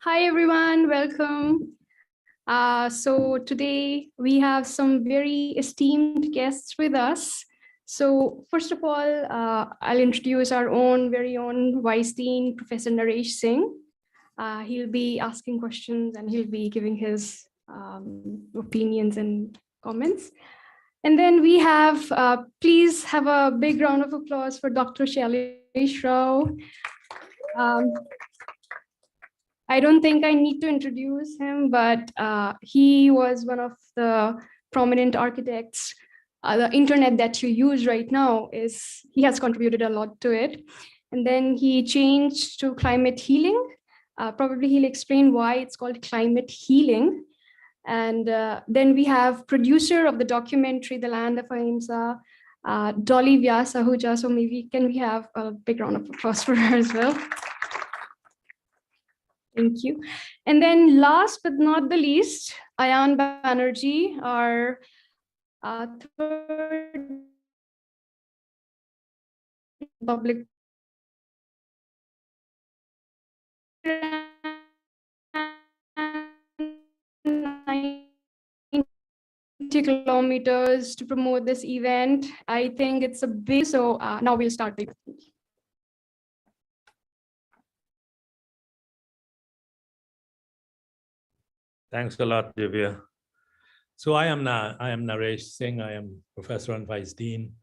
Hi, everyone. Welcome. So today we have some very esteemed guests with us. So first of all, I'll introduce our very own Vice Dean, Professor Naresh Singh. He'll be asking questions and he'll be giving his opinions and comments. And then we have, please have a big round of applause for Dr. Sailesh Rao. I don't think I need to introduce him, but he was one of the prominent architects. The internet that you use right now he has contributed a lot to it. And then he changed to climate healing. Probably he'll explain why it's called climate healing. And then we have producer of the documentary, The Land of Ahimsa, Dolly Vyas Ahuja. So maybe can we have a big round of applause for her as well? Thank you. And then last but not the least, Ayan Banerjee, our third public 90 kilometers to promote this event. I think it's a big, so now we'll start. Thanks a lot, Divya. So I am Naresh Singh. I am Professor and Vice Dean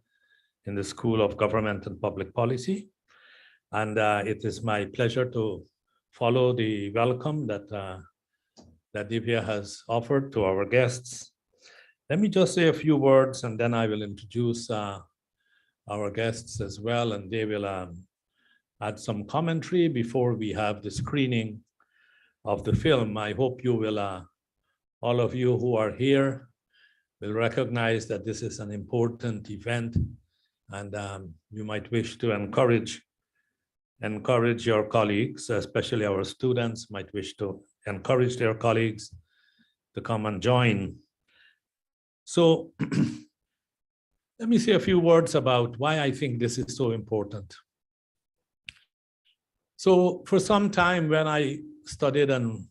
in the School of Government and Public Policy. And it is my pleasure to follow the welcome that Divya has offered to our guests. Let me just say a few words and then I will introduce our guests as well, and they will add some commentary before we have the screening of the film. I hope you will, all of you who are here will recognize that this is an important event, and you might wish to encourage your colleagues, especially our students might wish to encourage their colleagues to come and join. So let me say a few words about why I think this is so important. So for some time when I studied and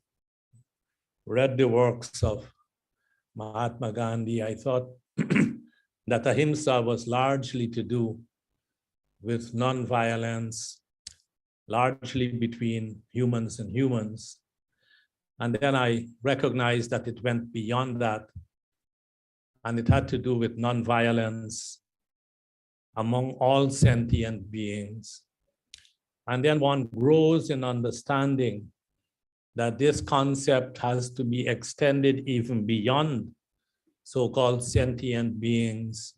read the works of Mahatma Gandhi, I thought that Ahimsa was largely to do with non-violence, largely between humans and humans. And then I recognized that it went beyond that, and it had to do with non-violence among all sentient beings. And then one grows in understanding that this concept has to be extended even beyond so-called sentient beings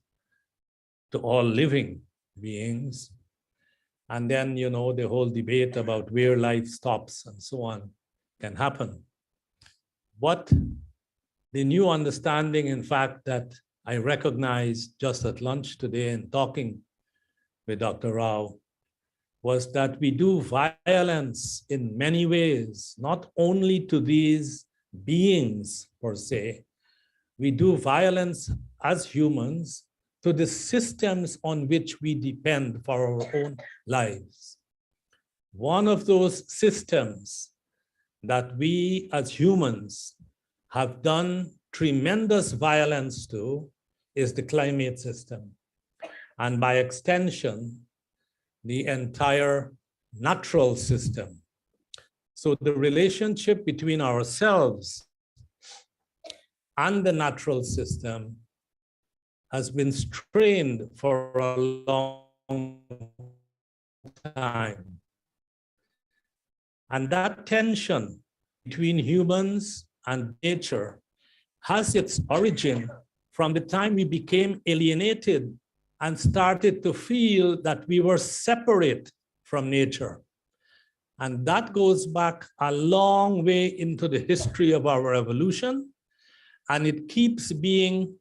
to all living beings. And then, the whole debate about where life stops and so on can happen. What the new understanding, in fact, that I recognized just at lunch today in talking with Dr. Rao was that we do violence in many ways, not only to these beings per se, we do violence as humans to the systems on which we depend for our own lives. One of those systems that we as humans have done tremendous violence to is the climate system. And by extension, the entire natural system. So the relationship between ourselves and the natural system has been strained for a long time. And that tension between humans and nature has its origin from the time we became alienated and started to feel that we were separate from nature. And that goes back a long way into the history of our evolution. And it keeps being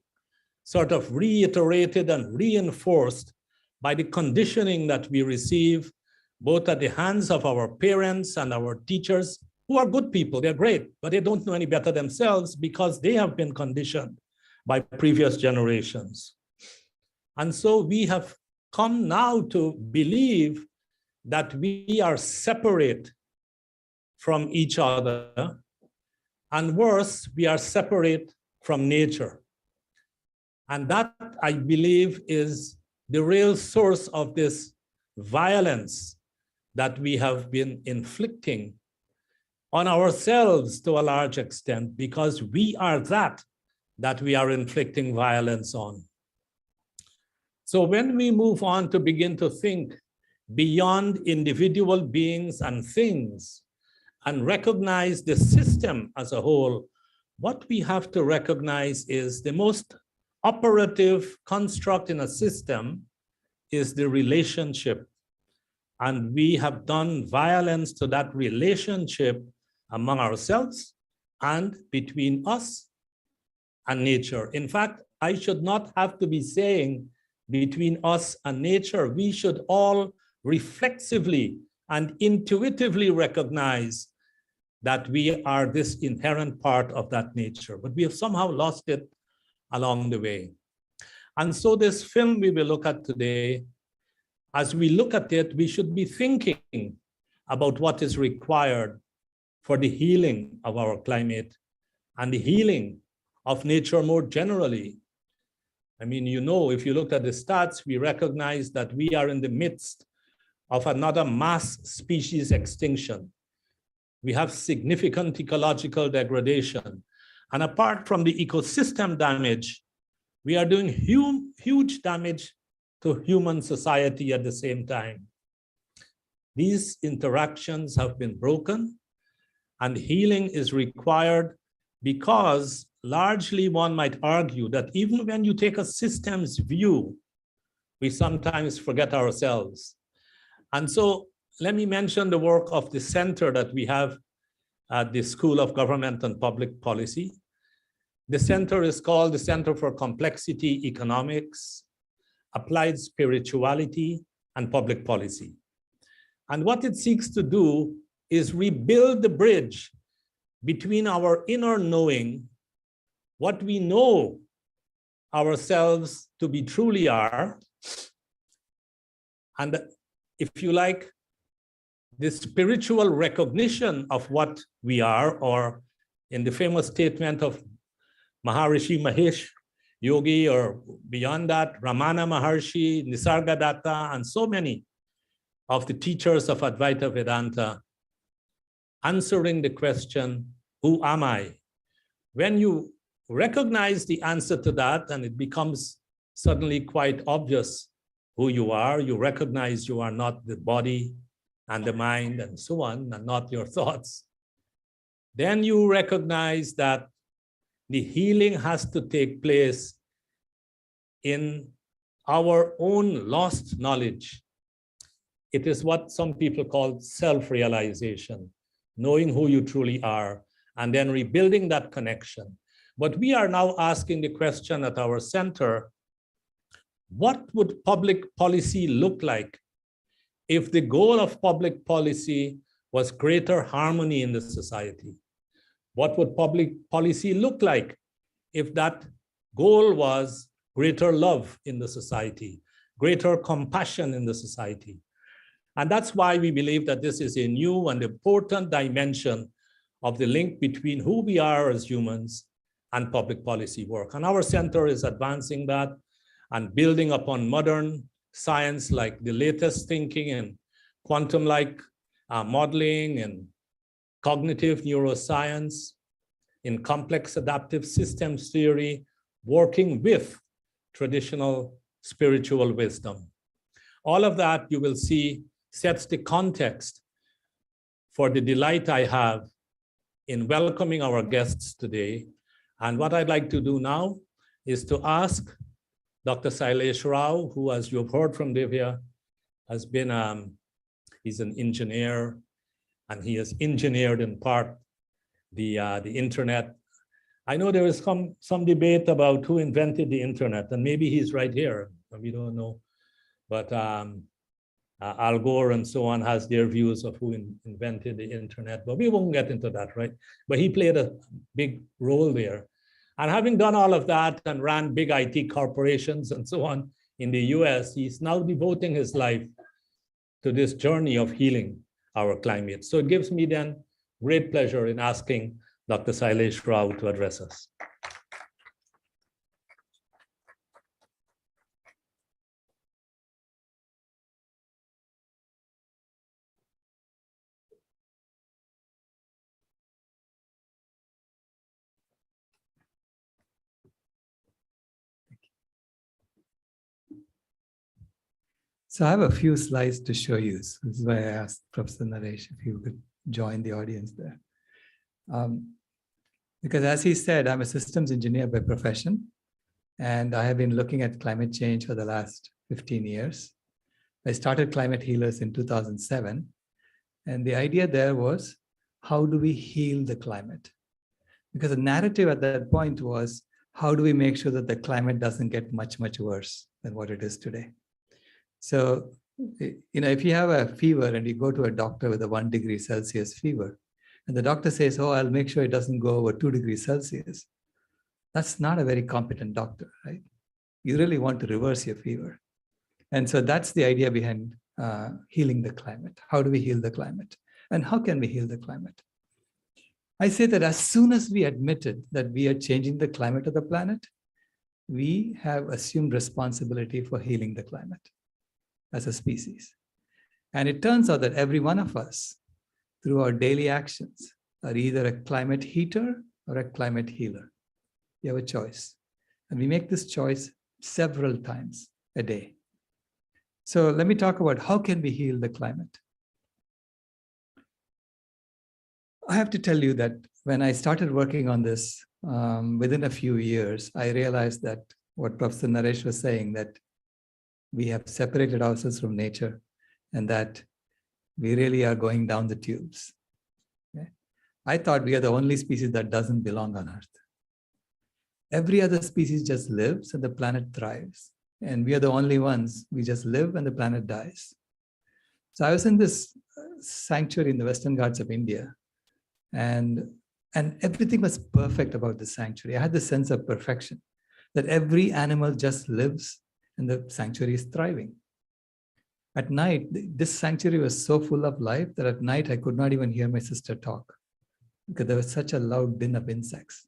sort of reiterated and reinforced by the conditioning that we receive both at the hands of our parents and our teachers, who are good people, they're great, but they don't know any better themselves because they have been conditioned by previous generations. And so we have come now to believe that we are separate from each other, and worse, we are separate from nature. And that, I believe, is the real source of this violence that we have been inflicting on ourselves to a large extent, because we are that we are inflicting violence on. So when we move on to begin to think beyond individual beings and things and recognize the system as a whole, what we have to recognize is the most operative construct in a system is the relationship. And we have done violence to that relationship among ourselves and between us and nature. In fact, I should not have to be saying between us and nature. We should all reflexively and intuitively recognize that we are this inherent part of that nature, but we have somehow lost it along the way. And so this film we will look at today, as we look at it, we should be thinking about what is required for the healing of our climate and the healing of nature more generally. I mean, if you look at the stats, we recognize that we are in the midst of another mass species extinction. We have significant ecological degradation. And apart from the ecosystem damage, we are doing huge damage to human society at the same time. These interactions have been broken, and healing is required because largely one might argue that even when you take a systems view, we sometimes forget ourselves. And so let me mention the work of the center that we have at the School of Government and Public Policy. The center is called the Center for Complexity Economics, Applied Spirituality, and Public Policy. And what it seeks to do is rebuild the bridge between our inner knowing, what we know ourselves to be truly are, and if you like, the spiritual recognition of what we are, or in the famous statement of Maharishi Mahesh Yogi, or beyond that, Ramana Maharshi, Nisargadatta, and so many of the teachers of Advaita Vedanta, answering the question, who am I? When you recognize the answer to that, and it becomes suddenly quite obvious who you are, you recognize you are not the body and the mind and so on, and not your thoughts. Then you recognize that the healing has to take place in our own lost knowledge, it is what some people call self-realization, knowing who you truly are, and then rebuilding that connection. But we are now asking the question at our center, what would public policy look like if the goal of public policy was greater harmony in the society? What would public policy look like if that goal was greater love in the society, greater compassion in the society? And that's why we believe that this is a new and important dimension of the link between who we are as humans and public policy work. And our center is advancing that and building upon modern science like the latest thinking in quantum-like modeling and cognitive neuroscience, in complex adaptive systems theory, working with traditional spiritual wisdom. All of that, you will see, sets the context for the delight I have in welcoming our guests today. And what I'd like to do now is to ask Dr. Sailesh Rao, who, as you've heard from Divya, has been, he's an engineer, and he has engineered in part the internet. I know there is some debate about who invented the internet, and maybe he's right here, we don't know. But Al Gore and so on has their views of who invented the internet, but we won't get into that, right? But he played a big role there. And having done all of that and ran big IT corporations and so on in the US, he's now devoting his life to this journey of healing our climate. So it gives me then great pleasure in asking Dr. Sailesh Rao to address us. So I have a few slides to show you. So this is why I asked Professor Naresh if you could join the audience there. Because as he said, I'm a systems engineer by profession, and I have been looking at climate change for the last 15 years. I started Climate Healers in 2007, and the idea there was, how do we heal the climate? Because the narrative at that point was, how do we make sure that the climate doesn't get much, much worse than what it is today? So, if you have a fever and you go to a doctor with a 1 degree Celsius fever, and the doctor says, oh, I'll make sure it doesn't go over 2 degrees Celsius, that's not a very competent doctor, right? You really want to reverse your fever. And so that's the idea behind healing the climate. How do we heal the climate? And how can we heal the climate? I say that as soon as we admitted that we are changing the climate of the planet, we have assumed responsibility for healing the climate as a species. And it turns out that every one of us, through our daily actions, are either a climate heater or a climate healer. You have a choice. And we make this choice several times a day. So let me talk about how can we heal the climate. I have to tell you that when I started working on this, within a few years, I realized that what Professor Naresh was saying, that we have separated ourselves from nature and that we really are going down the tubes. Okay? I thought we are the only species that doesn't belong on Earth. Every other species just lives and the planet thrives. And we are the only ones, we just live and the planet dies. So I was in this sanctuary in the Western Ghats of India, and everything was perfect about the sanctuary. I had the sense of perfection, that every animal just lives and the sanctuary is thriving. At night, this sanctuary was so full of life that at night I could not even hear my sister talk because there was such a loud din of insects.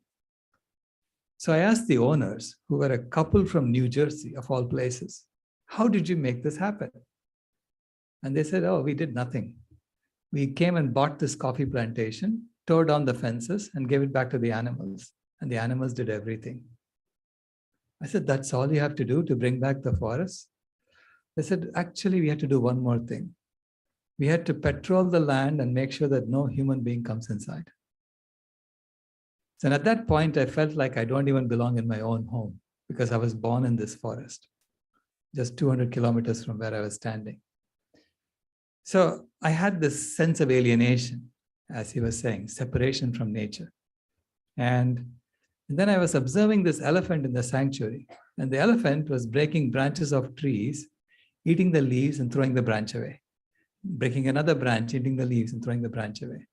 So I asked the owners, who were a couple from New Jersey, of all places, how did you make this happen? And they said, oh, we did nothing. We came and bought this coffee plantation, tore down the fences and gave it back to the animals. And the animals did everything. I said, that's all you have to do to bring back the forest? They said, actually, we had to do one more thing. We had to patrol the land and make sure that no human being comes inside. So at that point, I felt like I don't even belong in my own home because I was born in this forest, just 200 kilometers from where I was standing. So I had this sense of alienation, as he was saying, separation from nature. And then I was observing this elephant in the sanctuary, and the elephant was breaking branches of trees, eating the leaves and throwing the branch away, breaking another branch, eating the leaves and throwing the branch away.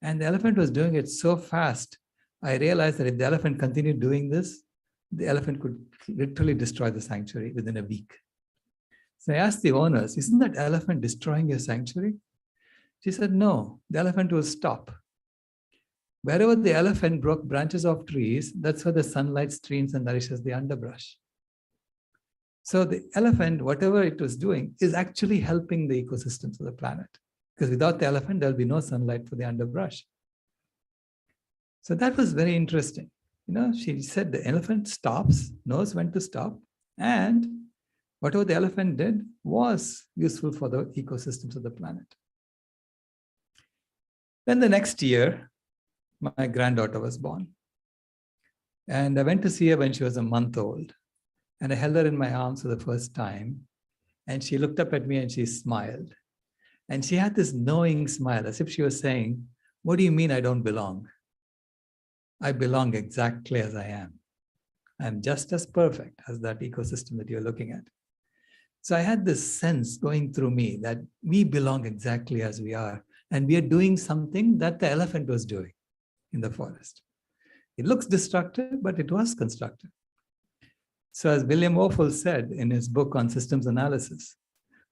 And the elephant was doing it so fast, I realized that if the elephant continued doing this, the elephant could literally destroy the sanctuary within a week. So I asked the owners, isn't that elephant destroying your sanctuary? She said, no, the elephant will stop. Wherever the elephant broke branches of trees, that's where the sunlight streams and nourishes the underbrush. So the elephant, whatever it was doing, is actually helping the ecosystems of the planet. Because without the elephant, there'll be no sunlight for the underbrush. So that was very interesting. She said the elephant stops, knows when to stop, and whatever the elephant did was useful for the ecosystems of the planet. Then the next year, my granddaughter was born. And I went to see her when she was a month old. And I held her in my arms for the first time. And she looked up at me and she smiled. And she had this knowing smile, as if she was saying, what do you mean I don't belong? I belong exactly as I am. I'm just as perfect as that ecosystem that you're looking at. So I had this sense going through me that we belong exactly as we are. And we are doing something that the elephant was doing in the forest. It looks destructive, but it was constructive. So as William Orful said in his book on systems analysis,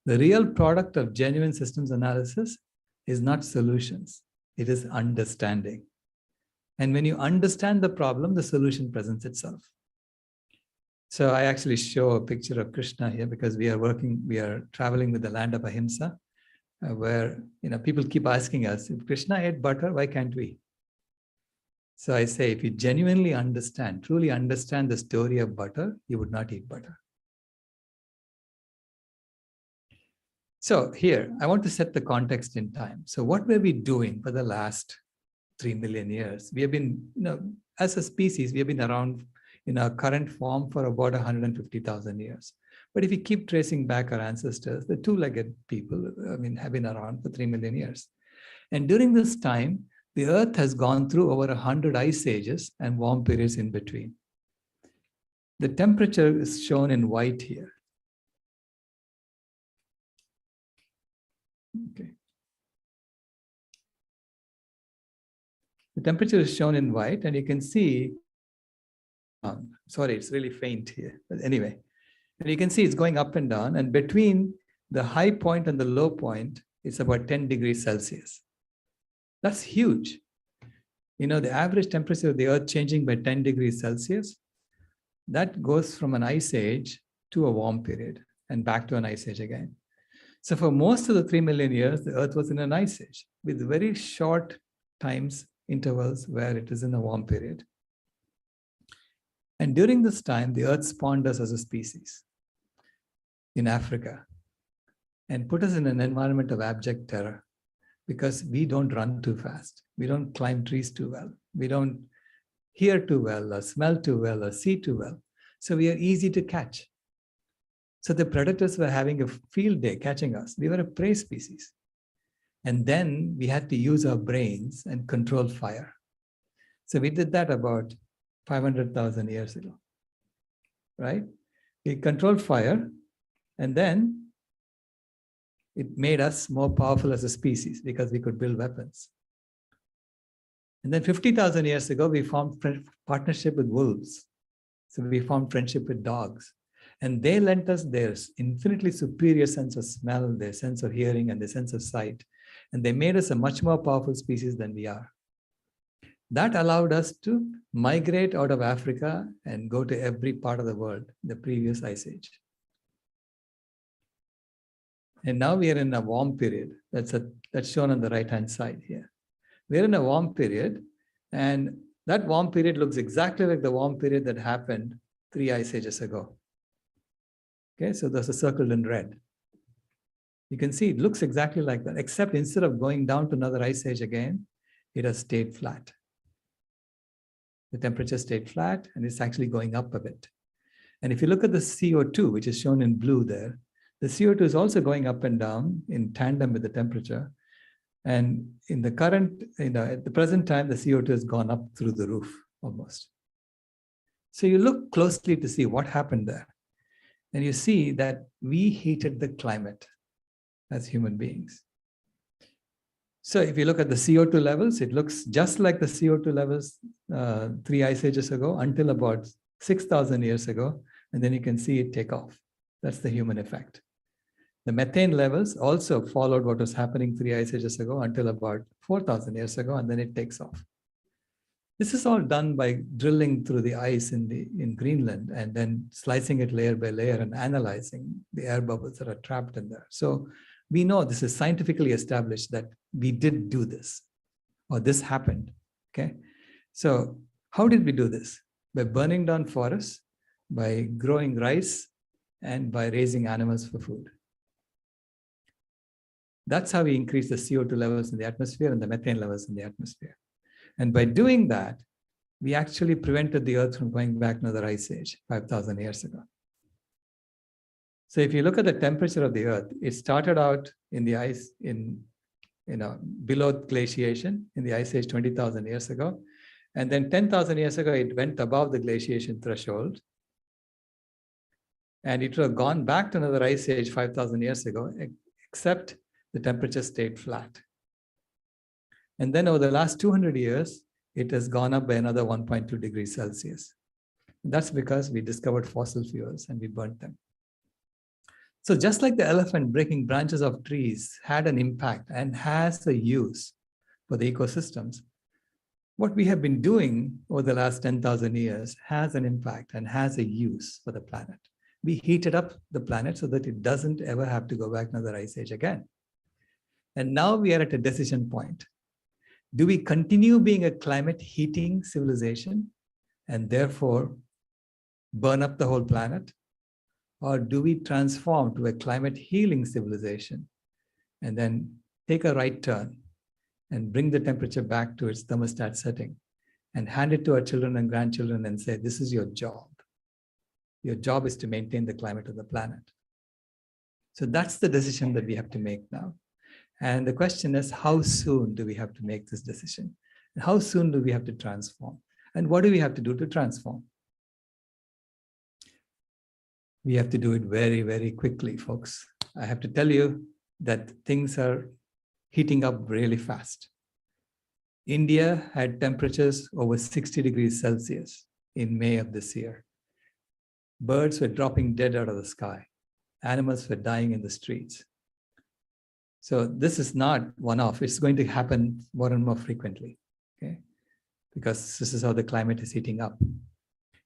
the real product of genuine systems analysis is not solutions, it is understanding. And when you understand the problem, the solution presents itself. So I actually show a picture of Krishna here because we are traveling with the land of Ahimsa, where people keep asking us, if Krishna ate butter, why can't we? So I say, if you genuinely understand, truly understand the story of butter, you would not eat butter. So here, I want to set the context in time. So what were we doing for the last 3 million years? We have been, as a species, we have been around in our current form for about 150,000 years. But if you keep tracing back our ancestors, the two-legged people, have been around for 3 million years. And during this time, the Earth has gone through over 100 ice ages and warm periods in between. The temperature is shown in white here. Okay. The temperature is shown in white, and you can see, sorry, it's really faint here. But anyway, and you can see it's going up and down, and between the high point and the low point, it's about 10 degrees Celsius. That's huge. The average temperature of the Earth changing by 10 degrees Celsius, that goes from an ice age to a warm period and back to an ice age again. So for most of the 3 million years, the Earth was in an ice age with very short times intervals where it is in a warm period. And during this time, the Earth spawned us as a species in Africa and put us in an environment of abject terror because we don't run too fast. We don't climb trees too well. We don't hear too well or smell too well or see too well. So we are easy to catch. So the predators were having a field day catching us. We were a prey species. And then we had to use our brains and control fire. So we did that about 500,000 years ago, right? We controlled fire, and then it made us more powerful as a species because we could build weapons. And then 50,000 years ago, we formed partnership with wolves. So we formed friendship with dogs. And they lent us their infinitely superior sense of smell, their sense of hearing, and their sense of sight. And they made us a much more powerful species than we are. That allowed us to migrate out of Africa and go to every part of the world, the previous ice age. And now we are in a warm period. That's shown on the right-hand side here. We're in a warm period, and that warm period looks exactly like the warm period that happened 3 ice ages ago. Okay, so those are circled in red. You can see it looks exactly like that, except instead of going down to another ice age again, it has stayed flat. The temperature stayed flat, and it's actually going up a bit. And if you look at the CO2, which is shown in blue there, the CO2 is also going up and down in tandem with the temperature. And in the current, at the present time, the CO2 has gone up through the roof almost. So you look closely to see what happened there. And you see that we heated the climate as human beings. So if you look at the CO2 levels, it looks just like the CO2 levels 3 ice ages ago until about 6,000 years ago. And then you can see it take off. That's the human effect. The methane levels also followed what was happening 3 ice ages ago until about 4,000 years ago, and then it takes off. This is all done by drilling through the ice in Greenland and then slicing it layer by layer and analyzing the air bubbles that are trapped in there. So we know this is scientifically established that we did do this, or this happened, okay? So how did we do this? By burning down forests, by growing rice, and by raising animals for food. That's how we increase the CO2 levels in the atmosphere and the methane levels in the atmosphere. And by doing that, we actually prevented the Earth from going back another ice age 5,000 years ago. So if you look at the temperature of the Earth, it started out in the ice below glaciation in the ice age 20,000 years ago. And then 10,000 years ago, it went above the glaciation threshold. And it would have gone back to another ice age 5,000 years ago, except the temperature stayed flat. And then over the last 200 years, it has gone up by another 1.2 degrees Celsius. That's because we discovered fossil fuels and we burnt them. So just like the elephant breaking branches of trees had an impact and has a use for the ecosystems, what we have been doing over the last 10,000 years has an impact and has a use for the planet. We heated up the planet so that it doesn't ever have to go back another ice age again. And now we are at a decision point. Do we continue being a climate heating civilization and therefore burn up the whole planet? Or do we transform to a climate healing civilization and then take a right turn and bring the temperature back to its thermostat setting and hand it to our children and grandchildren and say, this is your job. Your job is to maintain the climate of the planet. So that's the decision that we have to make now. And the question is, how soon do we have to make this decision? And how soon do we have to transform? And what do we have to do to transform? We have to do it very, very quickly, folks. I have to tell you that things are heating up really fast. India had temperatures over 60 degrees Celsius in May of this year. Birds were dropping dead out of the sky. Animals were dying in the streets. So this is not one-off. It's going to happen more and more frequently, okay? Because this is how the climate is heating up.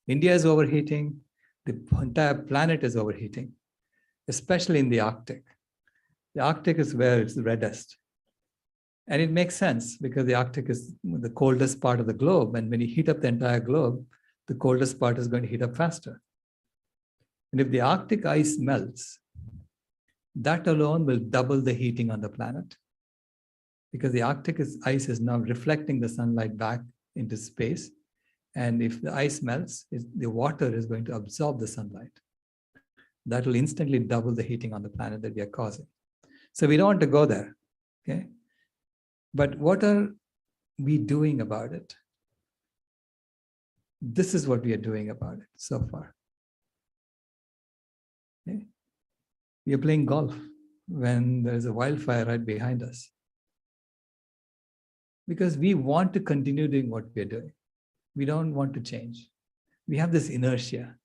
India is overheating. The entire planet is overheating, especially in the Arctic. The Arctic is where it's the reddest. And it makes sense because the Arctic is the coldest part of the globe. And when you heat up the entire globe, the coldest part is going to heat up faster. And if the Arctic ice melts, that alone will double the heating on the planet because the Arctic ice is now reflecting the sunlight back into space. And if the ice melts, the water is going to absorb the sunlight. That will instantly double the heating on the planet that we are causing. So we don't want to go there, okay? But what are we doing about it? This is what we are doing about it so far. Okay? We are playing golf when there's a wildfire right behind us. Because we want to continue doing what we're doing. We don't want to change. We have this inertia,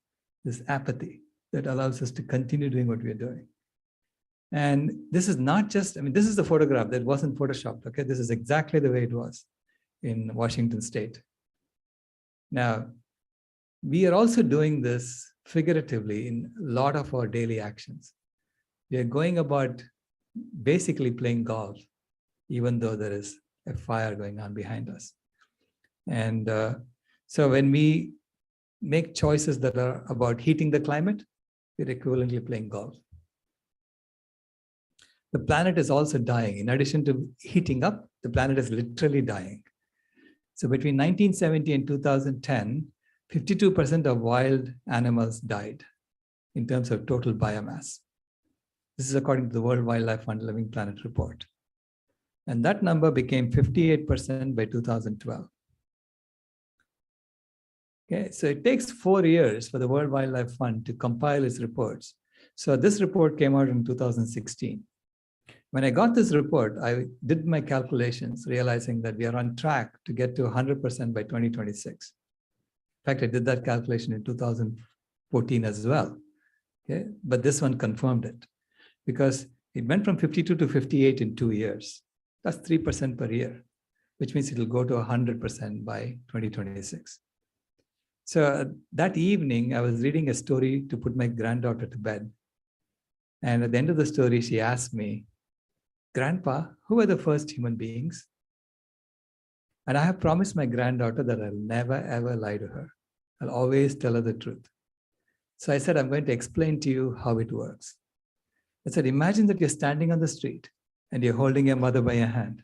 this apathy that allows us to continue doing what we're doing. And this is not just, this is the photograph that wasn't photoshopped, okay? This is exactly the way it was in Washington State. Now, we are also doing this figuratively in a lot of our daily actions. We are going about basically playing golf, even though there is a fire going on behind us. And so when we make choices that are about heating the climate, we're equivalently playing golf. The planet is also dying. In addition to heating up, the planet is literally dying. So between 1970 and 2010, 52% of wild animals died in terms of total biomass. This is according to the World Wildlife Fund Living Planet report. And that number became 58% by 2012. Okay, so it takes 4 years for the World Wildlife Fund to compile its reports. So this report came out in 2016. When I got this report, I did my calculations, realizing that we are on track to get to 100% by 2026. In fact, I did that calculation in 2014 as well. Okay, but this one confirmed it because it went from 52 to 58 in 2 years. That's 3% per year, which means it will go to 100% by 2026. So that evening, I was reading a story to put my granddaughter to bed. And at the end of the story, she asked me, "Grandpa, who were the first human beings?" And I have promised my granddaughter that I'll never, ever lie to her. I'll always tell her the truth. So I said, I'm going to explain to you how it works. I said, imagine that you're standing on the street and you're holding your mother by your hand.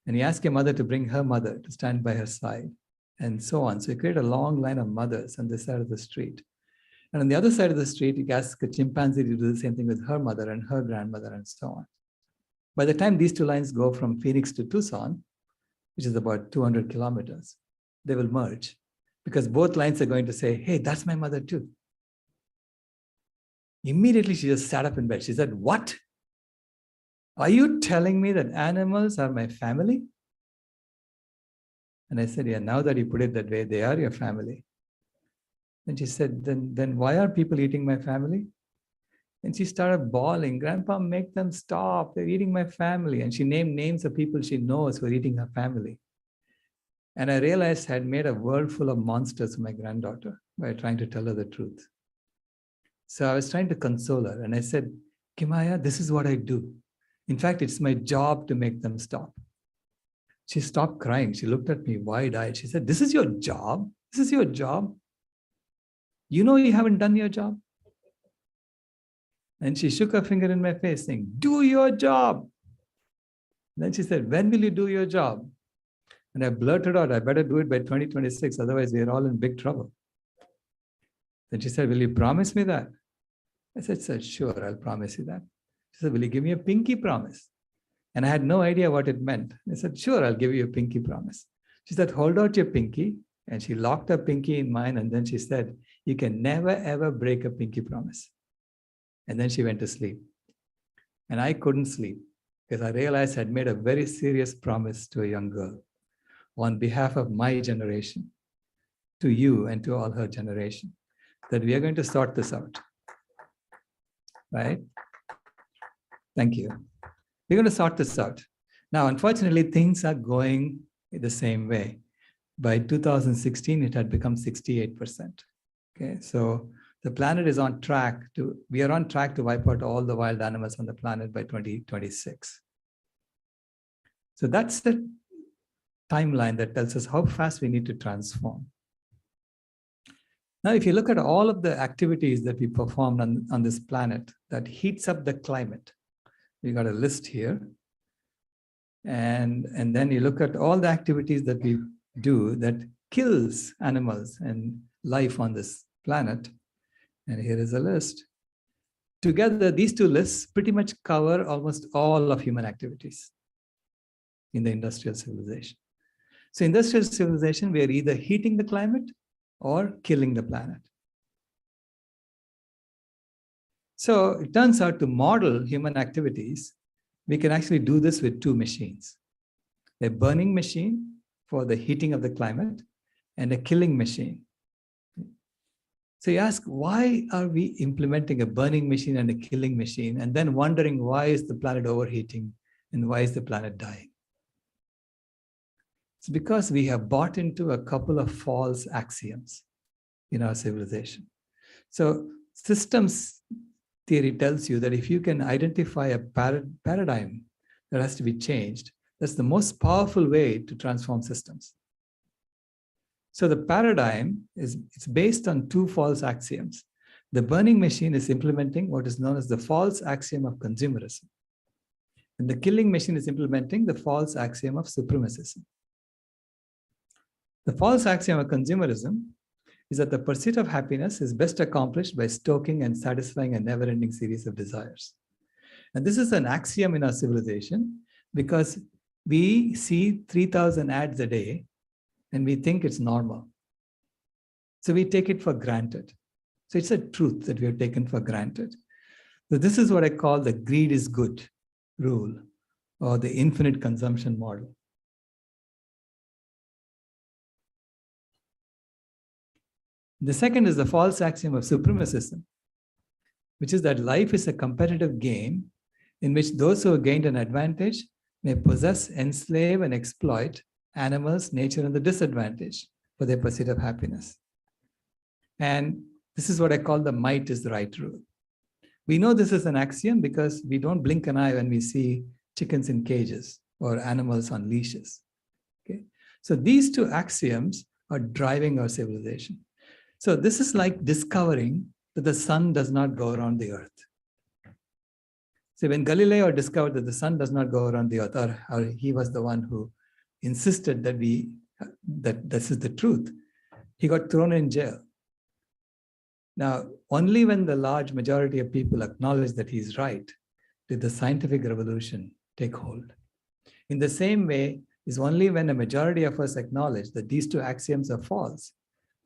And you ask your mother to bring her mother to stand by her side, and so on. So you create a long line of mothers on this side of the street. And on the other side of the street, you ask a chimpanzee to do the same thing with her mother and her grandmother and so on. By the time these two lines go from Phoenix to Tucson, which is about 200 kilometers, they will merge because both lines are going to say, hey, that's my mother too. Immediately, she just sat up in bed. She said, what? Are you telling me that animals are my family? And I said, yeah, now that you put it that way, they are your family. And she said, then why are people eating my family? And she started bawling, Grandpa, make them stop. They're eating my family. And she named names of people she knows who are eating her family. And I realized I had made a world full of monsters for my granddaughter by trying to tell her the truth. So I was trying to console her. And I said, Kimaya, this is what I do. In fact, it's my job to make them stop. She stopped crying. She looked at me wide-eyed. She said, this is your job? This is your job? You know you haven't done your job? And she shook her finger in my face saying, do your job. Then she said, when will you do your job? And I blurted out, I better do it by 2026, otherwise we are all in big trouble. Then she said, will you promise me that? I said, sure, I'll promise you that. She said, will you give me a pinky promise? And I had no idea what it meant. I said, sure, I'll give you a pinky promise. She said, hold out your pinky. And she locked her pinky in mine. And then she said, you can never, ever break a pinky promise. And then she went to sleep. And I couldn't sleep because I realized I'd made a very serious promise to a young girl on behalf of my generation, to you and to all her generation, that we are going to sort this out. Right? Thank you. We're going to sort this out. Now, unfortunately, things are going the same way. By 2016, it had become 68%. Okay, so the planet is on track we are on track to wipe out all the wild animals on the planet by 2026. So that's the timeline that tells us how fast we need to transform. Now, if you look at all of the activities that we performed on this planet that heats up the climate, we got a list here. And then you look at all the activities that we do that kills animals and life on this planet. And here is a list. Together, these two lists pretty much cover almost all of human activities in the industrial civilization. So industrial civilization, we are either heating the climate or killing the planet. So it turns out to model human activities, we can actually do this with two machines. A burning machine for the heating of the climate and a killing machine. So you ask, why are we implementing a burning machine and a killing machine and then wondering why is the planet overheating and why is the planet dying? It's because we have bought into a couple of false axioms in our civilization. So systems theory tells you that if you can identify a paradigm that has to be changed, that's the most powerful way to transform systems. So the paradigm it's based on two false axioms. The burning machine is implementing what is known as the false axiom of consumerism. And the killing machine is implementing the false axiom of supremacism. The false axiom of consumerism is that the pursuit of happiness is best accomplished by stoking and satisfying a never-ending series of desires. And this is an axiom in our civilization because we see 3,000 ads a day and we think it's normal. So we take it for granted. So it's a truth that we have taken for granted. So this is what I call the greed is good rule, or the infinite consumption model. The second is the false axiom of supremacism, which is that life is a competitive game in which those who have gained an advantage may possess, enslave, and exploit animals, nature, and the disadvantaged for their pursuit of happiness. And this is what I call the might is the right rule. We know this is an axiom because we don't blink an eye when we see chickens in cages or animals on leashes. Okay? So these two axioms are driving our civilization. So this is like discovering that the sun does not go around the earth. So when Galileo discovered that the sun does not go around the earth, or he was the one who insisted that this is the truth, he got thrown in jail. Now, only when the large majority of people acknowledged that he's right, did the scientific revolution take hold. In the same way, it's only when a majority of us acknowledge that these two axioms are false,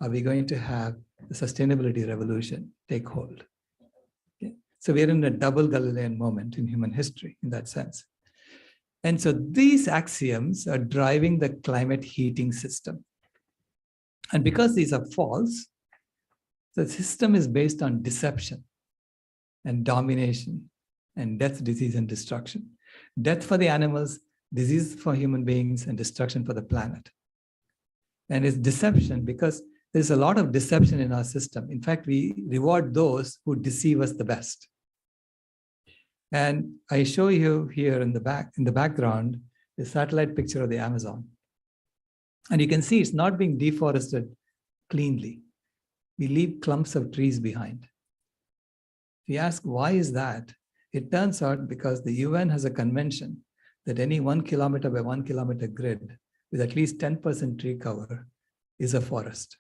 are we going to have the sustainability revolution take hold. Okay? So we're in a double Galilean moment in human history in that sense. And so these axioms are driving the climate heating system. And because these are false, the system is based on deception and domination and death, disease, and destruction. Death for the animals, disease for human beings, and destruction for the planet. And it's deception because there's a lot of deception in our system. In fact, we reward those who deceive us the best. And I show you here in the background, the satellite picture of the Amazon. And you can see it's not being deforested cleanly. We leave clumps of trees behind. If you ask, why is that? It turns out because the UN has a convention that any 1 kilometer by 1 kilometer grid with at least 10% tree cover is a forest.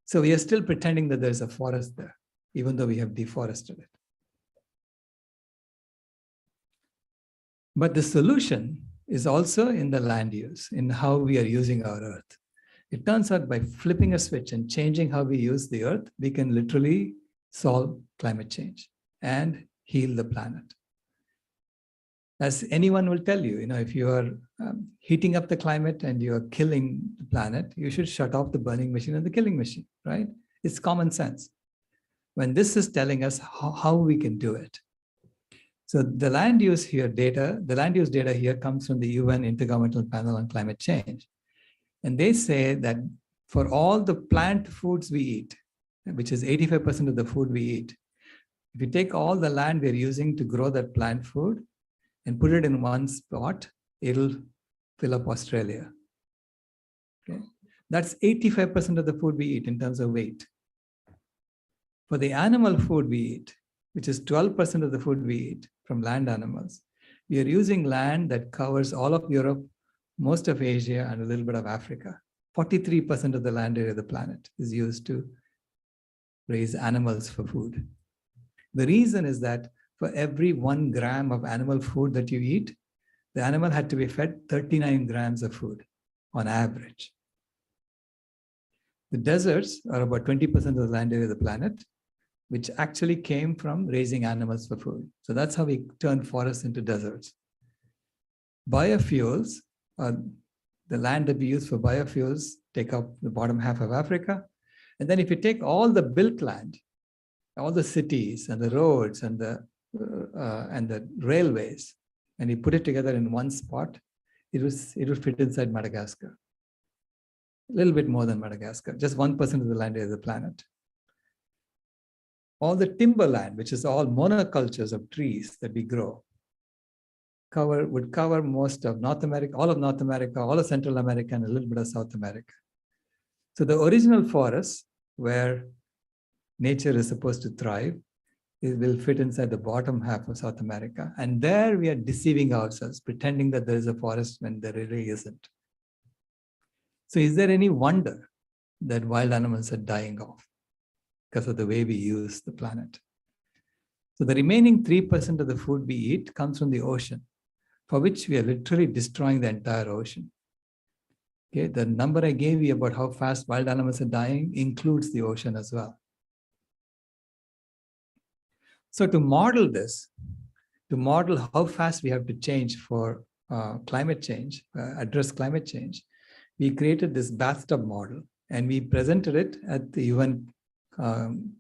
So we are still pretending that there's a forest there, even though we have deforested it. But the solution is also in the land use, in how we are using our earth. It turns out by flipping a switch and changing how we use the earth, we can literally solve climate change and heal the planet. As anyone will tell you, if you are heating up the climate and you are killing the planet, you should shut off the burning machine and the killing machine, right? It's common sense. When this is telling us how we can do it. So the land use data here comes from the UN Intergovernmental Panel on Climate Change. And they say that for all the plant foods we eat, which is 85% of the food we eat, if you take all the land we're using to grow that plant food and put it in one spot, it'll fill up Australia. Okay? That's 85% of the food we eat in terms of weight. For the animal food we eat, which is 12% of the food we eat from land animals, we are using land that covers all of Europe, most of Asia, and a little bit of Africa. 43% of the land area of the planet is used to raise animals for food. The reason is that for every 1 gram of animal food that you eat, the animal had to be fed 39 grams of food on average. The deserts are about 20% of the land area of the planet, which actually came from raising animals for food. So that's how we turn forests into deserts. Biofuels, the land that we use for biofuels, take up the bottom half of Africa. And then if you take all the built land, all the cities and the roads and the railways, and you put it together in one spot, it would fit inside Madagascar. A little bit more than Madagascar, just 1% of the land area of the planet. All the timberland, which is all monocultures of trees that we grow, would cover most of North America, all of Central America, and a little bit of South America. So the original forests, where nature is supposed to thrive, it will fit inside the bottom half of South America. And there we are deceiving ourselves, pretending that there is a forest when there really isn't. So is there any wonder that wild animals are dying off because of the way we use the planet? So the remaining 3% of the food we eat comes from the ocean, for which we are literally destroying the entire ocean. Okay, the number I gave you about how fast wild animals are dying includes the ocean as well. So to model this, to model how fast we have to change for climate change, address climate change, we created this bathtub model and we presented it at the UN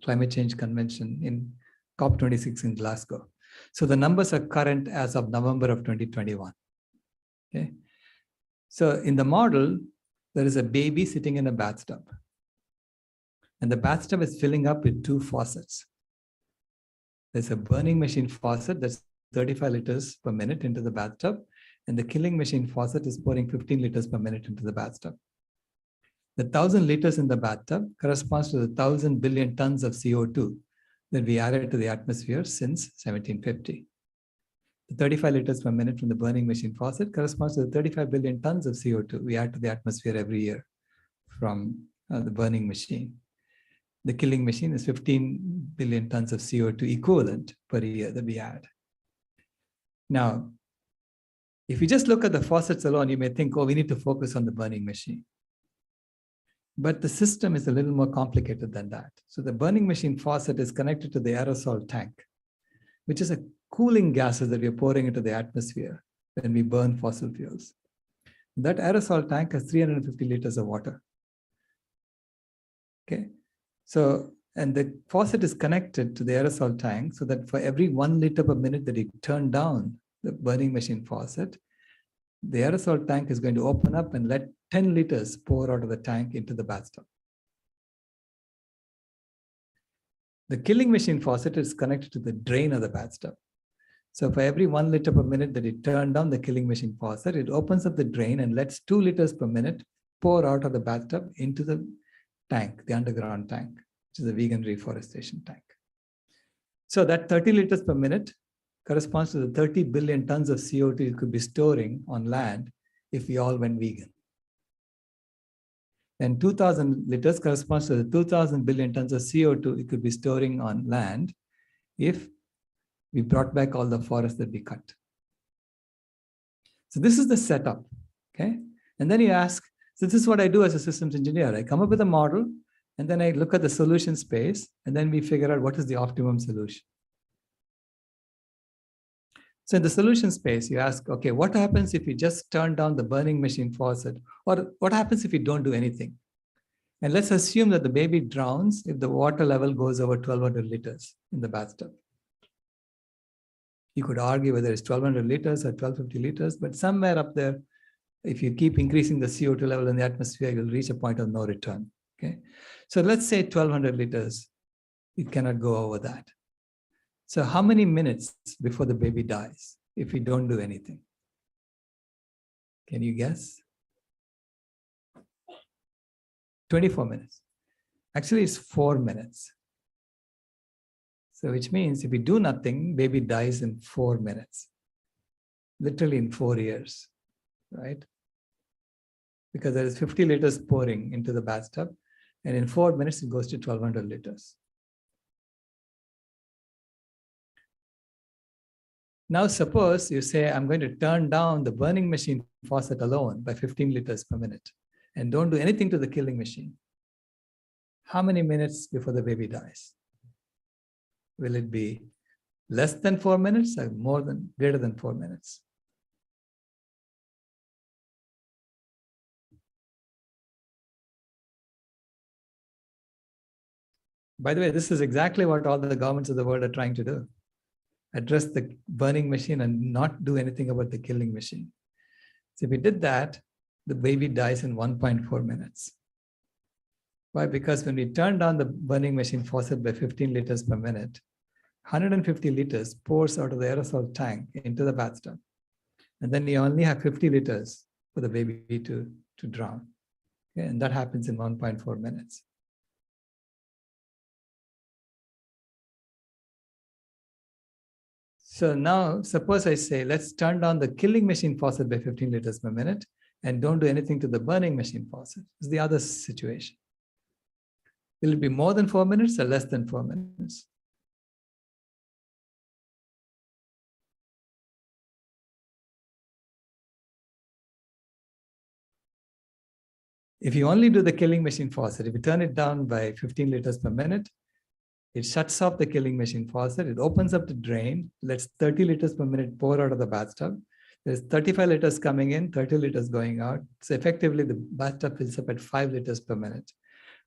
Climate Change Convention in COP26 in Glasgow. So the numbers are current as of November of 2021. Okay. So in the model, there is a baby sitting in a bathtub. And the bathtub is filling up with two faucets. There's a burning machine faucet that's 35 liters per minute into the bathtub. And the killing machine faucet is pouring 15 liters per minute into the bathtub. The 1,000 liters in the bathtub corresponds to the 1,000 billion tons of CO2 that we added to the atmosphere since 1750. The 35 liters per minute from the burning machine faucet corresponds to the 35 billion tons of CO2 we add to the atmosphere every year from the burning machine. The killing machine is 15 billion tons of CO2 equivalent per year that we add. Now, if you just look at the faucets alone, you may think, oh, we need to focus on the burning machine. But the system is a little more complicated than that. So the burning machine faucet is connected to the aerosol tank, which is a cooling gases that we are pouring into the atmosphere when we burn fossil fuels. That aerosol tank has 350 liters of water. Okay. So, and the faucet is connected to the aerosol tank so that for every 1 liter per minute that you turn down the burning machine faucet, the aerosol tank is going to open up and let 10 liters pour out of the tank into the bathtub. The killing machine faucet is connected to the drain of the bathtub. So for every 1 liter per minute that you turn down the killing machine faucet, it opens up the drain and lets 2 liters per minute pour out of the bathtub into the tank, the underground tank, which is a vegan reforestation tank. So that 30 liters per minute corresponds to the 30 billion tons of CO2 you could be storing on land if we all went vegan. And 2,000 liters corresponds to the 2,000 billion tons of CO2 you could be storing on land if we brought back all the forests that we cut. So this is the setup, okay? And then you ask, so this is what I do as a systems engineer. I come up with a model, and then I look at the solution space, and then we figure out what is the optimum solution. So in the solution space, you ask, okay, what happens if you just turn down the burning machine faucet? Or what happens if you don't do anything? And let's assume that the baby drowns if the water level goes over 1,200 liters in the bathtub. You could argue whether it's 1,200 liters or 1,250 liters, but somewhere up there, if you keep increasing the CO2 level in the atmosphere, you'll reach a point of no return. Okay, so let's say 1,200 liters, it cannot go over that. So how many minutes before the baby dies if we don't do anything? Can you guess? 24 minutes. Actually, it's 4 minutes. So which means if we do nothing, baby dies in 4 minutes, literally in 4 years, right? Because there is 50 liters pouring into the bathtub, and in 4 minutes, it goes to 1,200 liters. Now, suppose you say, I'm going to turn down the burning machine faucet alone by 15 liters per minute and don't do anything to the killing machine. How many minutes before the baby dies? Will it be less than 4 minutes or greater than 4 minutes? By the way, this is exactly what all the governments of the world are trying to do. Address the burning machine and not do anything about the killing machine. So if we did that, the baby dies in 1.4 minutes. Why? Because when we turn down the burning machine faucet by 15 liters per minute, 150 liters pours out of the aerosol tank into the bathtub. And then you only have 50 liters for the baby to drown. Okay? And that happens in 1.4 minutes. So now, suppose I say, let's turn down the killing machine faucet by 15 liters per minute and don't do anything to the burning machine faucet. It's the other situation. Will it be more than 4 minutes or less than 4 minutes? If you only do the killing machine faucet, if you turn it down by 15 liters per minute, it shuts off the killing machine faucet. It opens up the drain, lets 30 liters per minute pour out of the bathtub. There's 35 liters coming in, 30 liters going out. So effectively, the bathtub fills up at 5 liters per minute,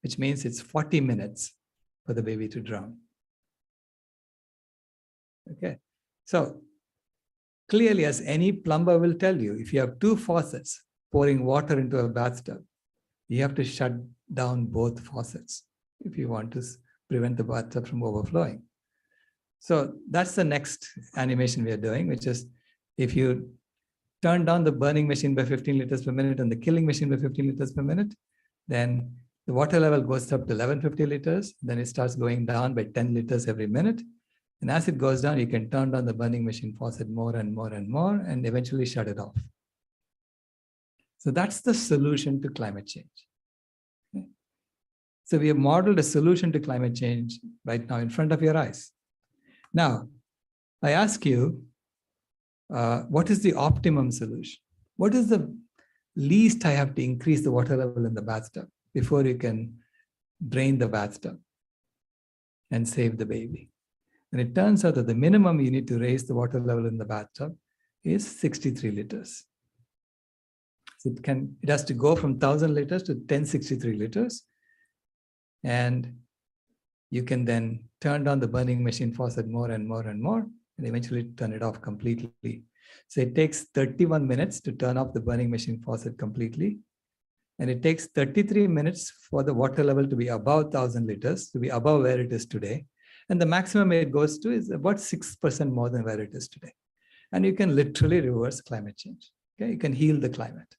which means it's 40 minutes for the baby to drown. Okay, so clearly, as any plumber will tell you, if you have two faucets pouring water into a bathtub, you have to shut down both faucets if you want to prevent the bathtub from overflowing. So that's the next animation we are doing, which is if you turn down the burning machine by 15 liters per minute and the killing machine by 15 liters per minute, then the water level goes up to 1150 liters. Then it starts going down by 10 liters every minute. And as it goes down, you can turn down the burning machine faucet more and more and more, and eventually shut it off. So that's the solution to climate change. Okay. So we have modeled a solution to climate change right now in front of your eyes. Now, I ask you, what is the optimum solution? What is the least I have to increase the water level in the bathtub before you can drain the bathtub and save the baby? And it turns out that the minimum you need to raise the water level in the bathtub is 63 liters. So it has to go from 1,000 liters to 1063 liters. And you can then turn down the burning machine faucet more and more and more, and eventually turn it off completely. So it takes 31 minutes to turn off the burning machine faucet completely. And it takes 33 minutes for the water level to be above 1,000 liters, to be above where it is today. And the maximum it goes to is about 6% more than where it is today. And you can literally reverse climate change. Okay, you can heal the climate.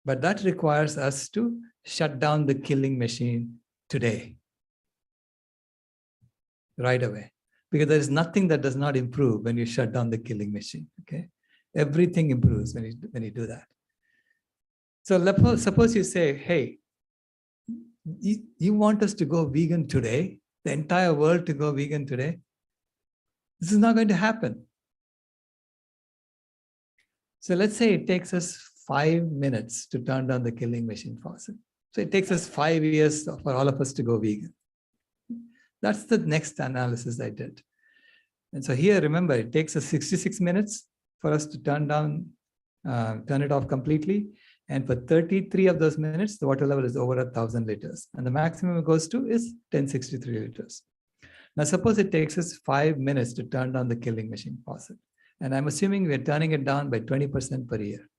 But that requires us to shut down the killing machine today, right away. Because there is nothing that does not improve when you shut down the killing machine. Okay, everything improves when you do that. So suppose you say, hey, you want us to go vegan today, the entire world to go vegan today? This is not going to happen. So let's say it takes us 5 minutes to turn down the killing machine faucet. So it takes us 5 years for all of us to go vegan. That's the next analysis I did. And so here, remember, it takes us 66 minutes for us to turn it off completely. And for 33 of those minutes, the water level is over 1,000 liters. And the maximum it goes to is 1063 liters. Now, suppose it takes us 5 minutes to turn down the killing machine faucet. And I'm assuming we're turning it down by 20% per year.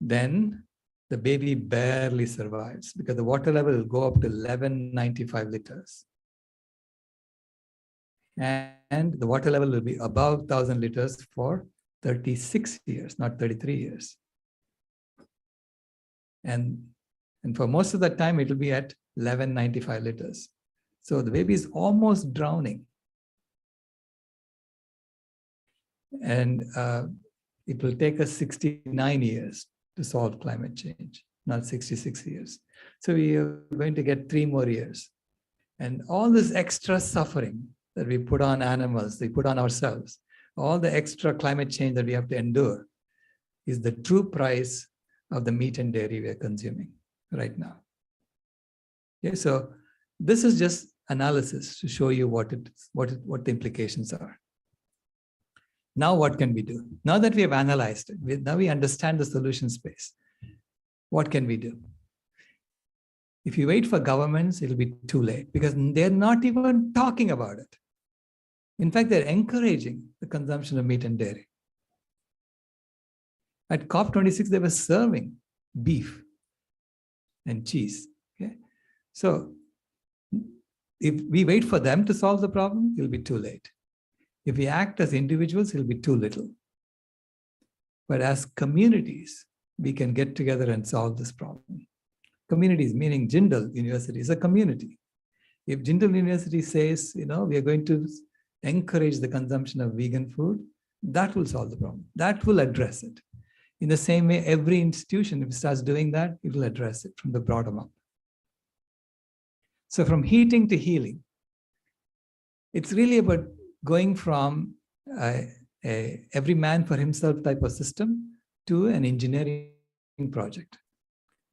Then the baby barely survives because the water level will go up to 1195 liters. And the water level will be above 1,000 liters for 36 years, not 33 years. And for most of the time, it will be at 1195 liters. So the baby is almost drowning. And it will take us 69 years to solve climate change, not 66 years. So we are going to get 3 more years. And all this extra suffering that we put on animals, we put on ourselves, all the extra climate change that we have to endure is the true price of the meat and dairy we are consuming right now. Okay, so this is just analysis to show you what the implications are. Now what can we do? Now that we have analyzed it, now we understand the solution space. What can we do? If you wait for governments, it'll be too late because they're not even talking about it. In fact, they're encouraging the consumption of meat and dairy. At COP26, they were serving beef and cheese. Okay? So if we wait for them to solve the problem, it'll be too late. If we act as individuals, it'll be too little. But as communities, we can get together and solve this problem. Communities, meaning Jindal University, is a community. If Jindal University says, we are going to encourage the consumption of vegan food, that will solve the problem. That will address it. In the same way, every institution, if it starts doing that, it will address it from the bottom up. So from heating to healing, it's really about going from every man for himself type of system to an engineering project.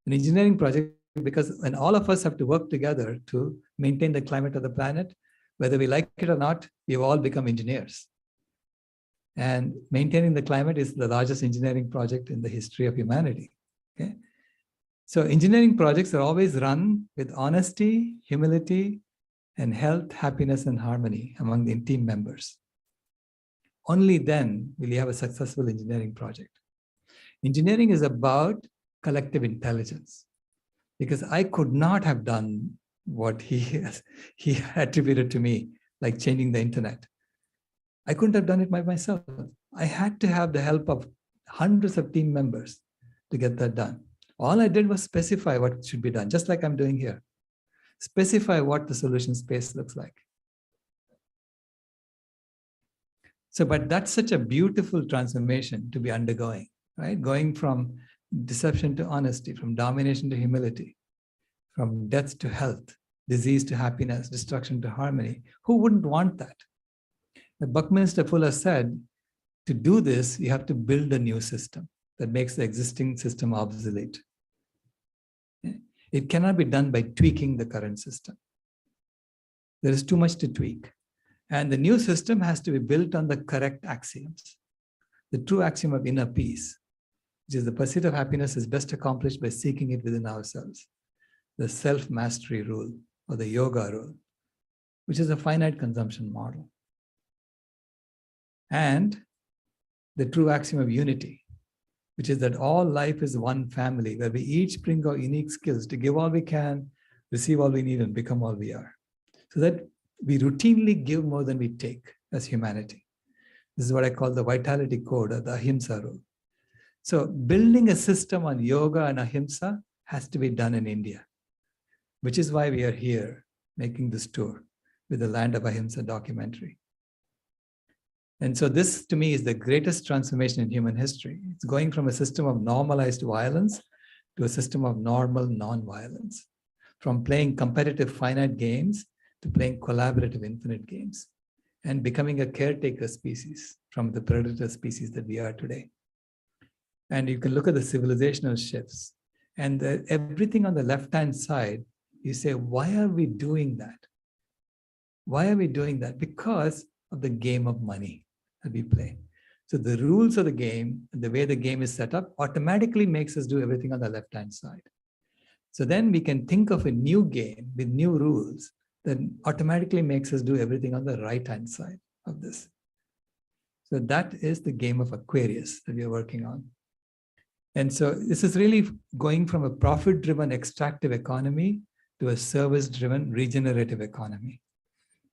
An engineering project, because when all of us have to work together to maintain the climate of the planet, whether we like it or not, we've all become engineers. And maintaining the climate is the largest engineering project in the history of humanity. Okay? So engineering projects are always run with honesty, humility, and health, happiness, and harmony among the team members. Only then will you have a successful engineering project. Engineering is about collective intelligence, because I could not have done what he attributed to me, like changing the internet. I couldn't have done it by myself. I had to have the help of hundreds of team members to get that done. All I did was specify what should be done, just like I'm doing here. Specify what the solution space looks like. So, but that's such a beautiful transformation to be undergoing, right? Going from deception to honesty, from domination to humility, from death to health, disease to happiness, destruction to harmony. Who wouldn't want that? But Buckminster Fuller said, to do this, you have to build a new system that makes the existing system obsolete. It cannot be done by tweaking the current system. There is too much to tweak. And the new system has to be built on the correct axioms. The true axiom of inner peace, which is the pursuit of happiness is best accomplished by seeking it within ourselves. The self-mastery rule, or the yoga rule, which is a finite consumption model. And the true axiom of unity, which is that all life is one family where we each bring our unique skills to give all we can, receive all we need, and become all we are. So that we routinely give more than we take as humanity. This is what I call the vitality code, or the Ahimsa rule. So building a system on yoga and Ahimsa has to be done in India, which is why we are here making this tour with the Land of Ahimsa documentary. And so this, to me, is the greatest transformation in human history. It's going from a system of normalized violence to a system of normal non-violence, from playing competitive finite games to playing collaborative infinite games, and becoming a caretaker species from the predator species that we are today. And you can look at the civilizational shifts, and everything on the left-hand side, you say, why are we doing that? Why are we doing that? Because of the game of money that we play. So the rules of the game, the way the game is set up, automatically makes us do everything on the left-hand side. So then we can think of a new game with new rules that automatically makes us do everything on the right-hand side of this. So that is the game of Aquarius that we are working on. And so this is really going from a profit-driven extractive economy to a service-driven regenerative economy.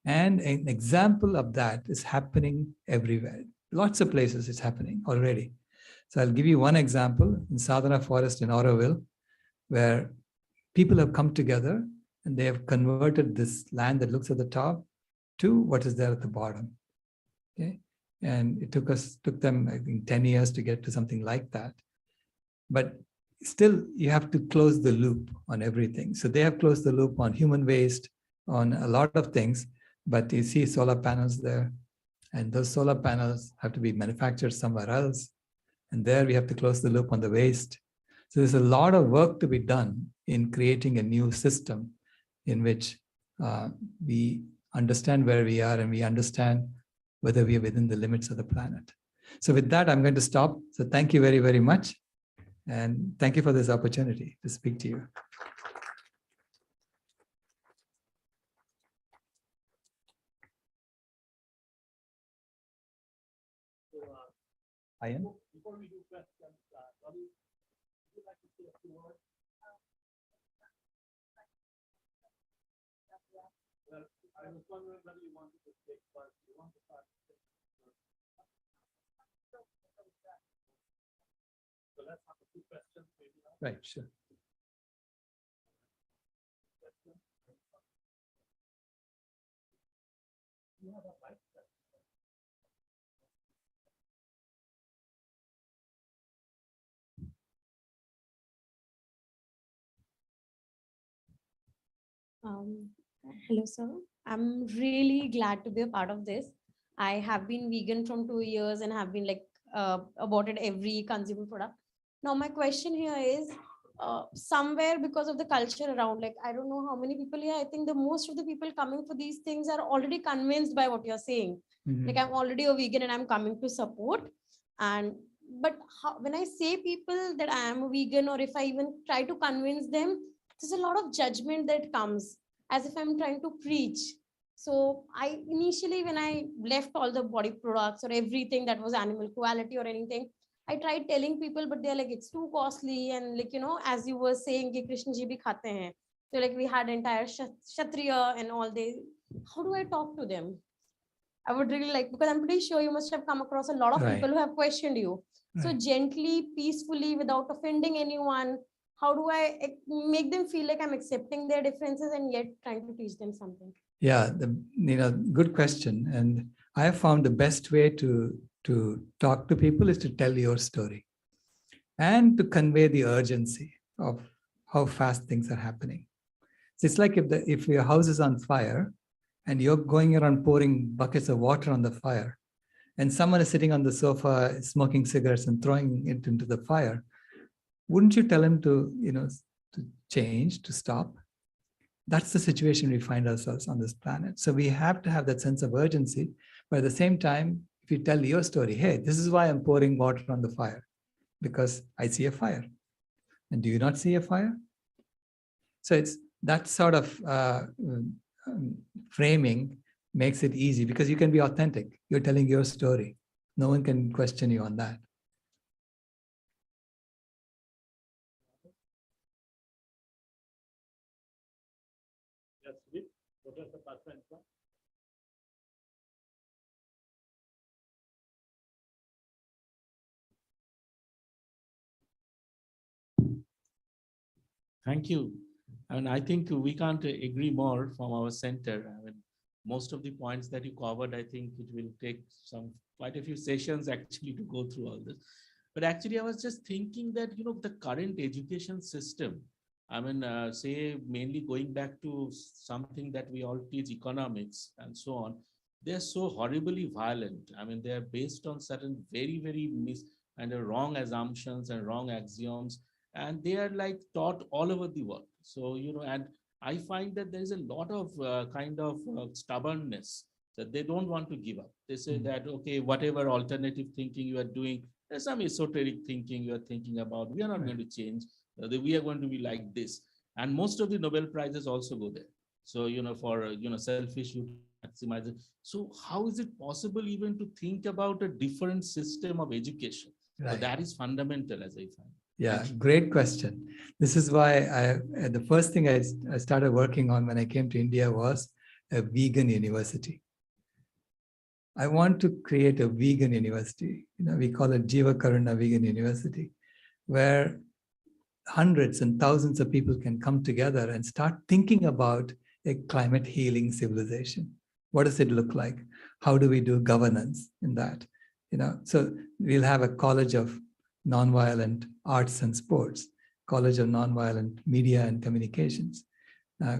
And an example of that is happening everywhere. Lots of places it's happening already. So I'll give you one example in Sadhana Forest in Auroville, where people have come together and they have converted this land that looks at the top to what is there at the bottom. Okay? And it took them, I think, 10 years to get to something like that. But still, you have to close the loop on everything. So they have closed the loop on human waste, on a lot of things. But you see solar panels there, and those solar panels have to be manufactured somewhere else. And there we have to close the loop on the waste. So there's a lot of work to be done in creating a new system in which we understand where we are and we understand whether we are within the limits of the planet. So with that, I'm going to stop. So thank you very, very much. And thank you for this opportunity to speak to you. I am. Before we do questions, Dolly, would you like to say a few words? Well, I was wondering whether you wanted to speak first. You want to start? So let's have a few questions, maybe. Right, sure. You have a mic. Hello, sir. I'm really glad to be a part of this. I have been vegan from 2 years and have been like aborted every consumer product. Now my question here is, somewhere because of the culture around, like I don't know how many people here, I think the most of the people coming for these things are already convinced by what you're saying. Like I'm already a vegan and I'm coming to support. And but how, when I say people that I am a vegan, or if I even try to convince them, there's a lot of judgment that comes as if I'm trying to preach. So I initially, when I left all the body products or everything that was animal cruelty or anything, I tried telling people, but they're like, it's too costly. And like, you know, as you were saying, ki Krishna ji bhi khate hain. So like we had entire Kshatriya and all they, how do I talk to them? I would really like, because I'm pretty sure you must have come across a lot of people who have questioned you. So gently, peacefully, without offending anyone, how do I make them feel like I'm accepting their differences and yet trying to teach them something? Yeah, good question. And I have found the best way to talk to people is to tell your story and to convey the urgency of how fast things are happening. So it's like if your house is on fire and you're going around pouring buckets of water on the fire, and someone is sitting on the sofa smoking cigarettes and throwing it into the fire, wouldn't you tell him to change, to stop? That's the situation we find ourselves on this planet. So we have to have that sense of urgency. But at the same time, if you tell your story, hey, this is why I'm pouring water on the fire, because I see a fire. And do you not see a fire? So it's that sort of framing makes it easy, because you can be authentic. You're telling your story. No one can question you on that. Thank you. And I think we can't agree more from our center. I mean, most of the points that you covered, I think it will take quite a few sessions actually to go through all this. But actually, I was just thinking that, the current education system, I mean, say mainly going back to something that we all teach, economics and so on, they're so horribly violent. I mean, they're based on certain very, very wrong assumptions and wrong axioms, and they are like taught all over the world. So, and I find that there is a lot of stubbornness that they don't want to give up. They say that, okay, whatever alternative thinking you are doing, there's some esoteric thinking you are thinking about. We are not going to change. We are going to be like this. And most of the Nobel Prizes also go there. So, for, selfish maximizer. So how is it possible even to think about a different system of education? Right. So that is fundamental, as I find. Yeah, great question. This is why the first thing I started working on when I came to India was a vegan university. I want to create a vegan university. We call it Jiva Karuna Vegan University, where hundreds and thousands of people can come together and start thinking about a climate healing civilization. What does it look like? How do we do governance in that? So we'll have a college of nonviolent arts and sports, College of Nonviolent Media and Communications,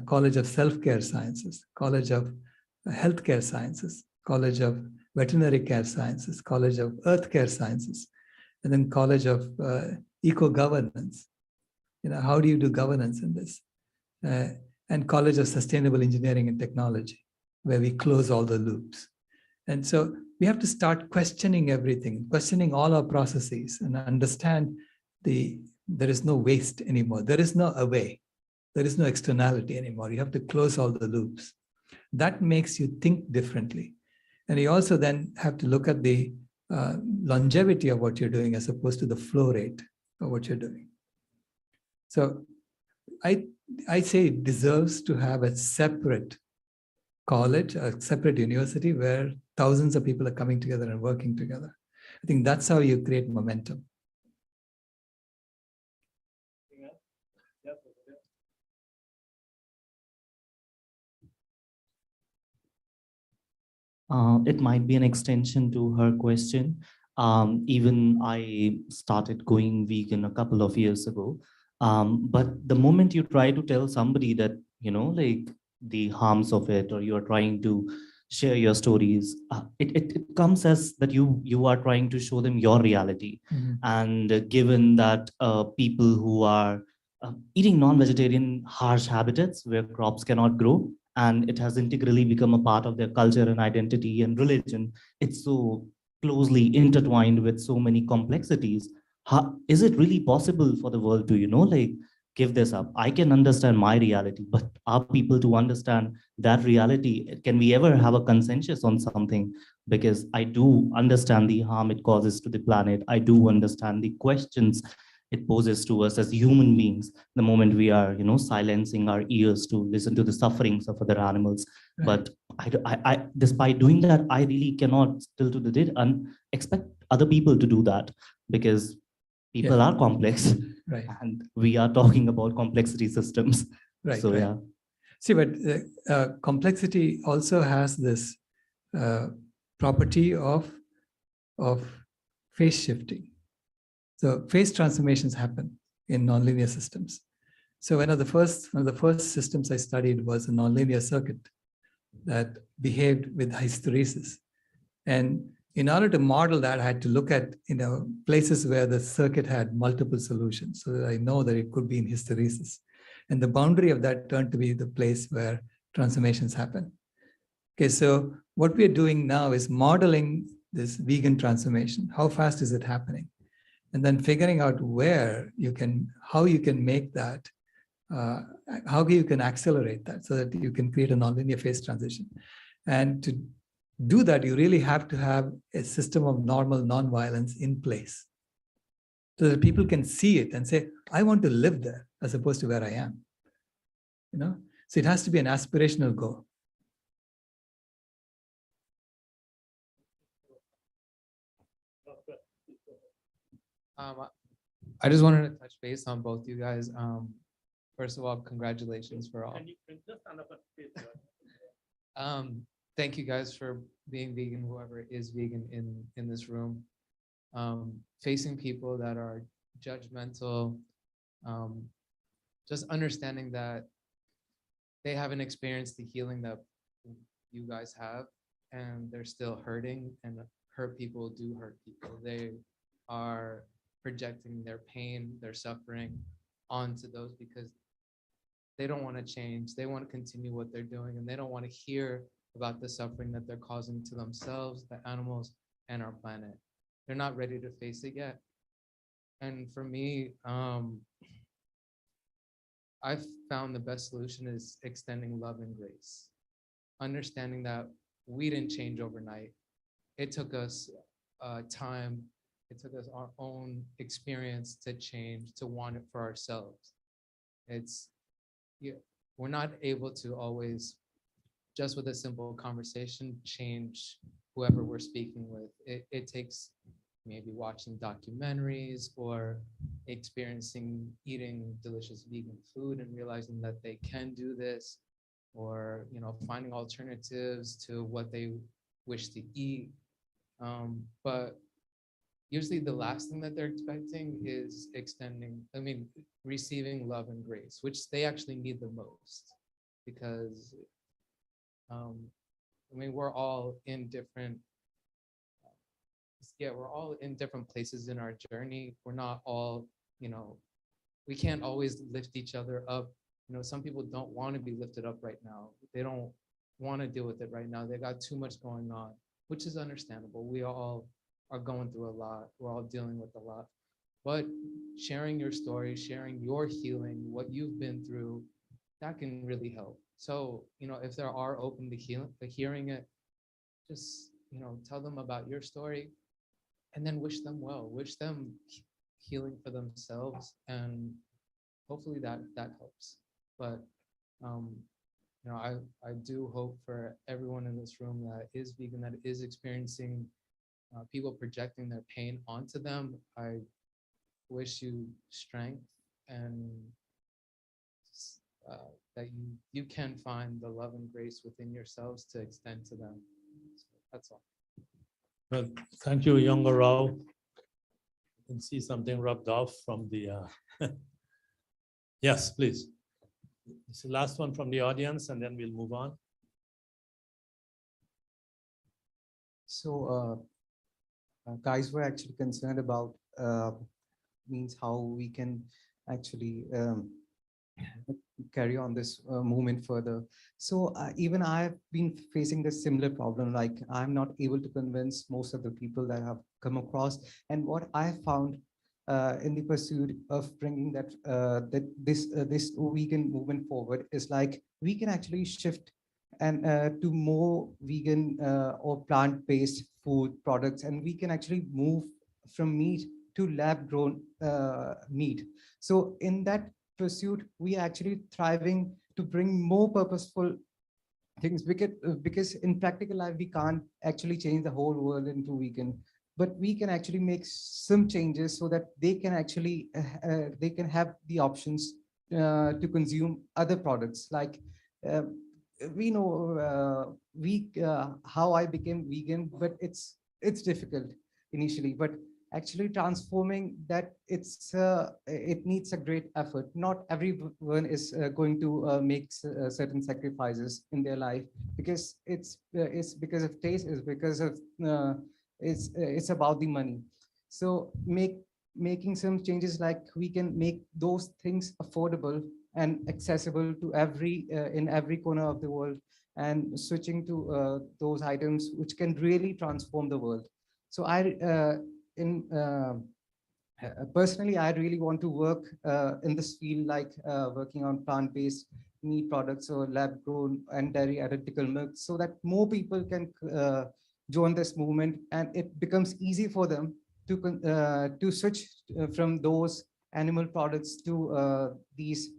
College of Self-Care Sciences, College of Healthcare Sciences, College of Veterinary Care Sciences, College of Earth Care Sciences, and then College of Eco-Governance. How do you do governance in this? And College of Sustainable Engineering and Technology, where we close all the loops. And so we have to start questioning everything, questioning all our processes, and understand there is no waste anymore. There is no away. There is no externality anymore. You have to close all the loops. That makes you think differently. And you also then have to look at the longevity of what you're doing as opposed to the flow rate of what you're doing. So I say it deserves to have a separate college, a separate university where thousands of people are coming together and working together. I think that's how you create momentum. It might be an extension to her question. Even I started going vegan a couple of years ago. But the moment you try to tell somebody that, like the harms of it, or you're trying to share your stories. It comes as that you are trying to show them your reality. And given that people who are eating non-vegetarian harsh habitats where crops cannot grow, and it has integrally become a part of their culture and identity and religion, it's so closely intertwined with so many complexities. How, is it really possible for the world to, like, give this up? I can understand my reality, but are people to understand that reality? Can we ever have a consensus on something? Because I do understand the harm it causes to the planet. I do understand the questions it poses to us as human beings the moment we are, silencing our ears to listen to the sufferings of other animals. Right. But despite doing that, I really cannot still to the date and expect other people to do that, because people are complex, Right. and we are talking about complexity systems. Right. So right. yeah. See, but complexity also has this property of phase shifting. So phase transformations happen in nonlinear systems. So one of the first systems I studied was a nonlinear circuit that behaved with hysteresis. And in order to model that, I had to look at places where the circuit had multiple solutions, so that I know that it could be in hysteresis. And the boundary of that turned to be the place where transformations happen. Okay, so what we're doing now is modeling this vegan transformation. How fast is it happening? And then figuring out how you can make that, how you can accelerate that so that you can create a nonlinear phase transition. And to do that, you really have to have a system of normal nonviolence in place so that people can see it and say, I want to live there as opposed to where I am. So it has to be an aspirational goal. I just wanted to touch base on both you guys. First of all, congratulations for all. Thank you guys for being vegan, whoever is vegan in this room. Facing people that are judgmental, just understanding that they haven't experienced the healing that you guys have, and they're still hurting, and hurt people do hurt people. They are projecting their pain, their suffering onto those because they don't want to change. They want to continue what they're doing, and they don't want to hear about the suffering that they're causing to themselves, the animals, and our planet. They're not ready to face it yet. And for me, I've found the best solution is extending love and grace. Understanding that we didn't change overnight. It took us time. It took us our own experience to change, to want it for ourselves. We're not able to always, just with a simple conversation, change whoever we're speaking with. It takes maybe watching documentaries or eating delicious vegan food and realizing that they can do this, or finding alternatives to what they wish to eat. But usually the last thing that they're expecting is receiving love and grace, which they actually need the most, because we're all in different places in our journey. We're not all, we can't always lift each other up. Some people don't want to be lifted up right now. They don't want to deal with it right now. They got too much going on, which is understandable. We all are going through a lot. We're all dealing with a lot. But sharing your story, sharing your healing, what you've been through, that can really help. So, if they are open to hearing it, just, tell them about your story, and then wish them well, wish them healing for themselves, and hopefully that helps. But, I do hope for everyone in this room that is vegan, that is experiencing people projecting their pain onto them. I wish you strength, and that you can find the love and grace within yourselves to extend to them. So that's all. Well, thank you, younger Rao. I can see something rubbed off from the. Yes, please. It's the last one from the audience, and then we'll move on. Guys were actually concerned about means how we can actually carry on this movement further. So even I've been facing this similar problem, like I'm not able to convince most of the people that I've come across. And what I found in the pursuit of bringing this vegan movement forward is like we can actually shift and to more vegan or plant-based food products, and we can actually move from meat to lab-grown meat. So in that pursuit, we are actually thriving to bring more purposeful things, because in practical life we can't actually change the whole world into vegan, but we can actually make some changes so that they can actually they can have the options to consume other products. Like we know how I became vegan, but it's difficult initially, but actually transforming that, it needs a great effort. Not everyone is going to make certain sacrifices in their life, because it's because of taste, it's because of it's about the money. So making some changes, like we can make those things affordable and accessible to in every corner of the world, and switching to those items which can really transform the world. So personally, I really want to work in this field, like working on plant-based meat products or lab-grown and dairy-identical milk, so that more people can join this movement, and it becomes easy for them to switch from those animal products to these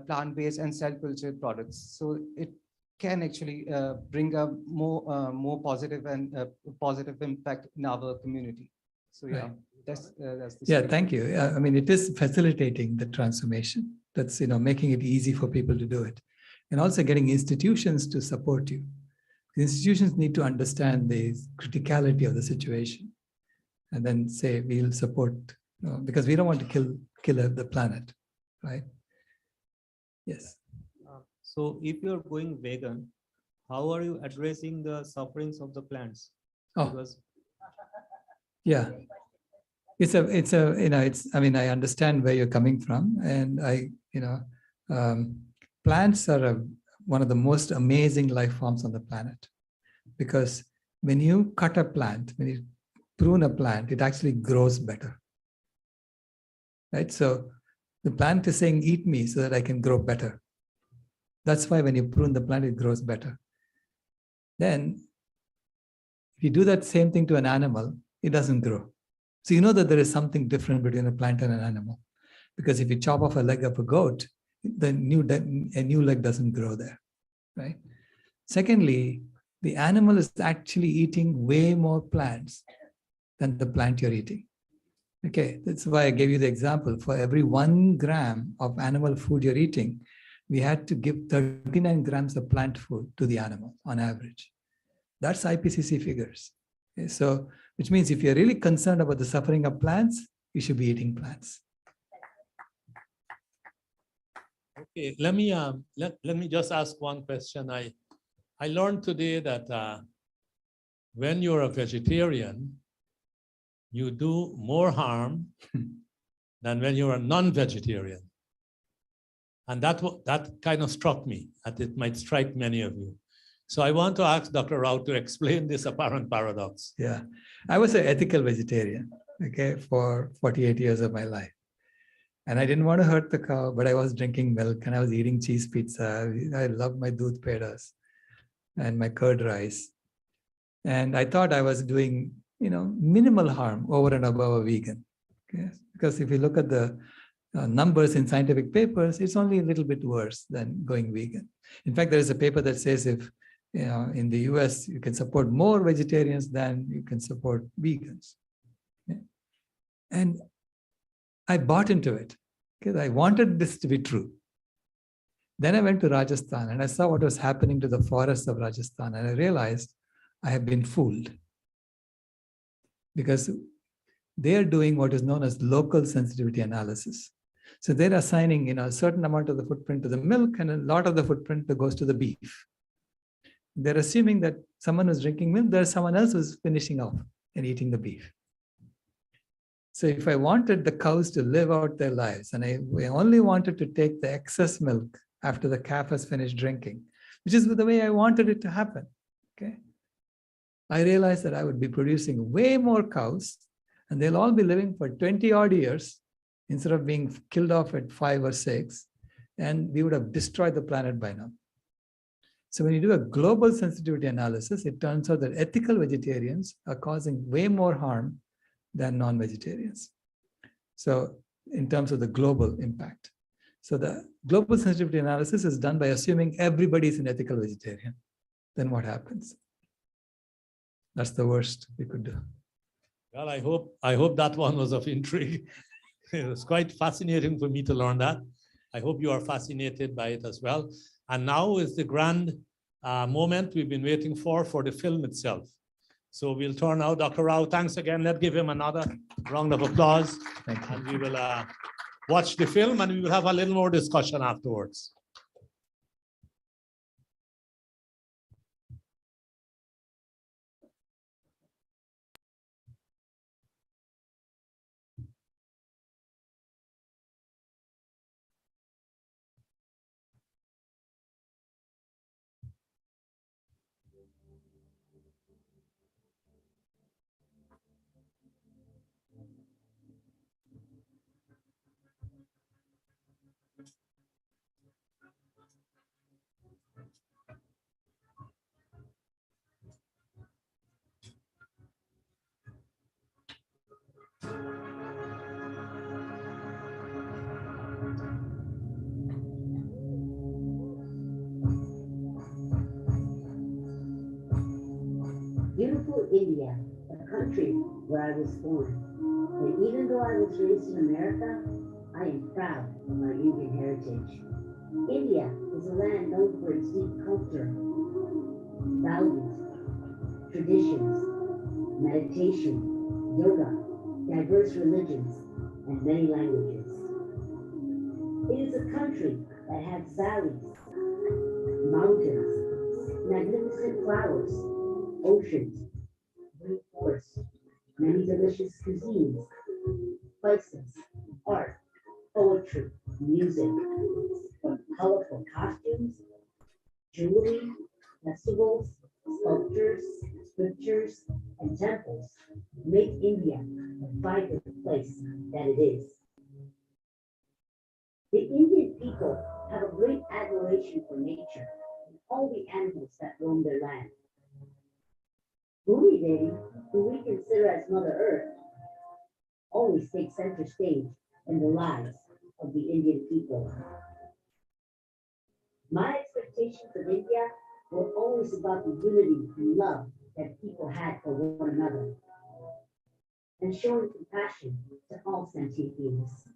plant-based and cell-cultured products. So it can actually bring a more positive and positive impact in our community. So yeah, Right. that's the Yeah, story. thank you. I mean, it is facilitating the transformation. That's, making it easy for people to do it. And also getting institutions to support you. The institutions need to understand the criticality of the situation and then say, we'll support, because we don't want to kill the planet, right? Yes. So if you're going vegan, how are you addressing the sufferings of the plants? Oh, Because yeah. I mean, I understand where you're coming from, and plants are one of the most amazing life forms on the planet, because when you cut a plant, when you prune a plant, it actually grows better, right? So the plant is saying, eat me so that I can grow better. That's why when you prune the plant, it grows better. Then if you do that same thing to an animal, it doesn't grow. So you know that there is something different between a plant and an animal, because if you chop off a leg of a goat, a new leg doesn't grow there, right? Secondly, the animal is actually eating way more plants than the plant you're eating. Okay, that's why I gave you the example. For every 1 gram of animal food you're eating, we had to give 39 grams of plant food to the animal on average. That's IPCC figures. Okay, so, which means if you're really concerned about the suffering of plants, you should be eating plants. Okay, let me just ask one question. I learned today that when you're a vegetarian, you do more harm than when you're a non-vegetarian. And that kind of struck me, that it might strike many of you. So I want to ask Dr. Rao to explain this apparent paradox. Yeah, I was an ethical vegetarian, okay, for 48 years of my life. And I didn't want to hurt the cow, but I was drinking milk and I was eating cheese pizza. I love my doodh pedas and my curd rice. And I thought I was doing, minimal harm over and above a vegan. Okay? Because if you look at the numbers in scientific papers, it's only a little bit worse than going vegan. In fact, there is a paper that says if in the US, you can support more vegetarians than you can support vegans. Okay? And I bought into it because I wanted this to be true. Then I went to Rajasthan and I saw what was happening to the forests of Rajasthan, and I realized I have been fooled, because they are doing what is known as local sensitivity analysis. So they're assigning a certain amount of the footprint to the milk and a lot of the footprint that goes to the beef. they're assuming that someone who's drinking milk, there's someone else who's finishing off and eating the beef. So if I wanted the cows to live out their lives, and I only wanted to take the excess milk after the calf has finished drinking, which is the way I wanted it to happen, okay? I realized that I would be producing way more cows, and they'll all be living for 20 odd years instead of being killed off at 5 or 6, and we would have destroyed the planet by now. So when you do a global sensitivity analysis, it turns out that ethical vegetarians are causing way more harm than non-vegetarians. So in terms of the global impact. So the global sensitivity analysis is done by assuming everybody is an ethical vegetarian. Then what happens? That's the worst we could do. Well, I hope that one was of intrigue. It was quite fascinating for me to learn that. I hope you are fascinated by it as well. And now is the grand moment we've been waiting for the film itself. So we'll turn now, Dr. Rao, thanks again. Let's give him another round of applause. Thank you. And we will watch the film and we will have a little more discussion afterwards. Beautiful India, a country where I was born. And even though I was raised in America, I am proud of my Indian heritage. India is a land known for its deep culture, values, traditions, meditation, yoga, diverse religions, and many languages. It is a country that has valleys, mountains, magnificent flowers, oceans, great forests, many delicious cuisines, spices, art, poetry, music, colorful costumes, jewelry, festivals, sculptures, scriptures, and temples make India the vibrant place that it is. The Indian people have a great admiration for nature and all the animals that roam their land. Bhumi Devi, who we consider as Mother Earth, always takes center stage in the lives of the Indian people. My expectations of India were always about the unity and love that people had for one another, and showing compassion to all sentient beings.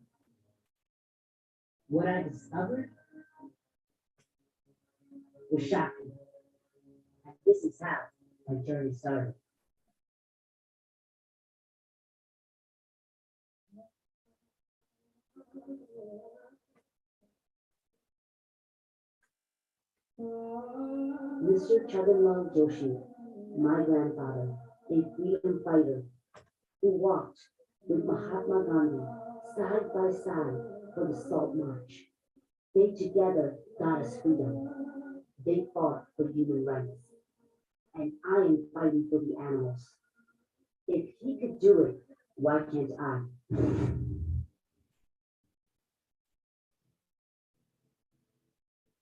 What I discovered was shocking, and this is how my journey started. Mr. Chaganlal Joshi, my grandfather, a freedom fighter who walked with Mahatma Gandhi side by side for the Salt March. They together got us freedom. They fought for human rights. And I am fighting for the animals. If he could do it, why can't I?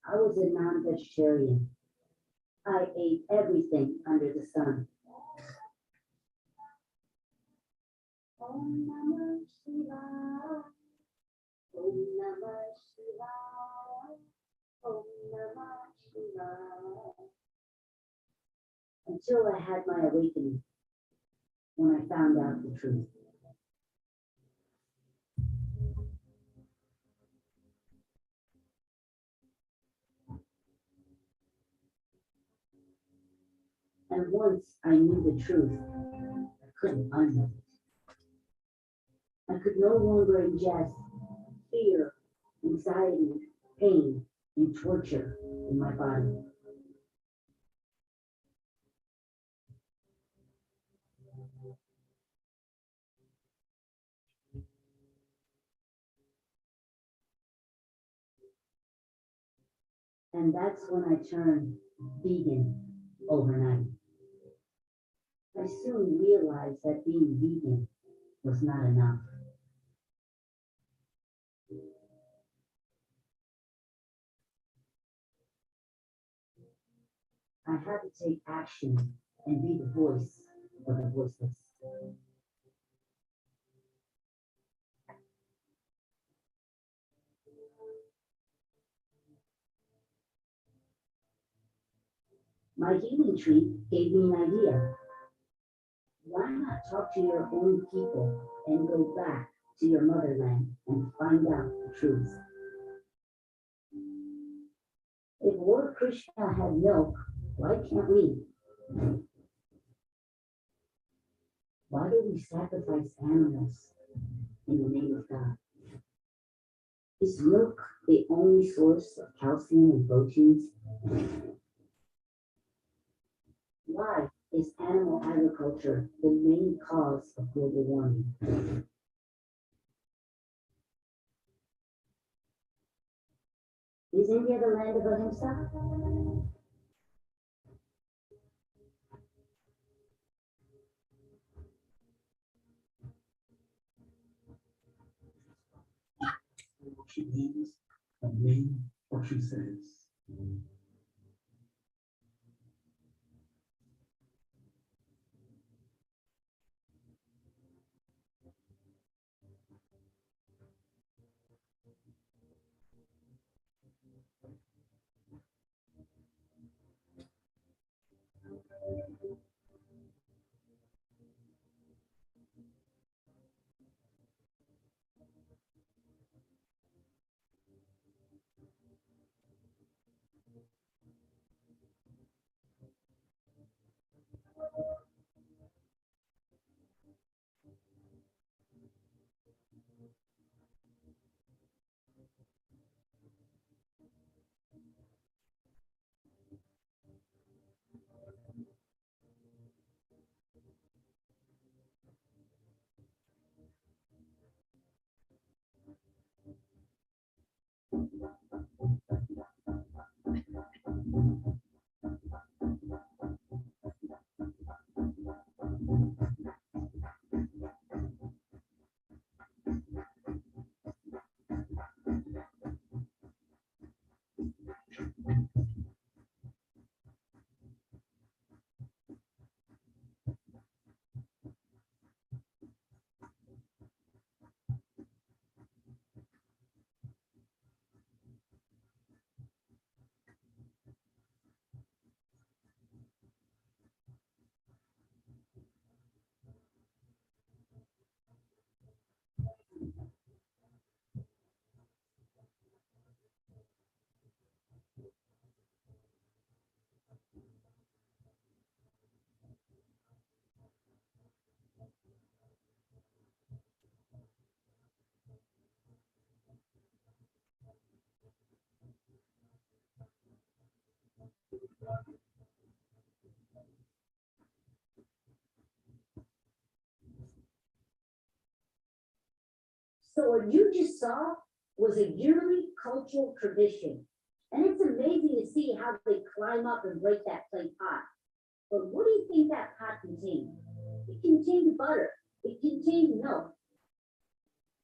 I was a non-vegetarian. I ate everything under the sun. Om Namah Shivaya. Om Namah Shivaya. Om Namah Shivaya. Until I had my awakening, when I found out the truth. And once I knew the truth, I couldn't unknow it. I could no longer ingest fear, anxiety, pain, and torture in my body. And that's when I turned vegan overnight. I soon realized that being vegan was not enough. I had to take action and be the voice of the voiceless. My healing tree gave me an idea. Why not talk to your own people and go back to your motherland and find out the truth? If Lord Krishna had milk, why can't we? Why do we sacrifice animals in the name of God? Is milk the only source of calcium and proteins? Why is animal agriculture the main cause of global warming? Is India the land of Ahimsa? What she means and mean what she says. So what you just saw was a yearly cultural tradition. And it's amazing to see how they climb up and break that clay pot. But what do you think that pot contained? It contained butter. It contained milk.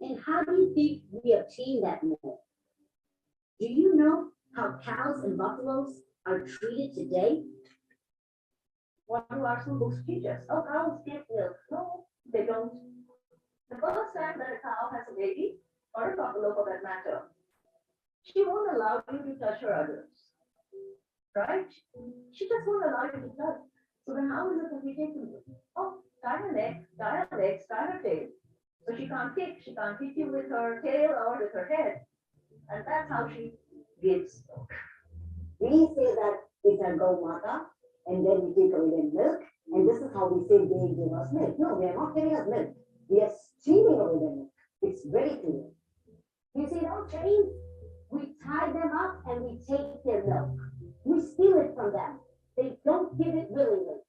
And how do you think we obtain that milk? Do you know how cows and buffaloes are treated today? What do our school books teach us? Oh, cows get milk. No, they don't. The first time that a cow has a baby, or a buffalo for that matter, she won't allow you to touch her udders, right? She just won't allow you to touch. So then how is it that we take them? Oh, tie her neck, tie her legs, tie her tail. So she can't kick you with her tail or with her head. And that's how she gives milk. We say that it's a go mata, and then we take away the milk, and this is how we say they give us milk. No, we are not giving us milk. We are stealing away the milk. It's very clear. You see those chains? We tie them up and we take their milk. We steal it from them. They don't give it willingly.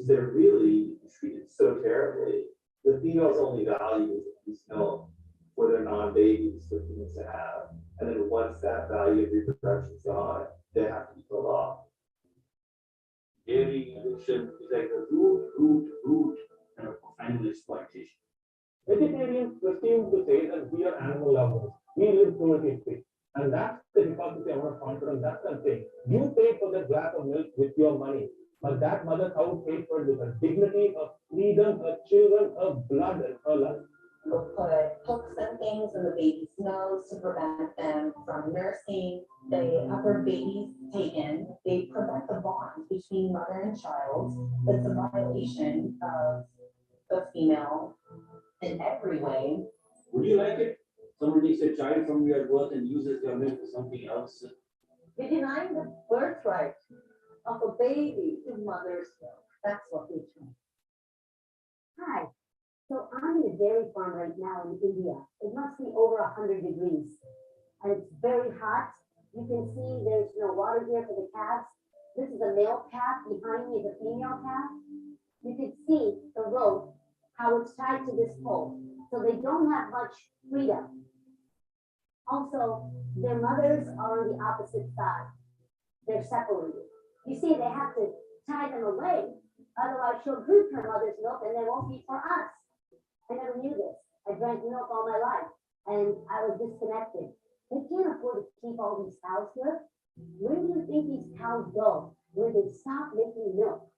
They're really treated so terribly. The females only value this milk for their non-babies for humans to have. And then once that value of reproduction is gone, they have to be killed off. Dairy addiction is like the root of animal exploitation. Vegetarians seem to say that we are animal lovers. We live cruelty-free. And that's the hypocrisy I want to counter, and that's the thing. You paid for that glass of milk with your money, but that mother cow paid for it with her dignity, her freedom, her children, her blood, and her life. They'll put hooks and things in the baby's nose to prevent them from nursing. They have their babies taken. They prevent the bond between mother and child. It's a violation of the female in every way. Would you like it? Someone takes a child from you at birth and uses their milk for something else. You're denying the birthright of a baby to mother's milk. That's what we're trying. Hi. So I'm in a dairy farm right now in India. It must be over 100 degrees. And it's very hot. You can see there's no water here for the calves. This is a male calf. Behind me is a female calf. You can see the rope, how it's tied to this pole. So they don't have much freedom. Also, their mothers are on the opposite side. They're separated. You see, they have to tie them away. Otherwise, she'll drink her mother's milk and there won't be for us. I never knew this. I drank milk all my life and I was disconnected. They can't afford to keep all these cows here. Where do you think these cows go when they stop making milk?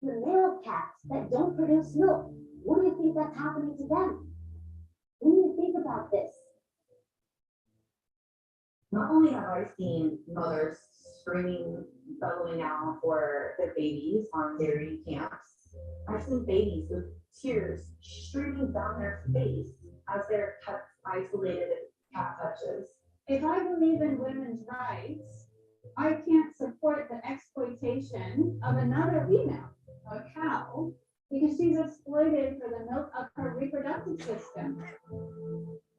The male calves that don't produce milk, what do you think that's happening to them? We need to think about this. Not only have I seen mothers screaming, bellowing out for their babies on dairy camps, I've seen babies with tears streaming down their face as they're kept isolated in cat hutches. If I believe in women's rights, I can't support the exploitation of another female, a cow, because she's exploited for the milk of her reproductive system.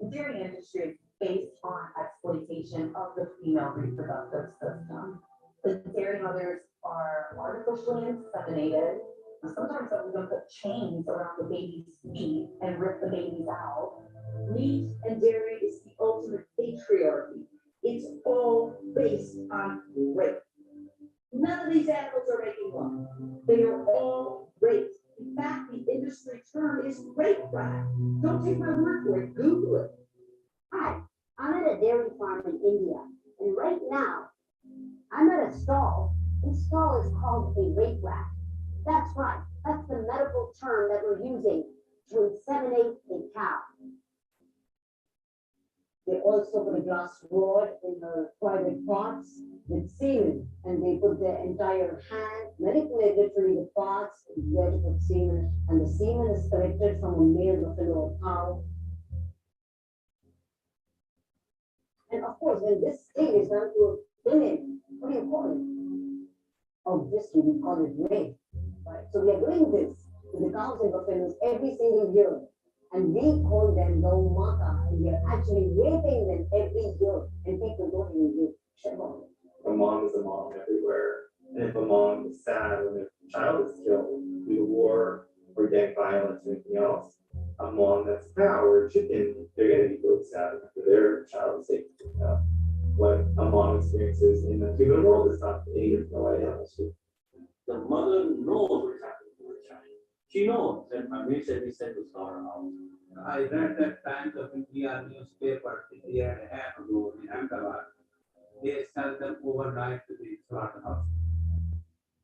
The dairy industry is based on exploitation of the female reproductive system. The dairy mothers are artificially inseminated. Sometimes they'll even put chains around the baby's feet and rip the babies out. Meat and dairy is the ultimate patriarchy. It's all based on rape. None of these animals are making love. They are all raped. In fact, the industry term is rape rat. Don't take my word for it, Google it. Hi, I'm at a dairy farm in India, and right now, I'm at a stall. This stall is called a rape rat. That's right, that's the medical term that we're using to inseminate a cow. They also put a glass rod in the private parts with semen, and they put their entire hand, manipulate literally the parts where to put semen, and the semen is collected from a male buffalo or cow. And of course, when this thing is done to a women, what do you call it? Obviously, we call it rape. Right? So we are doing this to the cows and buffaloes every single year. And we call them no mata, and we are actually raping them every year, and people don't even give shit about it. A mom is a mom everywhere. And if a mom is sad when a child is killed due to war or gang violence or anything else, a mom that's a cow or a chicken, they're going to be really sad after their child is taken. What a mom experiences in the human world is not any of no idea. The mother knows what's happening to her child. She knows that my maid said we sent to slaughter house. I read that Times of India newspaper a year and a half ago in Ahmedabad. They sell them overnight to the slaughterhouse.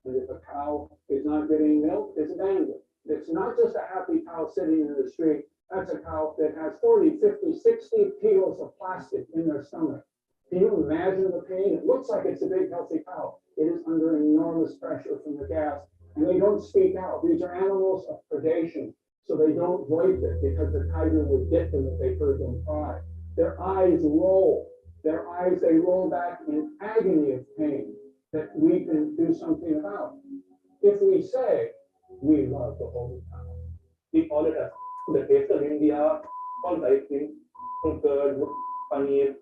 And if a cow is not getting milk, it's abandoned. It's not just a happy cow sitting in the street. That's a cow that has 40, 50, 60 kilos of plastic in their stomach. Can you imagine the pain? It looks like it's a big healthy cow. It is under enormous pressure from the gas, and they don't speak out. These are animals of predation, so they don't voice it because the tiger would get them if they heard them cry. Their eyes roll. They roll back in agony of pain that we can do something about. If we say we love the holy cow. We call it as the taste of India, all ice cream, curd, paneer,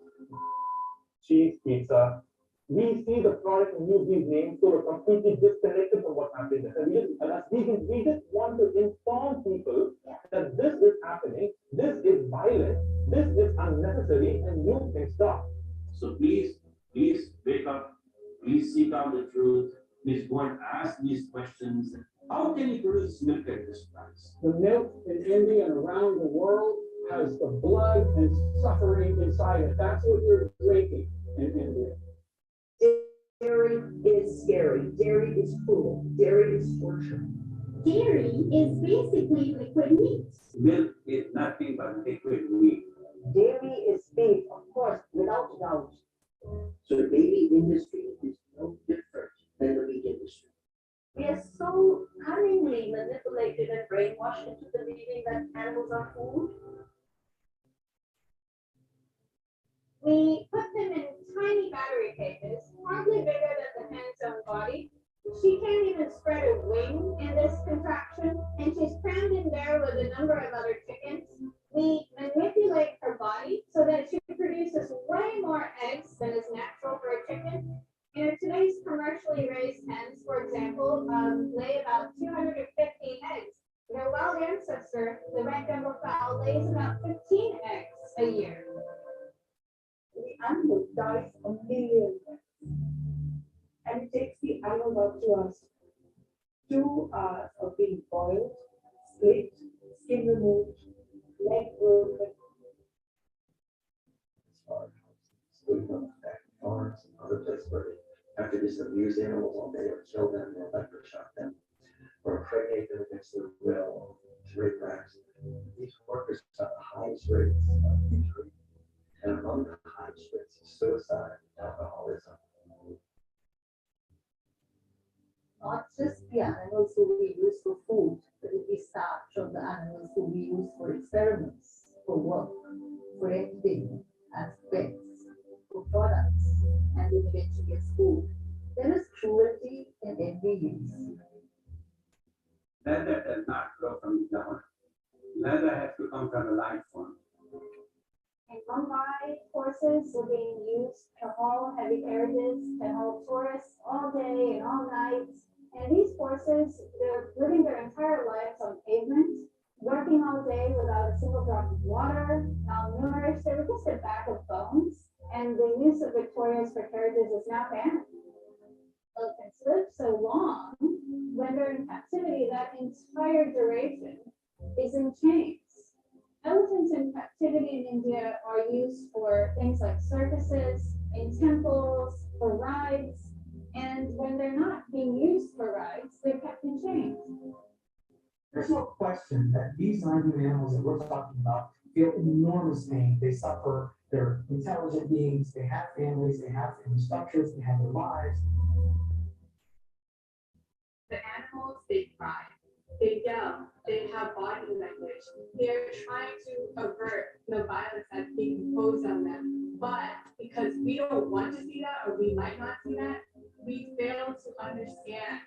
cheese, pizza. We see the product and use these names, so we're completely disconnected from what's happening. And we just want to inform people that this is happening, this is violent, this is unnecessary, and you can stop. So please wake up, please seek out the truth, please go and ask these questions. How can you produce milk at this price? The milk in India and around the world has the blood and suffering inside it. That's what you're drinking in India. Dairy is scary. Dairy is cruel. Dairy is torture. Dairy is basically liquid meat. Milk is nothing but liquid meat. Dairy is beef, of course, without doubt. So the baby industry is no different than the meat industry. We are so cunningly manipulated and brainwashed into believing that animals are food. We put them in tiny battery cages, hardly bigger than the hen's own body. She can't even spread a wing in this contraption, and she's crammed in there with a number of other chickens. We manipulate her body so that she produces way more eggs than is natural for a chicken. Today's commercially raised hens, for example, lay about 215 eggs. Their wild ancestor, the red gumbo fowl, lays about 15 eggs a year. The animal dies a million times. And it takes the animal up to us 2 hours of being boiled, split, skin removed, leg broken. Farms and other places where they have to just abuse animals all day or kill them or electroshock them or impregnate them against their will to rape racks. These workers have the highest rates of injury, and among the highest rates of suicide and alcoholism. Not just the animals who we use for food, but if we start from the animals who we use for experiments, for work, for entertainment, as pets, for products, and then eventually as food. There is cruelty in every use. Leather does not grow from the ground. Leather has to come from a life form. In Mumbai, horses were being used to haul heavy carriages, to haul tourists all day and all night. And these horses, they're living their entire lives on pavement, working all day without a single drop of water, malnourished. They were just a bag of bones. And the use of Victorias for carriages is now banned. Elephants live so long, when they're in captivity, that entire duration is in chains. Elephants in captivity in India are used for things like circuses, in temples, for rides, and when they're not being used for rides, they're kept in chains. There's no question that these non-human animals that we're talking about feel enormous pain. They suffer, they're intelligent beings, they have families, they have family structures, they have their lives. The animals, they cry, they yell, they have body language. They're trying to avert the violence that's being imposed on them. But because we don't want to see that, or we might not see that, we fail to understand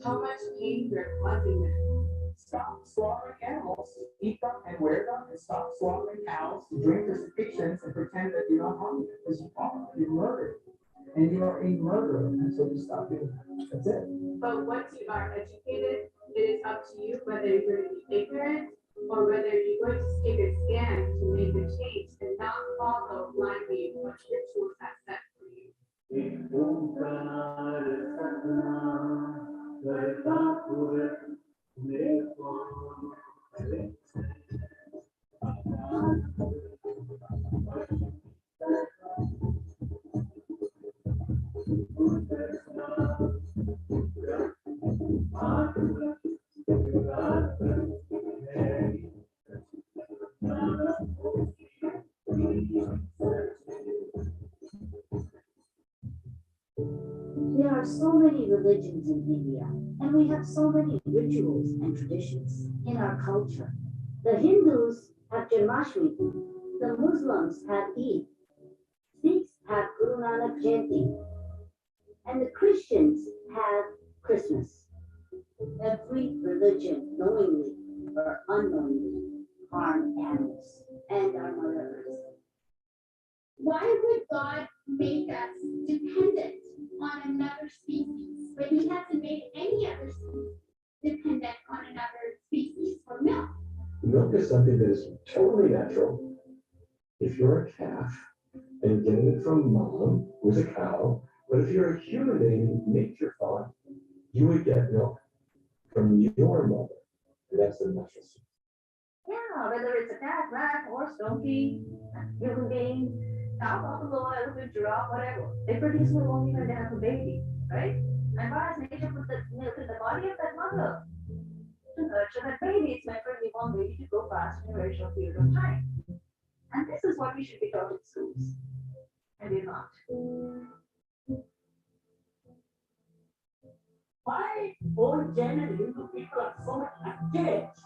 how much pain we're causing them. Stop slaughtering animals, eat them and wear them, and stop slaughtering cows to drink their secretions and pretend that you're not harming them, because you are. You're murdered. And you are a murderer until you stop doing that. That's it. But once you are educated, it is up to you whether you're going to be ignorant or whether you're going to take a stand to make a change and not follow blindly what your tools have set for you. There are so many religions in India, and we have so many rituals and traditions in our culture. The Hindus have Janmashtami, the Muslims have Eid, Sikhs have Guru Nanak Jayanti, and the Christians have Christmas. Every religion, knowingly or unknowingly, harm animals and our Mother Earth. Why would God make us dependent on another species when he hasn't made any other species dependent on another species for milk? Milk is something that is totally natural. If you're a calf and getting it from mom, who's a cow. But if you're a human being, nature thought you would get milk from your mother. And that's the natural source. Yeah, whether it's a cat, rat, horse, donkey, human being, cow, buffalo, elephant, giraffe, whatever. They produce milk only when they have a baby, right? And why has nature put the milk in the body of that mother? To nurture that baby. It's meant for a newborn baby to grow fast in a very short period of time. And this is what we should be taught in schools. And we're not. Why old Jain and Hindu people are so much attached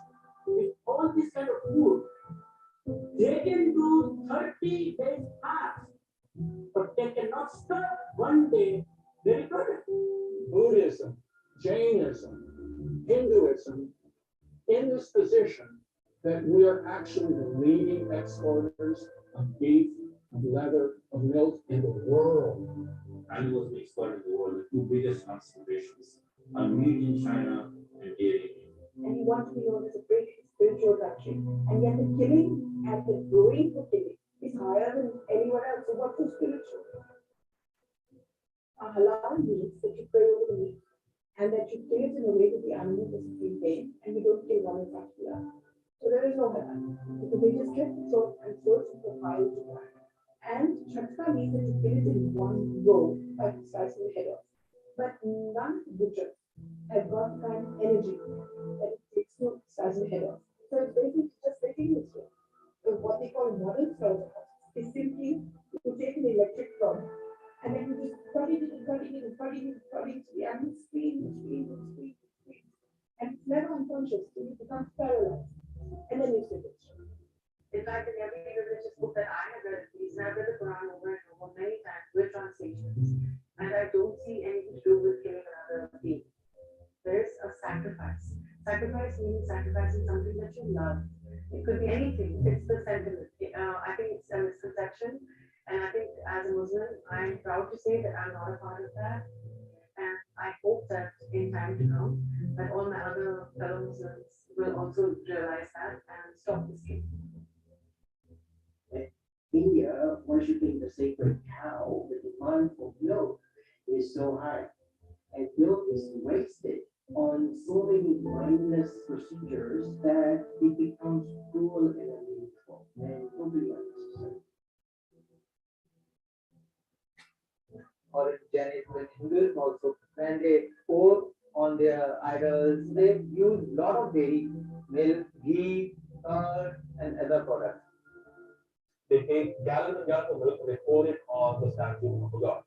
with all this kind of food? They can do 30 days fast, but they cannot stop one day very good. Buddhism, Jainism, Hinduism, in this position that we are actually the leading exporters of beef, of leather, of milk in the world. Animals we export in the world, the two biggest concentrations are meat in China and dairy. And you want to be known as a big spiritual country. And yet the killing and the growing for killing is higher than anywhere else. So what's so spiritual? A halal means that you pray over the meat and that you kill it in a way that the animal doesn't feel pain and you don't kill one in particular. So there is no halal. Because they just get sold and sold for pile to pile. And Chatka means that you kill it in one go by slicing the head off. But none butchers have got the kind of energy that it takes to slice the head off. So it's basically just taking this way. So what they call modern slaughterhouse is simply to take an electric rod and then you just cut it and cut it and cut it and cut it to the animal scream. And it's never unconscious, so it becomes paralyzed. And then you sit it. In fact, in every religious book that I have read, these have read the Quran over and over many times with translations, and I don't see anything to do with killing another being. There's a sacrifice. Sacrifice means sacrificing something that you love. It could be anything. It's the sentiment. I think it's a misconception, and I think as a Muslim, I'm proud to say that I'm not a part of that. And I hope that in time to come, that all my other fellow Muslims will also realize that and stop this game. India, worshipping the sacred cow, the demand for milk is so high. And milk is wasted on so many mindless procedures that it becomes cruel and unmeaningful and totally unnecessary. Or in Jainism and Hinduism also, when they pour on their idols, they use a lot of dairy, milk, ghee, curd, and other products. They take gallons and gallons of milk and they pour it on the statue of a god.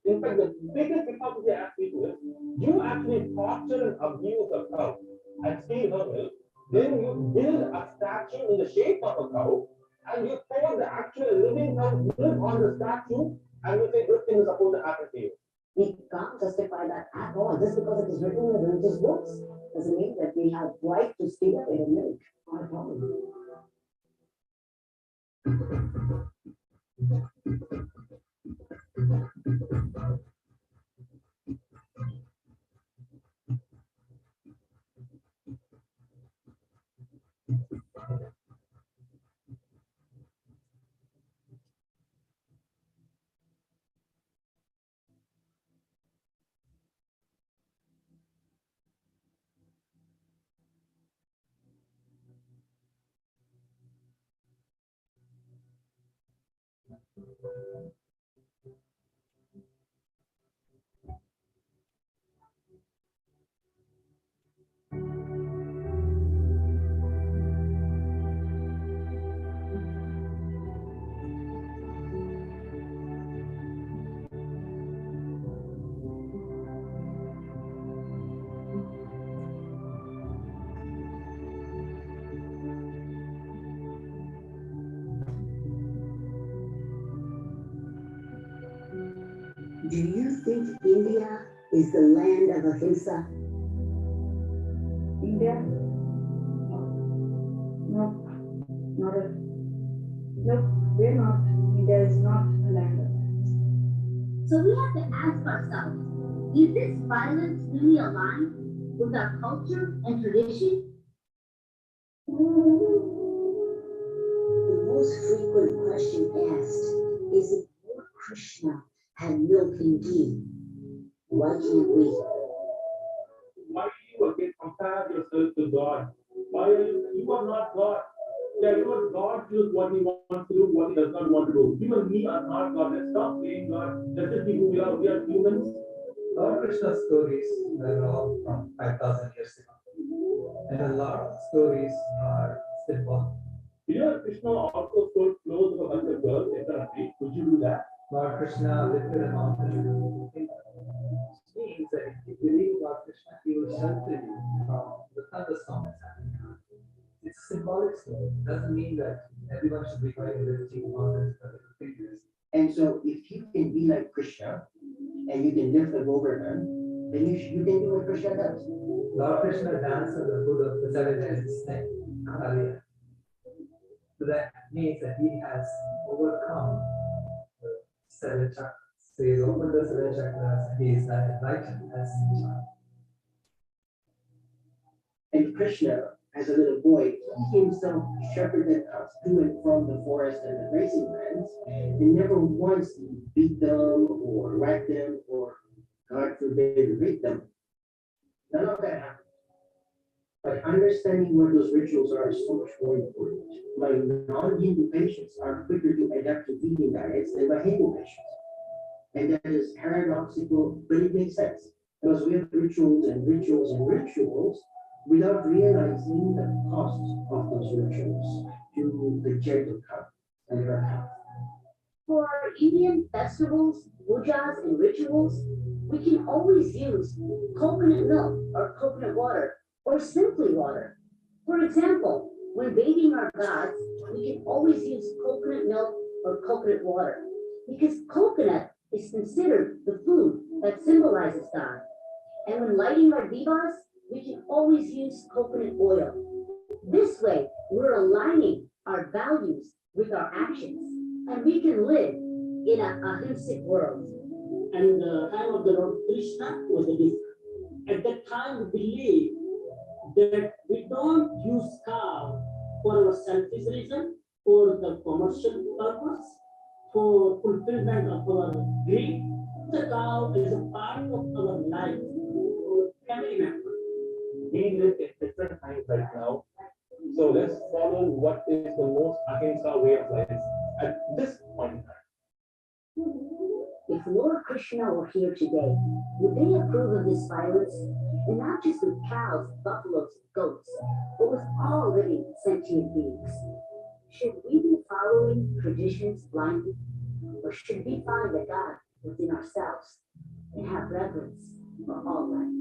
In fact, the biggest hypocrisy I ask people is, you actually torture and abuse a cow and steal her milk, then you build a statue in the shape of a cow, and you pour the actual living cow's milk on the statue, and you say good things are supposed to happen to you. We can't justify that at all. Just because it is written in the religious books doesn't mean that we have right to steal away the milk. Not a problem. Do you think India is the land of Ahimsa? India? No, not a. No, we're not. India is not a land of violence. So we have to ask ourselves, is this violence really aligned with our culture and tradition? The most frequent question asked is if Lord Krishna had milk and ghee, why can't we? Why you again compare yourself to God? Why are you are not God? Yeah, you are God choose what he wants to do, what he does not want to do. You and me are not God. Let's stop saying God. Let's just be who we are. We are humans. Lord Krishna's stories were all from 5,000 years ago. And a lot of stories are symbolic. Here, Krishna also told clothes of a bunch of girls in the street. Would you do that? Lord Krishna lifted a mountain. Which means that if you believe Lord Krishna, he will shelter you from the thunderstorm that's happening. It's a symbolic story. It doesn't mean that everyone should be going to lifting mountains for their fingers. And so if you can be like Krishna and you can lift the government, then you can do what Krishna does. Lord Krishna danced on the foot of the seven-headed snake, Kaliya. So that means that he has overcome the seven chakras. So he's opened the seven chakras and he is enlightened as a child. And Krishna, as a little boy, he himself shepherded us to and from the forest and the grazing lands, and never once beat them or whack them or, God forbid, rape them. None of that happened. But understanding what those rituals are is so much more important. My non-Hindu patients are quicker to adapt to vegan diets than my Hindu patients. And that is paradoxical, but it makes sense. Because we have rituals and rituals and rituals without realizing the cost of those rituals to the gentle cow and her health. For our Indian festivals, pujas, and rituals, we can always use coconut milk or coconut water or simply water. For example, when bathing our gods, we can always use coconut milk or coconut water because coconut is considered the food that symbolizes God. And when lighting our divas, we can always use coconut oil. This way, we're aligning our values with our actions, and we can live in an ahimsic world. And the time of the Lord Krishna was a different. At that time, we believe that we don't use cow for our selfish reason, for the commercial purpose, for fulfillment of our greed. The cow is a part of our life, our family member. We live in different times right now. So let's follow what is the most ahimsa way of life at this point in time. If Lord Krishna were here today, would they approve of this violence? And not just with cows, buffaloes, goats, but with all living sentient beings. Should we be following traditions blindly? Or should we find the God within ourselves and have reverence for all life?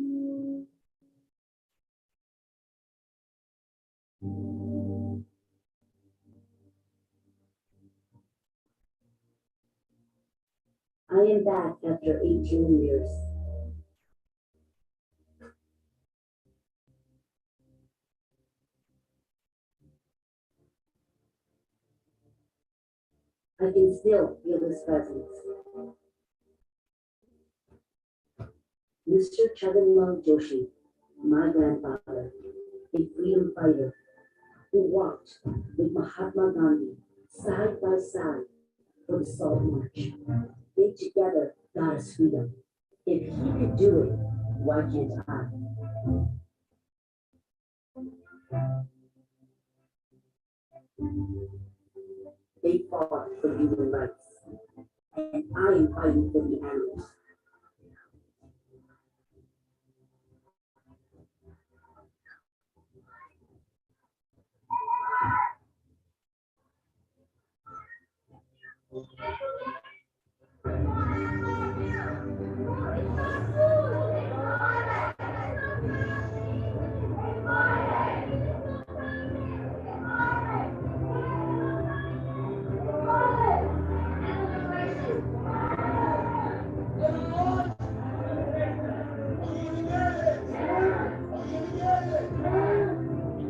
I am back after 18 years. I can still feel his presence. Mr. Chaganlal Joshi, my grandfather, a freedom fighter who walked with Mahatma Gandhi side by side for the Salt March. They together got us freedom. If he could do it, why can't I? They fought for human rights, and I am fighting for the animals.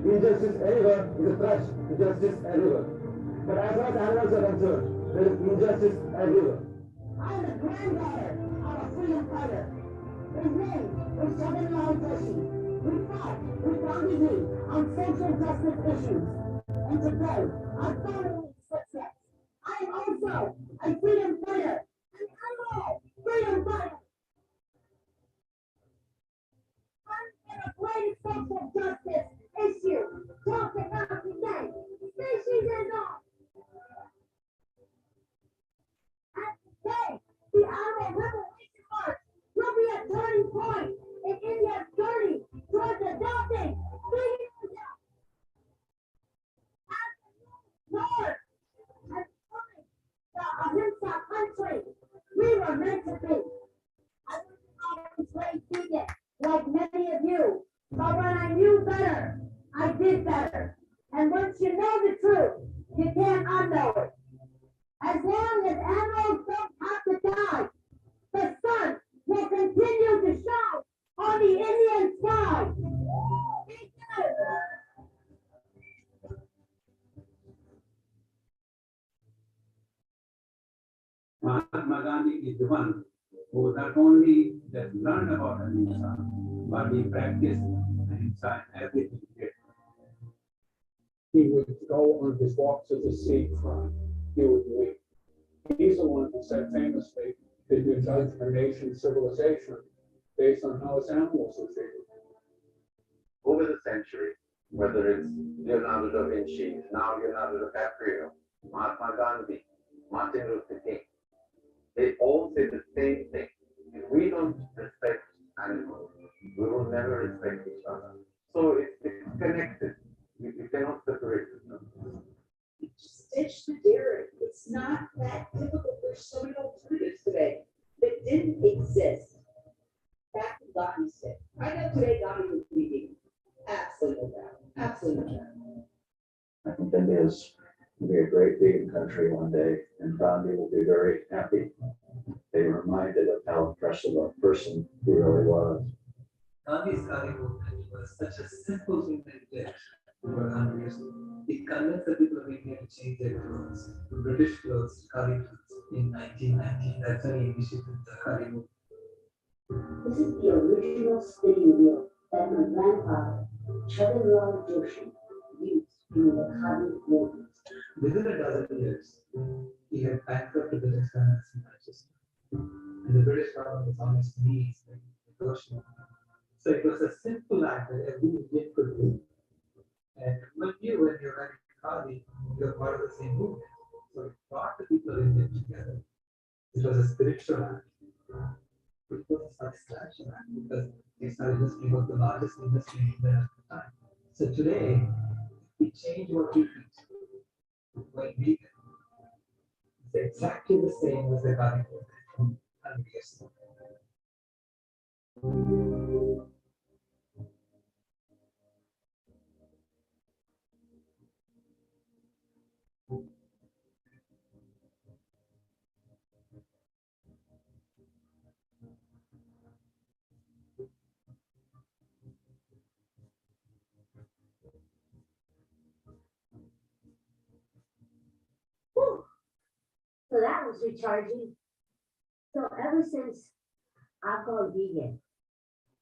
Injustice anywhere is a threat to justice everywhere. But as far as animals are concerned, there is injustice everywhere. I am the granddaughter of a freedom fighter. His name is Chaganlal Joshi. We fought with Gandhiji on social justice issues. And today, I follow his footsteps. I am also a freedom fighter, an unarmed freedom fighter. On a great social justice issue, talk about today, species and all. And today, the Annual Revolution March will be a turning point in India's journey towards adopting freedom as the North and the Ahimsa country we were meant to be. I was not a slave student like many of you, but when I knew better, I did better. And once you know the truth, you can't unknow it. As long as animals don't have to die, the sun will continue to shine on the Indian sky. Be good. Mahatma Gandhi is the one who not only just learned about Ahimsa, but he practiced Ahimsa in everything he did. He would go on his walks to the seafront. He would weep. He's the one who said famously that you judge a nation's civilization based on how its animals are treated. Over the centuries, whether it's Leonardo da Vinci, now Leonardo DiCaprio, Mahatma Gandhi, Martin Luther King, they all say the same thing. If we don't respect animals, we will never respect each other. So it's connected. You cannot separate them. Stitch the dairy. It's not that difficult. There's so many alternatives today that didn't exist back in Gandhi's day. I know today Gandhi was leading. Absolutely no doubt. Absolutely no doubt. I think India is going to be a great vegan country one day, and Gandhi will be very happy. They were reminded of how impressive a person he really was. Gandhi's Kali movement was such a simple thing that he did over 100 years ago. He convinced the people of India to change their clothes from British clothes to Kali clothes in 1919. That's when he initiated the Kali movement. This is the original spinning wheel that my grandfather, Charan Joshi, used in the Kali movement. Within a dozen years, he had bankrupted the textiles in Manchester. And the British government was on its knees negotiating. So it was a simple act that every Indian could do. And when you're wearing Khadi, you're part of the same movement. So it brought the people of India together. It was a spiritual act. It was a satisfaction act because textile industry was the largest industry in India at the time. So today, we change what we eat. When vegan, it's exactly the same as the Khadi movement from 100 years ago. Whew. So that was recharging. So ever since I've gone vegan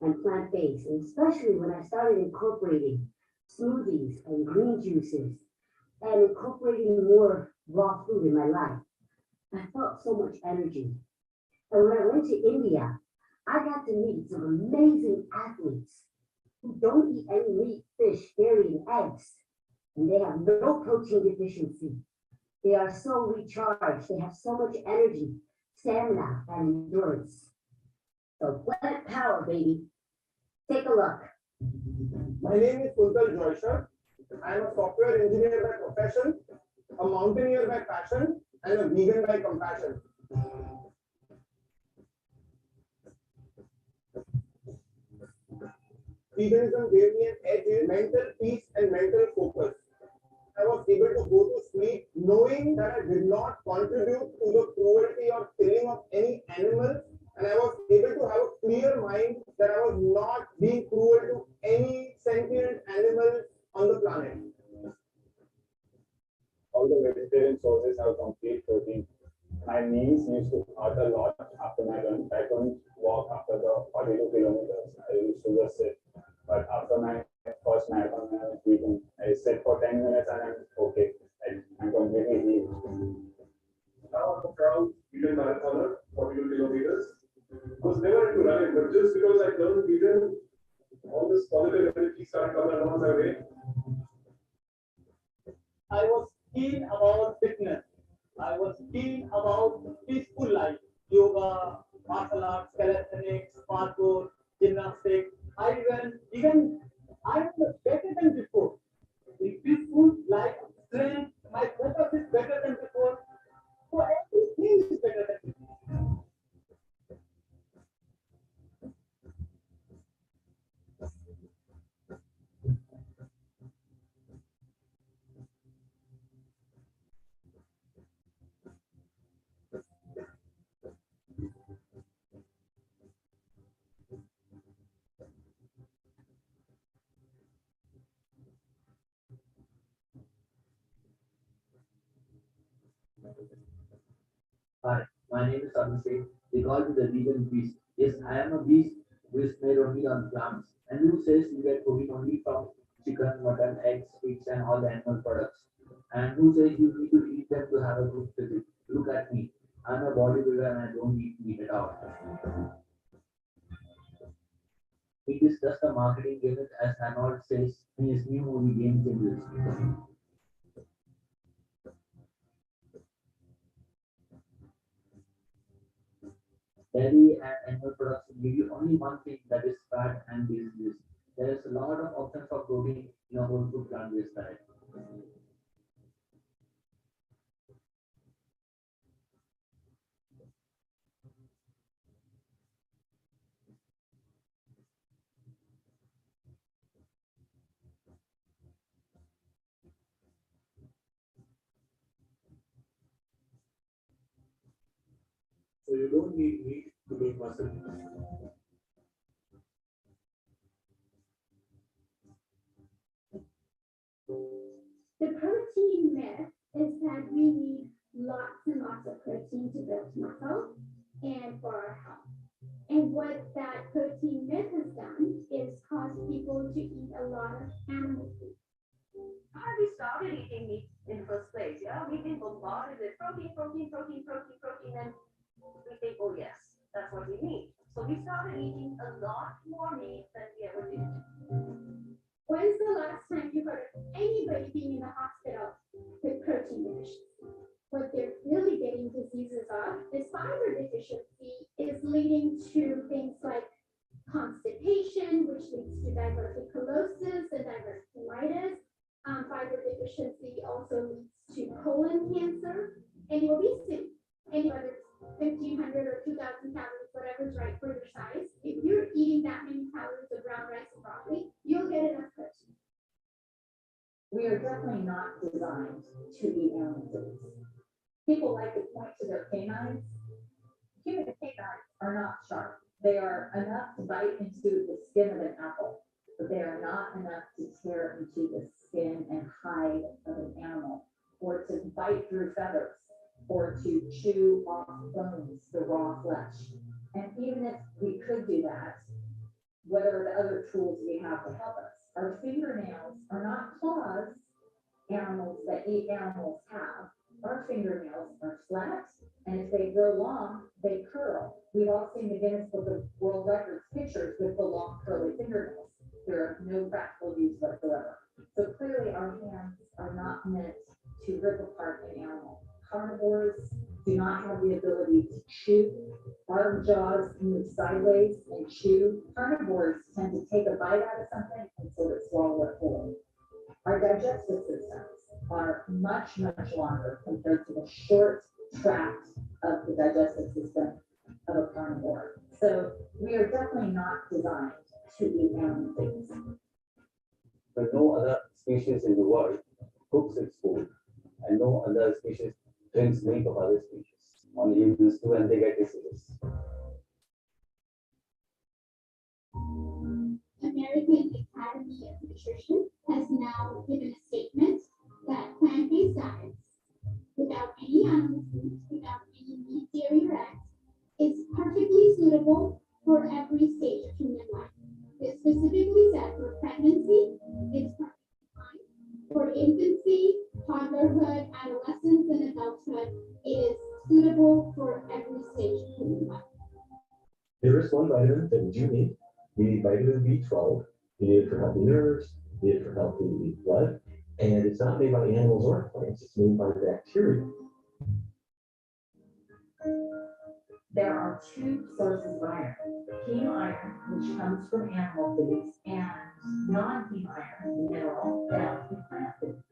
and plant-based, and especially when I started incorporating smoothies and green juices and incorporating more raw food in my life, I felt so much energy. And when I went to India, I got to meet some amazing athletes who don't eat any meat, fish, dairy, and eggs. And they have no protein deficiency. They are so recharged. They have so much energy, stamina, and endurance. So plant power, baby. Take a look. My name is Untitled Chapter. I am a software engineer by profession, a mountaineer by passion, and a vegan by compassion. Veganism gave me an edge in mental peace and mental focus. I was able to go to sleep knowing that I did not contribute to the cruelty or killing of any animal, and I was able to have a clear mind that I was not being cruel to any sentient animal on the planet. All the vegetarian sources have complete protein. My knees used to hurt a lot after my run. I couldn't walk after the 42 kilometers. I used to just sit. But after my first marathon, when I was vegan, I sit for 10 minutes and I'm okay. I'm completely healed. Now I'm proud just because I turned vegan, all this positive energy started coming along my way. I was keen about fitness. I was keen about peaceful life, yoga, martial arts, calisthenics, parkour, gymnastics. I was better than before. In peaceful life, strength, my focus is better than before. So everything is better than before. Hi, my name is Ahimsa. They call me the vegan beast. Yes, I am a beast who is made only on plants. And who says you get protein only from chicken, mutton, eggs, fish, and all the animal products? And who says you need to eat them to have a good physique? Look at me. I'm a bodybuilder and I don't eat meat at all. It is just a marketing gimmick, as Arnold says in his new movie Game Changers. Dairy and animal products give you only one thing, that is fat and diseases. There is a lot of options for protein in a whole food plant-based diet. So you don't need meat to build muscle. The protein myth is that we need lots and lots of protein to build muscle and for our health. And what that protein myth has done is caused people to eat a lot of animal food. How have we started eating meat in the first place? Yeah, we've been bombarded with protein, and we think, oh yes, that's what we need. So we started eating a lot more meat than we ever did. When's the last time you heard of anybody being in the hospital with protein deficiency? What they're really getting diseases of is fiber deficiency is leading to things like constipation, which leads to diverticulosis and diverticulitis. Fiber deficiency also leads to colon cancer and obesity. And whether it's 1,500 or 2,000 calories, whatever's right for your size, if you're eating that many calories of brown rice and broccoli, you'll get enough protein. We are definitely not designed to eat animal foods. People like to point to their canines. Human canines are not sharp. They are enough to bite into the skin of an apple, but they are not enough to tear into the skin and hide of an animal, or to bite through feathers, or to chew off bones, the raw flesh. And even if we could do that, what are the other tools we have to help us? Our fingernails are not claws animals that eat animals have. Our fingernails are flat, and if they grow long, they curl. We've all seen the Guinness Book of World Records pictures with the long curly fingernails. There are no practical use whatsoever. So clearly our hands are not meant to rip apart an animal. Carnivores do not have the ability to chew. Our jaws move sideways and chew. Carnivores tend to take a bite out of something and sort of swallow it whole. Our digestive systems are much, much longer compared to the short tract of the digestive system of a carnivore. So we are definitely not designed to eat animal things. But no other species in the world cooks its food, and no other species drinks milk of other species. Only humans do, and they get diseases. American Academy of Nutrition has now given a statement that plant-based diets, without any animal foods, without any meat, dairy, or eggs, is perfectly suitable for every stage of human life. It specifically said for pregnancy, it's perfectly fine. For infancy, toddlerhood, adolescence, and adulthood, it is suitable for every stage of human life. There is one vitamin that we do need. We need vitamin B12. We need it for healthy nerves. We need it for healthy blood. And it's not made by animals or plants. It's made by bacteria. There are two sources of iron. Heme iron, which comes from animal foods, and non-heme iron, mineral, found in plant foods.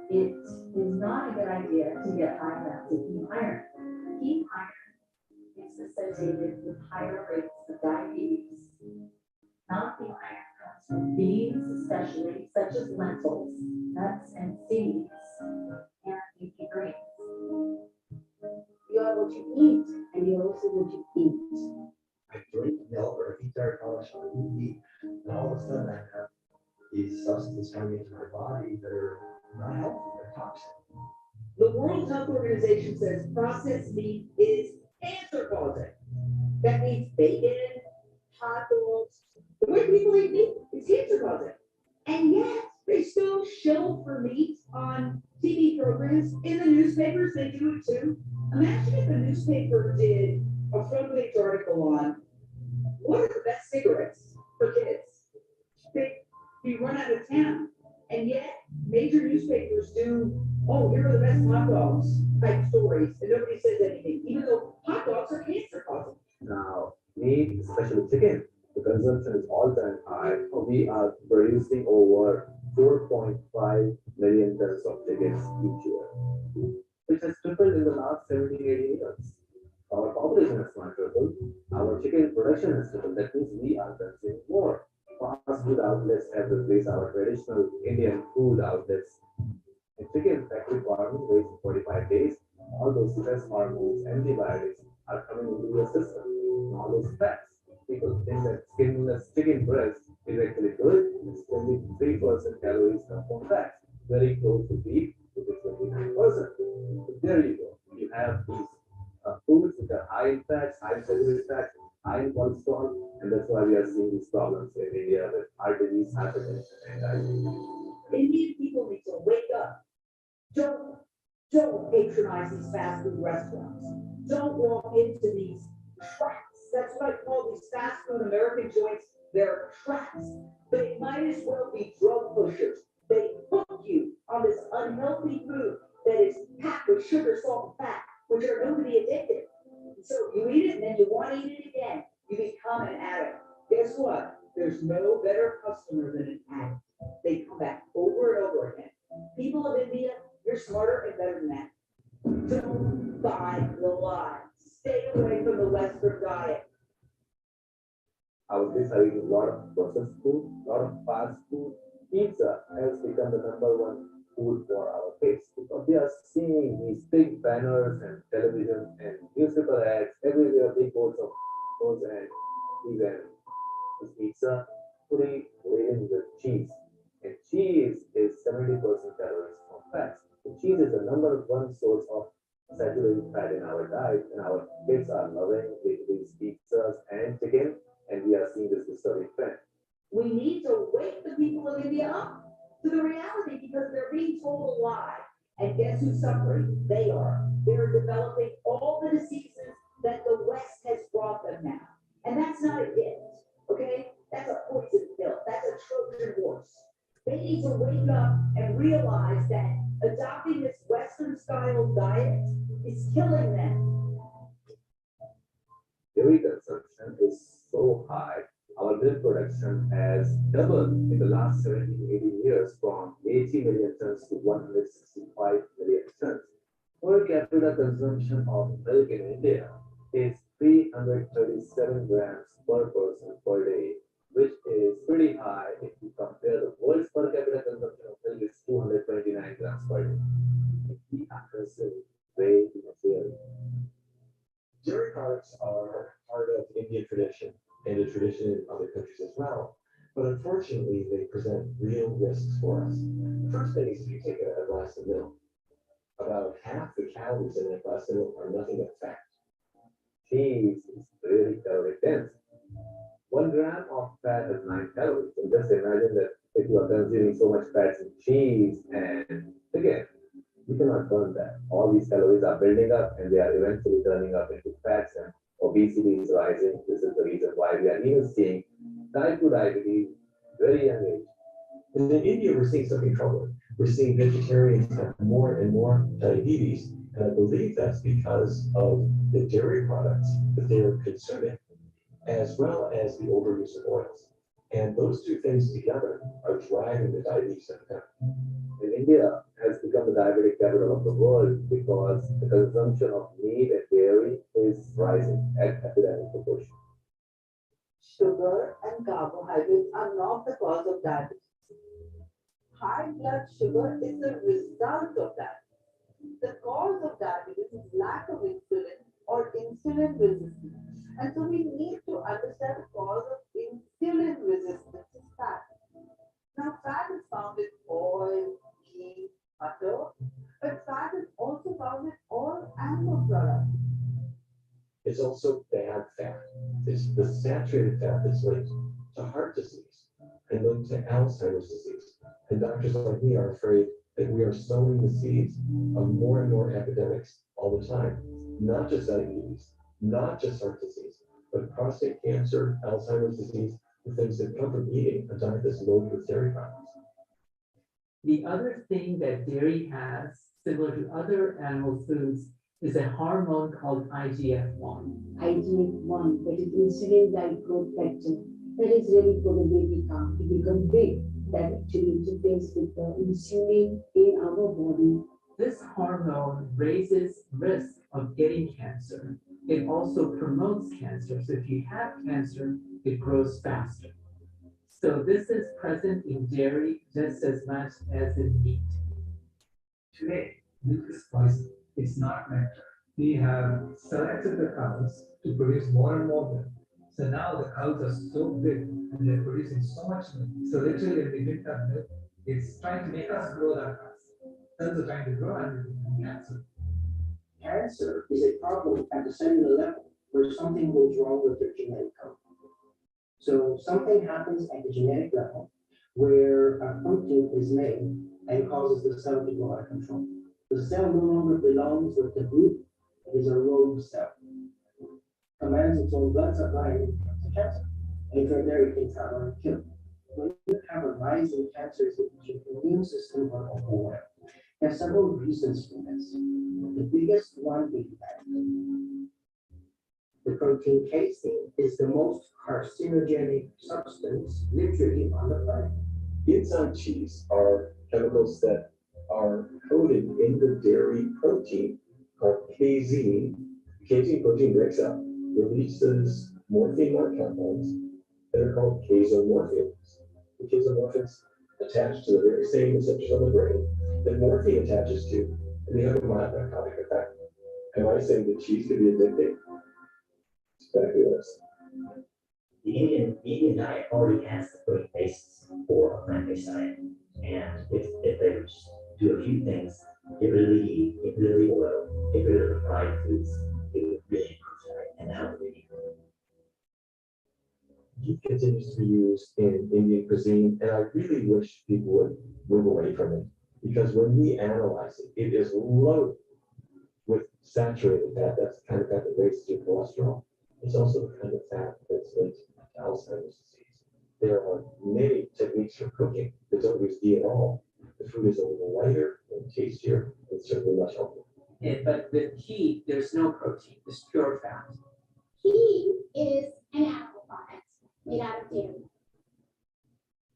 It is not a good idea to get high amounts of heme iron. Heme iron is associated with higher rates of diabetes. Non-heme iron comes from beans, especially, such as lentils, nuts, and seeds, and leafy greens. You are what you eat, and you're also what you eat. I drink milk or I eat dirt polish on TV, and all of a sudden I have these substances coming into my body that are not healthy, they're toxic. The World Health Organization says processed meat is cancer causing. That means bacon, hot dogs, the way people eat meat is cancer causing. And yet they still show for meat on TV programs. In the newspapers, they do it too. Imagine if a newspaper did a front page article on what are the best cigarettes for kids. They'd be run out of town. And yet major newspapers do, oh, here are the best hot dogs type stories, and nobody says anything, even though hot dogs are cancer causing. Now, meat, especially chicken, the consumption is all-time high. We are producing over 4.5 million tons of chickens each year, which has tripled in the last 70, 80 years. Our population has not tripled. Our chicken production has tripled. That means we are consuming more. Fast food outlets have replaced our traditional Indian food outlets. In chicken factory farming waits 45 days. All those stress hormones, antibiotics are coming into your system. And all those fats. People think that skinless chicken breast is actually good. It's only 3% calories come from fat. Very close to beef, which is 29%. So there you go. You have these foods which are high in fats, high in saturated fats, high in cholesterol, and that's why we are seeing these problems in India with heart disease, hypertension, and diabetes. Indian people need to wake up. Don't patronize these fast food restaurants. Don't walk into these traps. That's what I call these fast food American joints. They're traps. They might as well be drug pushers. They hook you on this unhealthy food that is packed with sugar, salt, and fat, which are nobody addicted. So you eat it and then you want to eat it again. You become an addict. Guess what? There's no better customer than an addict. They come back over and over again. People of India, you're smarter and better than that. Don't buy the lie. Stay away from the Western diet. Our kids are eating a lot of processed food, a lot of fast food. Pizza has become the #1 food for our kids because they are seeing these big banners and television and newspaper ads everywhere, big boards of those and even this pizza fully laden with cheese. And cheese is 70% calories from fats. So cheese is the #1 source of saturated fat in our diet, and our kids are loving these pizzas and chicken, and we are seeing this disturbing trend. We need to wake the people of India up to the reality because they're being told a lie. And guess who's suffering? They are. They're developing all the diseases that the West has brought them now. And that's not a gift, okay? That's a poison pill. That's a Trojan horse. They need to wake up and realize that adopting this Western style diet is killing them. Dairy consumption is so high. Our milk production has doubled in the last 70 to 80 years from 80 million tons to 165 million tons. Per capita consumption of milk in India is 337 grams per person per day, which is pretty high if you compare the world's per capita consumption of milk is 229 grams per day. We are consuming way too much dairy. Dairy products are part of Indian tradition and a tradition in other countries as well. But unfortunately, they present real risks for us. The first thing is if you take a glass of milk, about half the calories in that glass of milk are nothing but fat. Cheese is really calorie dense. 1 gram of fat has 9 calories. So just imagine that if you are consuming so much fats in cheese, and again, you cannot burn that. All these calories are building up and they are eventually turning up into fats and obesity is rising. This is the reason why we are even seeing type 2 diabetes very young age. And in India, we're seeing something troubling. We're seeing vegetarians have more and more diabetes. And I believe that's because of the dairy products that they're consuming, as well as the overuse of oils. And those two things together are driving the diabetes epidemic. And India has become the diabetic capital of the world because the consumption of meat and dairy is rising at epidemic proportion. Sugar and carbohydrates are not the cause of diabetes. High blood sugar is the result of that. The cause of diabetes is lack of insulin or insulin resistance. And so we need to understand the cause of insulin resistance is fat. Now, fat is found in oil, ghee, butter, but fat is also found in all animal products. It's also bad fat. It's the saturated fat that's linked to heart disease and linked to Alzheimer's disease. And doctors like me are afraid that we are sowing the seeds of more and more epidemics all the time. Not just diabetes, not just heart disease, but prostate cancer, Alzheimer's disease, the things that come from eating a diet that's loaded with dairy products. The other thing that dairy has, similar to other animal foods, is a hormone called IGF-1. IGF-1, that is insulin-like growth factor, that is really for the baby cow to become big, that actually interferes with the insulin in our body. This hormone raises risk of getting cancer. It also promotes cancer. So if you have cancer, it grows faster. So this is present in dairy just as much as in meat. Today, milk is poison. It's not nectar. We have selected the cows to produce more and more milk. So now the cows are so big and they're producing so much milk. So literally, if we drink that milk, it's trying to make us grow that fast. Cells are trying to grow and we cancer. Cancer is a problem at the cellular level where something goes wrong with your genetic code. So something happens at the genetic level where a protein is made and causes the cell to go out of control. The cell no longer belongs with the group, it is a rogue cell. Commands its own blood supply and becomes a cancer. And from there it can travel and kill. When you have a rise in cancers, your immune system will overwhelm. There are several reasons for this. The biggest one being that the protein casein is the most carcinogenic substance literally on the planet. Inside cheese are chemicals that are coded in the dairy protein called casein. Casein protein breaks up, releases morphine-like compounds that are called casomorphins. The casomorphins attach to the very same receptors on the brain that morphine attaches to, and they have a mild narcotic effect. Am I saying that cheese could be addicting? Fabulous. The Indian diet already has the great basis for a plant-based diet. And if they would just do a few things, get rid of the ghee, get rid of the oil, get rid of the fried foods, it would really improve the diet. And that would be Ghee continues to be used in Indian cuisine, and I really wish people would move away from it, because when we analyze it, it is loaded with saturated fat. That's the kind of fat that raises your cholesterol. It's also the kind of fat that's linked to Alzheimer's disease. There are many techniques for cooking that don't use ghee at all. The food is a little lighter and tastier, and certainly much healthier. But with ghee, there's no protein, it's pure fat. Ghee is an animal product made out of dairy.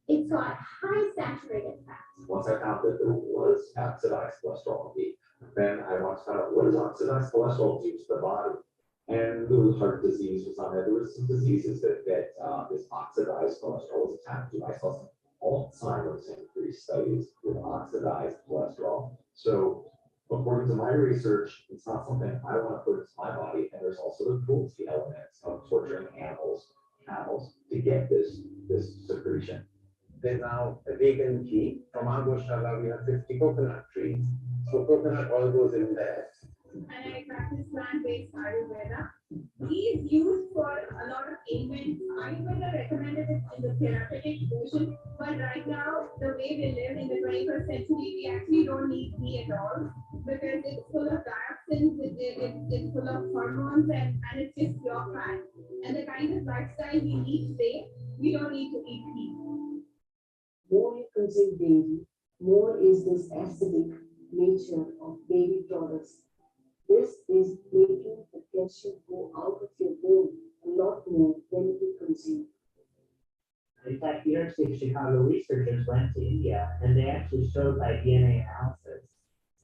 It's got high saturated fat. Once I found that there was oxidized cholesterol in ghee, then I once found out what does oxidized cholesterol do to the body. And there was heart disease was on there. There were some diseases that this oxidized cholesterol was attached to. I saw some Alzheimer's increased studies with oxidized cholesterol. So according to my research, it's not something I want to put into my body. And there's also the cruelty elements of torturing animals to get this secretion. There's now a vegan ghee. From our Goshala, we have 50 coconut trees. So coconut oil goes in there. And I practice plant-based Ayurveda. Ghee is used for a lot of ailments. Ayurveda recommended it in the therapeutic version, but right now, the way we live in the 21st century, we actually don't need ghee at all because it's full of dioxin toxins, it's full of hormones, and it's just pure fat. And the kind of lifestyle we lead today, we don't need to eat meat. More you consume dairy, more is this acidic nature of dairy products. This is making the calcium go out of your bone a lot more than you consume. In fact, the University of Chicago researchers went to India and they actually showed by DNA analysis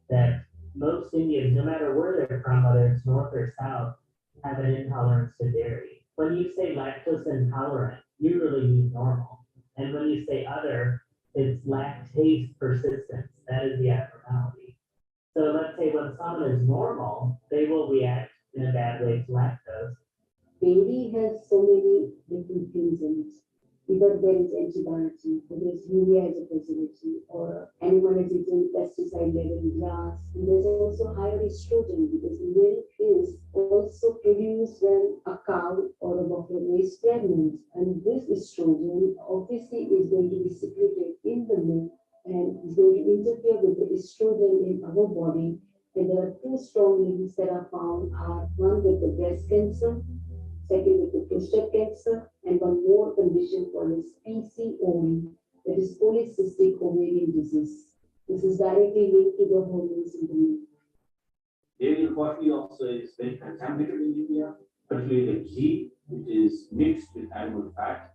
that most Indians, no matter where they're from, whether it's north or south, have an intolerance to dairy. When you say lactose intolerant, you really mean normal. And when you say other, it's lactase persistence. That is the abnormality. So let's say when someone is normal, they will react in a bad way to lactose. Dairy has so many different things in it. Either there is antibiotic, or there's urea as a preservative, or animal is eating pesticide laden grass. And there's also higher estrogen because milk is also produced when a cow or a buffalo is pregnant. And this estrogen obviously is going to be secreted in the milk and is going to interfere with the estrogen in our body. And there are two strong links that are found, one with the breast cancer, second with the prostate cancer, and one more condition called as PCOE, that is polycystic ovarian disease. This is directly linked to the hormones in the milk. Dairy unfortunately also is very contaminated in India, particularly the ghee, which is mixed with animal fat.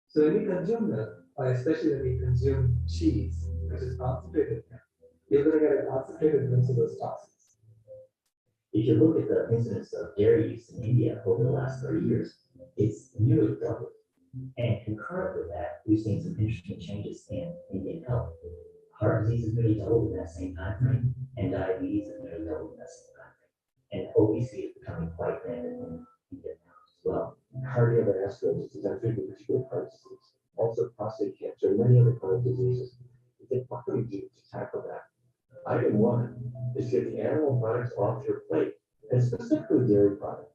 So when we consume milk, or especially when we consume cheese, which is concentrated milk, you're going to get a concentrated mix of those toxins. If you look at the incidence of dairy use in India over the last 30 years, it's nearly doubled. And concurrent with that, we've seen some interesting changes in Indian health. Heart disease has nearly doubled in that same time frame, and diabetes has nearly doubled in that same time frame. And obesity is becoming quite rampant in India now as well. Cardiovascular disease is actually the particular heart disease, also prostate cancer, and many other chronic diseases. What can we do to tackle that? Item one is get the animal products off your plate, and specifically dairy products.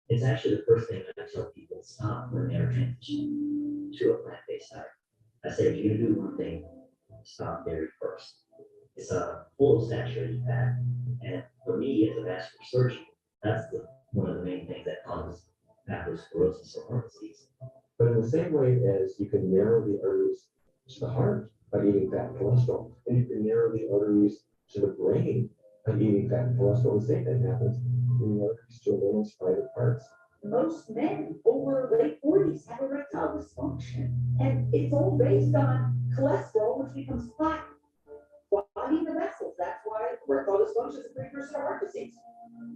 It's actually the first thing I tell people to stop when they're transitioning to a plant-based diet. I say, if you're gonna do one thing, stop dairy first. It's full of saturated fat, and for me, as a vascular surgeon, that's one of the main things that causes atherosclerosis or heart disease. But in the same way as you can narrow the arteries to the heart by eating fat and cholesterol, and you can narrow the arteries to the brain by eating fat and cholesterol, the same thing happens in the arteries to a woman's private parts. Most men over late 40s have erectile dysfunction, and it's all based on cholesterol, which becomes plaque clogging the vessels. That's why erectile dysfunction is a precursor to heart disease.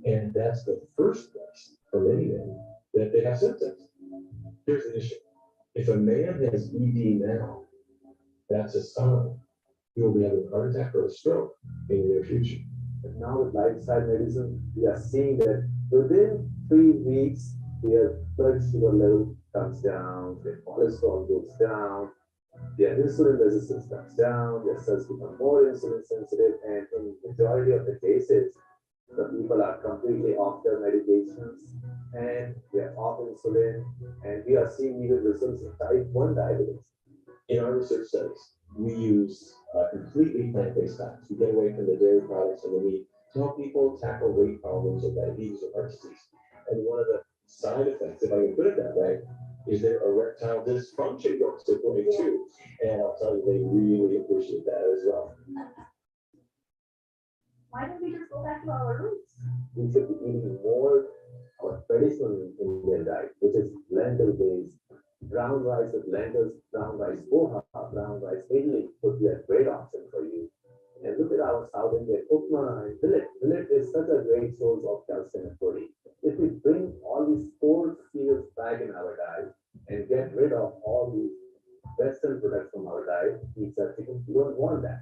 And that's the first place for many men that they have symptoms. Here's the issue. If a man has ED now, that's a sign he will be having a heart attack or a stroke in the near future. But now with lifestyle medicine, we are seeing that within 3 weeks, their blood sugar level comes down, their cholesterol goes down, their insulin resistance comes down, their cells become more insulin sensitive, and in majority of the cases, the people are completely off their medications and they are off insulin, and we are seeing even results in type 1 diabetes. In our research studies, we use completely plant-based diets. We get away from the dairy products and we help people tackle weight problems or diabetes or heart disease. And one of the side effects, if I can put it that way, is their erectile dysfunction goes to 22. And I'll tell you, they really appreciate that as well. Why don't we just go back to our roots? We should be eating more of traditional Indian diet, which is lentil-based, brown rice with lentils, brown rice poha, brown rice idli would be a great option for you. And look at our South Indian upma and millet. Millet is such a great source of calcium and protein. If we bring all these 4 cereals back in our diet and get rid of all these Western products from our diet, pizza, chicken, we don't want that.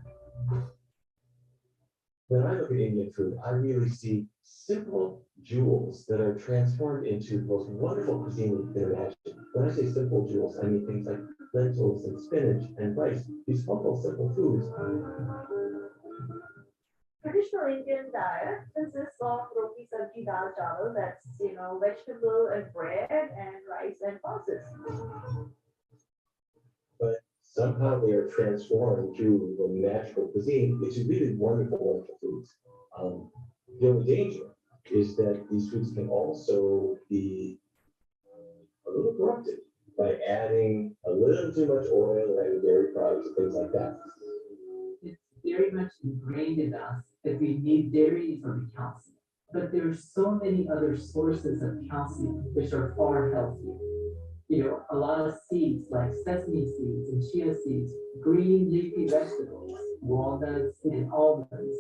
When I look at Indian food, I really see simple jewels that are transformed into the most wonderful cuisine you can imagine. When I say simple jewels, I mean things like lentils and spinach and rice. These simple foods. Traditional Indian diet consists of roti, sabji, dal, chawal, that's, vegetable and bread and rice and pulses. But somehow they are transformed through the natural cuisine into really wonderful, wonderful foods. The only danger is that these foods can also be a little corrupted by adding a little too much oil, adding dairy products and things like that. It's very much ingrained in us that we need dairy for the calcium. But there are so many other sources of calcium which are far healthier. You know, a lot of seeds like sesame seeds and chia seeds, green leafy vegetables, walnuts and almonds.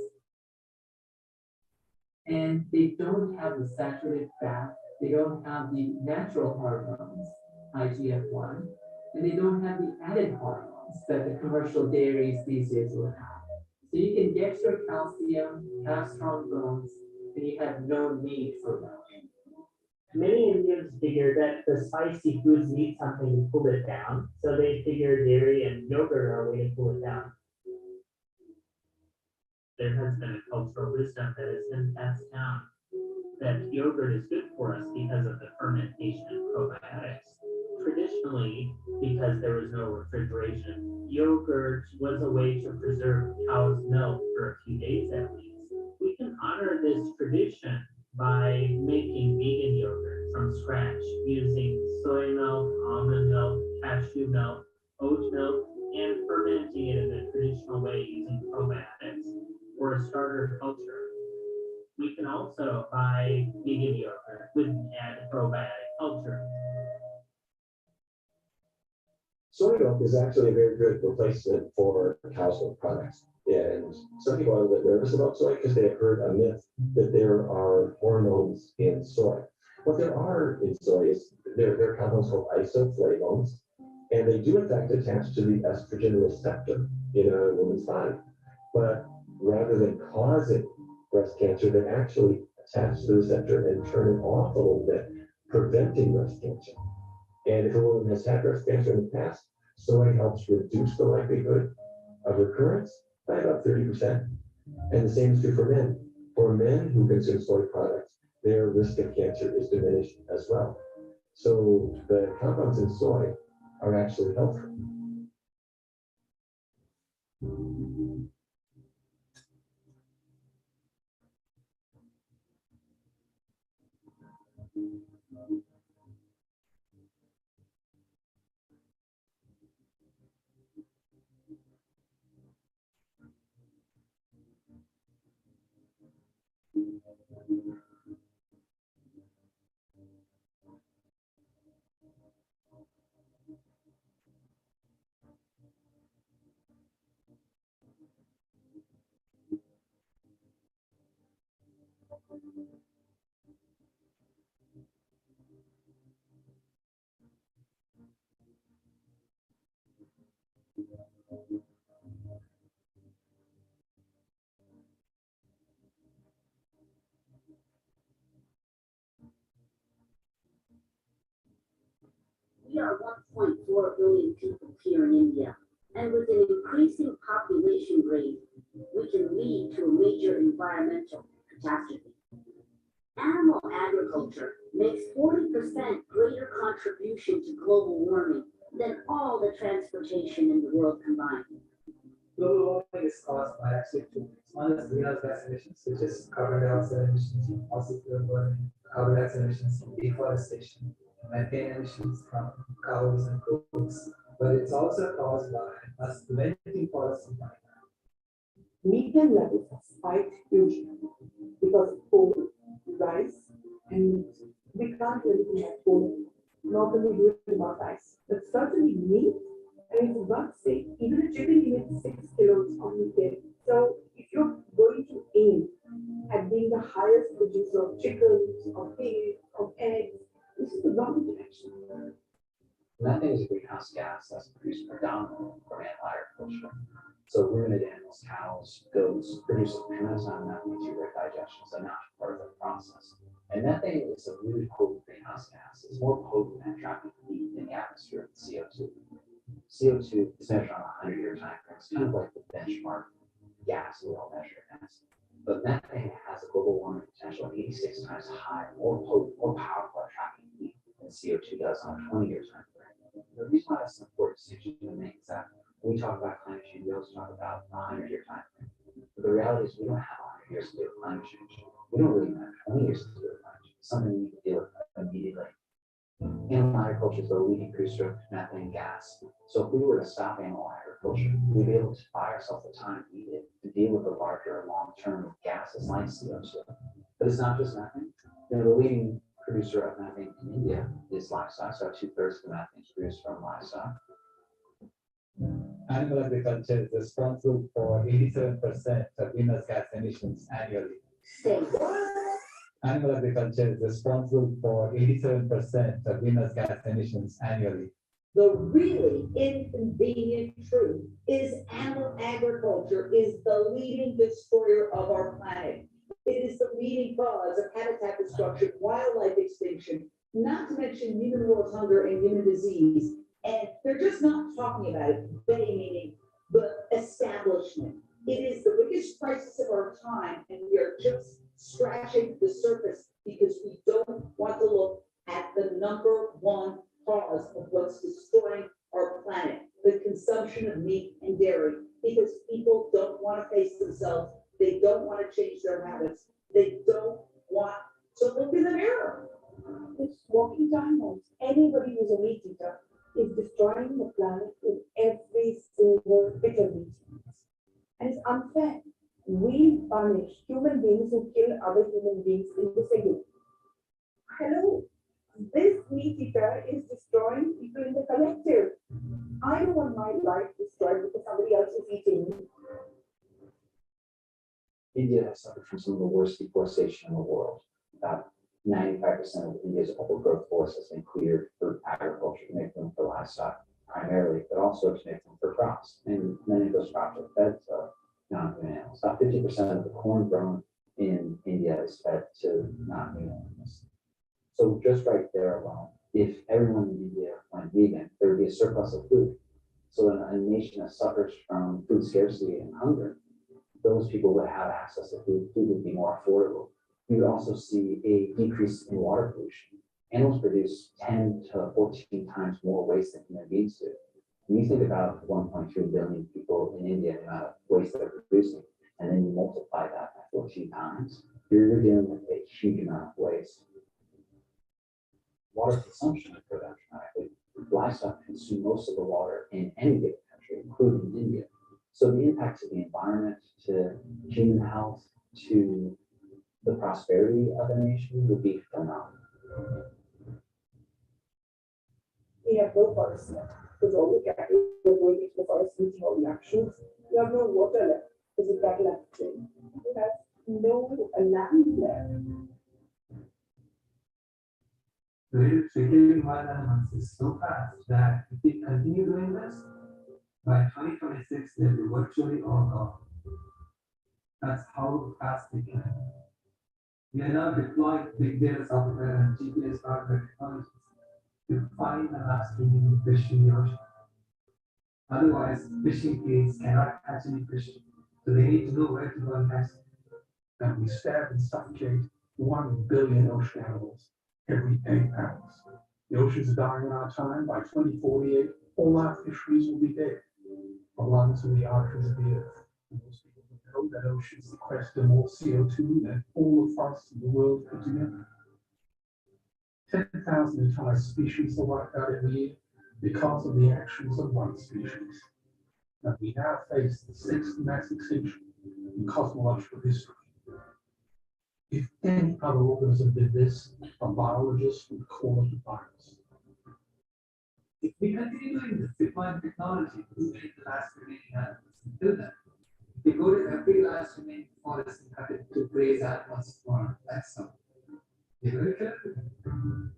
And they don't have the saturated fat, they don't have the natural hormones, IGF-1, and they don't have the added hormones that the commercial dairies these days will have. So you can get your calcium, have strong bones, and you have no need for milk. Many Indians figure that the spicy foods need something to cool it down, so they figure dairy and yogurt are a way to cool it down. There has been a cultural wisdom that has been passed down that yogurt is good for us because of the fermentation and probiotics. Traditionally, because there was no refrigeration, yogurt was a way to preserve cow's milk for a few days at least. We can honor this tradition by making vegan yogurt from scratch using soy milk, almond milk, cashew milk, oat milk, and fermenting it in a traditional way using probiotics or a starter culture. We can also buy vegan yogurt with add probiotic culture. Soy milk is actually a very good replacement for cow's milk products. And some people are a little bit nervous about soy because they have heard a myth that there are hormones in soy. What there are in soy is there are compounds called isoflavones, and they do in fact attach to the estrogen receptor in a woman's body. But rather than causing breast cancer, they actually attach to the receptor and turn it off a little bit, preventing breast cancer. And if a woman has had breast cancer in the past, soy helps reduce the likelihood of recurrence by about 30%. And the same is true for men. For men who consume soy products, their risk of cancer is diminished as well. So the compounds in soy are actually helpful. We are 1.4 billion people here in India, and with an increasing population rate, we can lead to a major environmental catastrophe. Animal agriculture makes 40% greater contribution to global warming than all the transportation in the world combined. Global warming is caused by actually two things. One is greenhouse gas emissions, which is carbon dioxide emissions from fossil fuel burning, carbon dioxide emissions from deforestation, methane emissions from cows and goats. But it's also caused by us preventing forests from burning. Methane levels have spiked hugely because of coal, rice, and meat. We can't really have coal anymore. Not can we do it about rice, but certainly meat. I mean, for God's sake, even a chicken emits 6 kilos of methane. So if you're going to aim at being the highest producer of chickens, of pigs, of eggs, this is the wrong direction. Methane is a greenhouse gas that's produced predominantly from animal agriculture. So ruminant animals, cows, goats, produce a tremendous amount of methane through their digestion, so not part of the process. And methane is a really potent greenhouse gas. It's more potent at trapping heat in the atmosphere than CO2. CO2 is measured on a 100-year time frame. It's kind of like the benchmark gas we all measure against. But methane has a global warming potential 86 times higher, more potent, more powerful at trapping heat than CO2 does on a 20-year time frame. The reason why that's an important distinction to make is that When we talk about climate change, we also talk about a 100-year time frame. But the reality is we don't have 100 years to deal with climate change. We don't really have 20 years to deal with climate change. It's something we can deal with immediately. Animal agriculture is the leading producer of methane gas. So if we were to stop animal agriculture, we'd be able to buy ourselves the time needed to deal with the larger long-term gases like CO2. But it's not just methane. You know, the leading producer of methane in India is livestock. So 2/3 of the methane is produced from livestock. Animal agriculture is responsible for 87% of greenhouse gas emissions annually. Say what? Animal agriculture is responsible for 87% of greenhouse gas emissions annually. The really inconvenient truth is animal agriculture is the leading destroyer of our planet. It is the leading cause of habitat destruction, wildlife extinction, not to mention human world hunger and human disease. And they're just not talking about it, they meaning the establishment. It is the biggest crisis of our time, and we are just scratching the surface because we don't want to look at the number one cause of what's destroying our planet, the consumption of meat and dairy, because people don't want to face themselves. They don't want to change their habits. They don't want to look in the mirror. It's walking diamonds. Anybody who's a meat eater is destroying the planet with every single bit of meat. And it's unfair. We punish human beings who kill other human beings in the same way. Hello, this meat eater is destroying people in the collective. I don't want my life destroyed because somebody else is eating me. India has suffered from some of the worst deforestation in the world. About 95% of India's overgrowth forest has been cleared for agriculture to make room for livestock primarily, but also to make room for crops. And many of those crops are fed to non-human animals. About 50% of the corn grown in India is fed to non-human animals. So just right there alone, if everyone in India went vegan, there would be a surplus of food. So in a nation that suffers from food scarcity and hunger, those people would have access to food. Food would be more affordable. You would also see a decrease in water pollution. Animals produce 10 to 14 times more waste than human beings do. When you think about 1.3 billion people in India, the amount of waste they're producing, and then you multiply that by 14 times, you're dealing with a huge amount of waste. Water consumption is dramatically. Livestock consume most of the water in any given country, including India. So the impact to the environment, to human health, to the prosperity of a nation would be phenomenal. We have no forest left because all the cattle are going into the forest eating all the actions. We have no water left because the cattle have to drink. We have no land left. The rate of treating wild animals is so fast that if we continue doing this, by 2026 they'll be virtually all gone. That's how fast we can. We are now deploying big data software and GPS hardware technologies to find the last remaining fish in the ocean. Otherwise, fishing fleets cannot catch any fish, so they need to know where to go and catch them. And we stab and suffocate 1 billion ocean animals every 8 hours. The oceans are dying in our time. By 2048, all our fisheries will be dead. The lungs and the arteries of the earth. And most people don't know that oceans sequester more CO2 than all the forests of the world put together. 10,000 entire species are wiped out every year because of the actions of one species. And we now face the 6th mass extinction in cosmological history. If any other organism did this, a biologist would call it a virus. If we continue doing this deploying technology to make the last remaining animals, until then, if we go to every last remaining forest and cut it to graze animals for livestock, you're going to kill everything.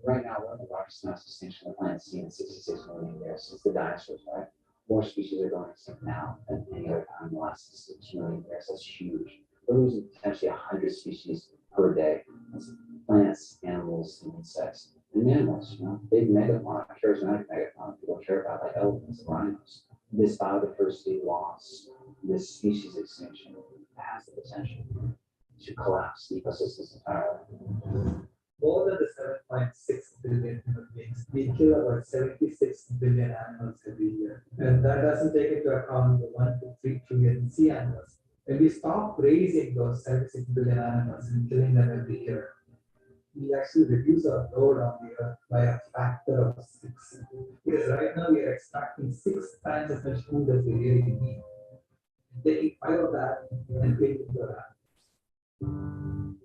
Right now, one of the largest mass extinction the planet's seen in 66 million years since the dinosaurs, right? More species are going extinct now than any other time in the last 66 million years. That's huge. We're losing potentially 100 species per day. That's plants, animals, and insects. And mammals, you know, big megafauna, charismatic megafauna people care about, like elephants and rhinos. This biodiversity loss, this species extinction has the potential to collapse ecosystems entirely. more than the 7.6 billion human beings, we kill about 76 billion animals every year. And that doesn't take into account the 1 to 3 trillion sea animals. When we stop raising those 76 billion animals and killing them every year, we actually reduce our load on the earth by a factor of 6. Because right now we are extracting 6 times as much food as we really need. Taking 5 of that and putting it into our animals.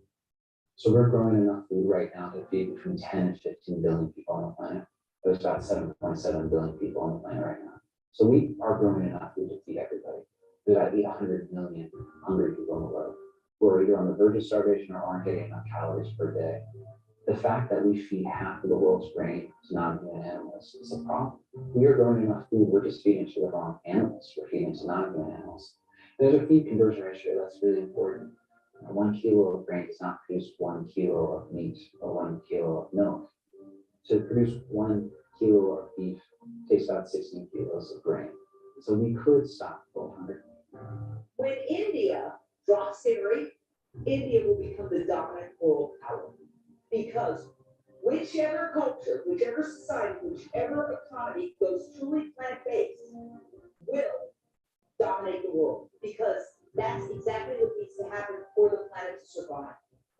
So we're growing enough food right now to feed between 10 and 15 billion people on the planet. There's about 7.7 billion people on the planet right now. So we are growing enough food to feed everybody. There's about 800 million hungry people in the world who are either on the verge of starvation or aren't getting enough calories per day. The fact that we feed half of the world's grain to non-human animals is a problem. We are growing enough food, we're just feeding to the wrong animals. We're feeding to non-human animals. There's a feed conversion ratio that's really important. 1 kilo of grain does not produce 1 kilo of meat or 1 kilo of milk. To produce 1 kilo of beef takes about 16 kilos of grain. So we could stop world hunger. When India drops dairy, India will become the dominant world power. Because whichever culture, whichever society, whichever economy goes truly plant-based will dominate the world. Because that's exactly what needs to happen for the planet to survive.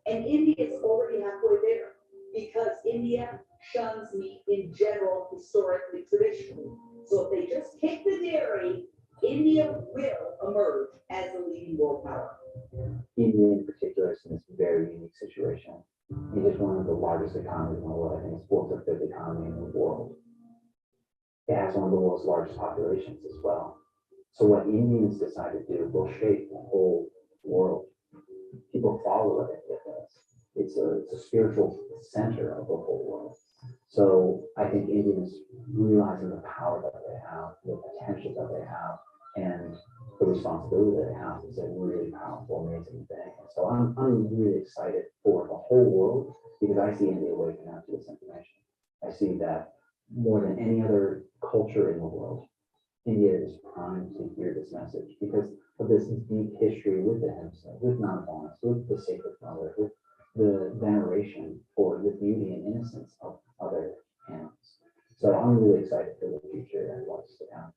And India is already halfway there because India shuns meat in general, historically, traditionally. So if they just kick the dairy, India will emerge as the leading world power. India in particular is in this very unique situation. It is one of the largest economies in the world. I think it's fourth or fifth economy in the world. It has one of the world's largest populations as well. So what Indians decide to do will shape the whole world. People follow what India does. It's a spiritual center of the whole world. So I think Indians realizing the power that they have, the potential that they have, and the responsibility that they have is a really powerful, amazing thing. So I'm really excited for the whole world because I see India waking up to this information. I see that more than any other culture in the world, India is primed to hear this message because of this deep history with the Ahimsa, with nonviolence, with the sacred mother, with the veneration for the beauty and innocence of other animals. So I'm really excited for the future and what's to come.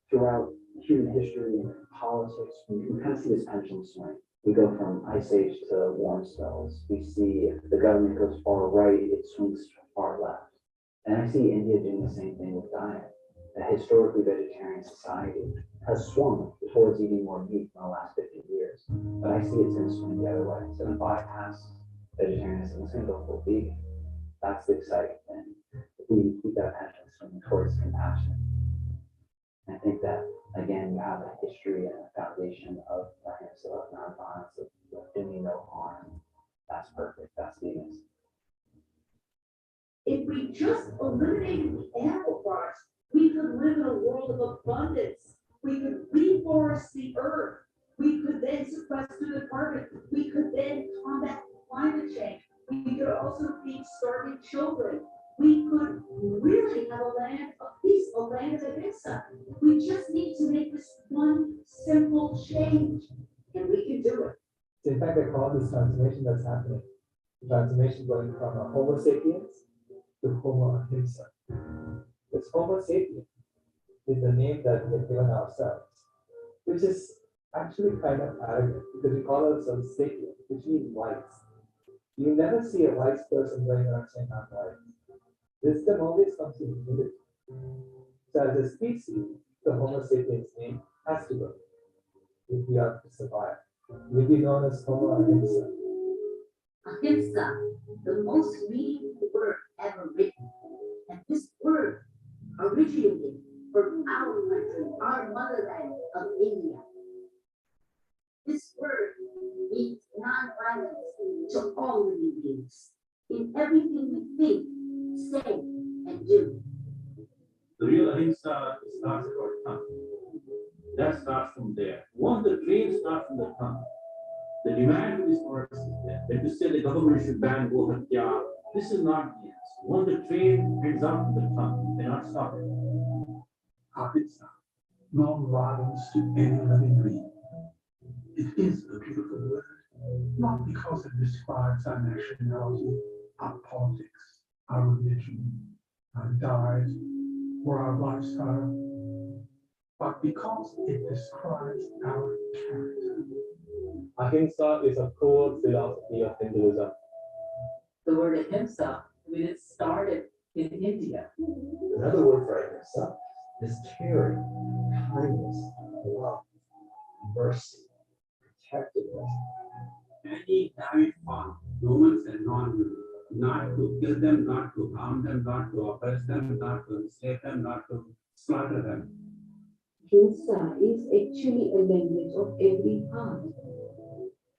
Throughout human history and politics, we kind of see this pendulum swing. We go from ice age to warm spells. We see if the government goes far right, it swings far left. And I see India doing the same thing with diet. A historically vegetarian society has swung towards eating more meat in the last 50 years. But I see it's going to swing the other way. It's going to bypass vegetarianism. It's going to go full vegan. That's the exciting thing. If we keep that pendulum swinging towards compassion. I think that, again, you have a history and a foundation of Ahimsa, of nonviolence, of doing no harm. That's perfect. That's veganism. If we just eliminated the animal products, we could live in a world of abundance. We could reforest the earth. We could then sequester the carbon. We could then combat climate change. We could also feed starving children. We could really have a land of peace, a land of Ahimsa. We just need to make this one simple change, and we can do it. In fact, I call this transformation that's happening. The transformation going from a Homo sapiens to Homo Ahimsa. This Homo sapiens is the name that we have given ourselves, which is actually kind of arrogant because we call ourselves sapiens, which means wise. You never see a wise person going around saying, I'm wise. Wisdom always comes in humility. So as a species, the Homo sapiens name has to go if we are to survive. We'll be known as Homo Ahimsa. Ahimsa, the most meaningful word ever written. And this word originated from our country, our motherland of India. This word means non-violence to all living beings in everything we think, say, and do. The real Ahimsa starts at our tongue. That starts from there. Once the train starts from the tongue, the demand for this forest is there. When you say the government should ban Go Hatya, this is not the answer. Once the train heads out from the tongue, they cannot stop it. Ahimsa, non-violence to any living being. It is a beautiful word. not because it describes our nationality, our politics, our religion, our diet, or our lifestyle, but because it describes our character. Ahimsa is a core philosophy of Hinduism. The word ahimsa, it started in India. Another word for ahimsa is caring, kindness, love, mercy, protectiveness. Any diet form, humans and non-humans, not to kill them, not to harm them, not to oppress them, not to enslave them, not to slaughter them. Ahimsa is actually a language of every heart.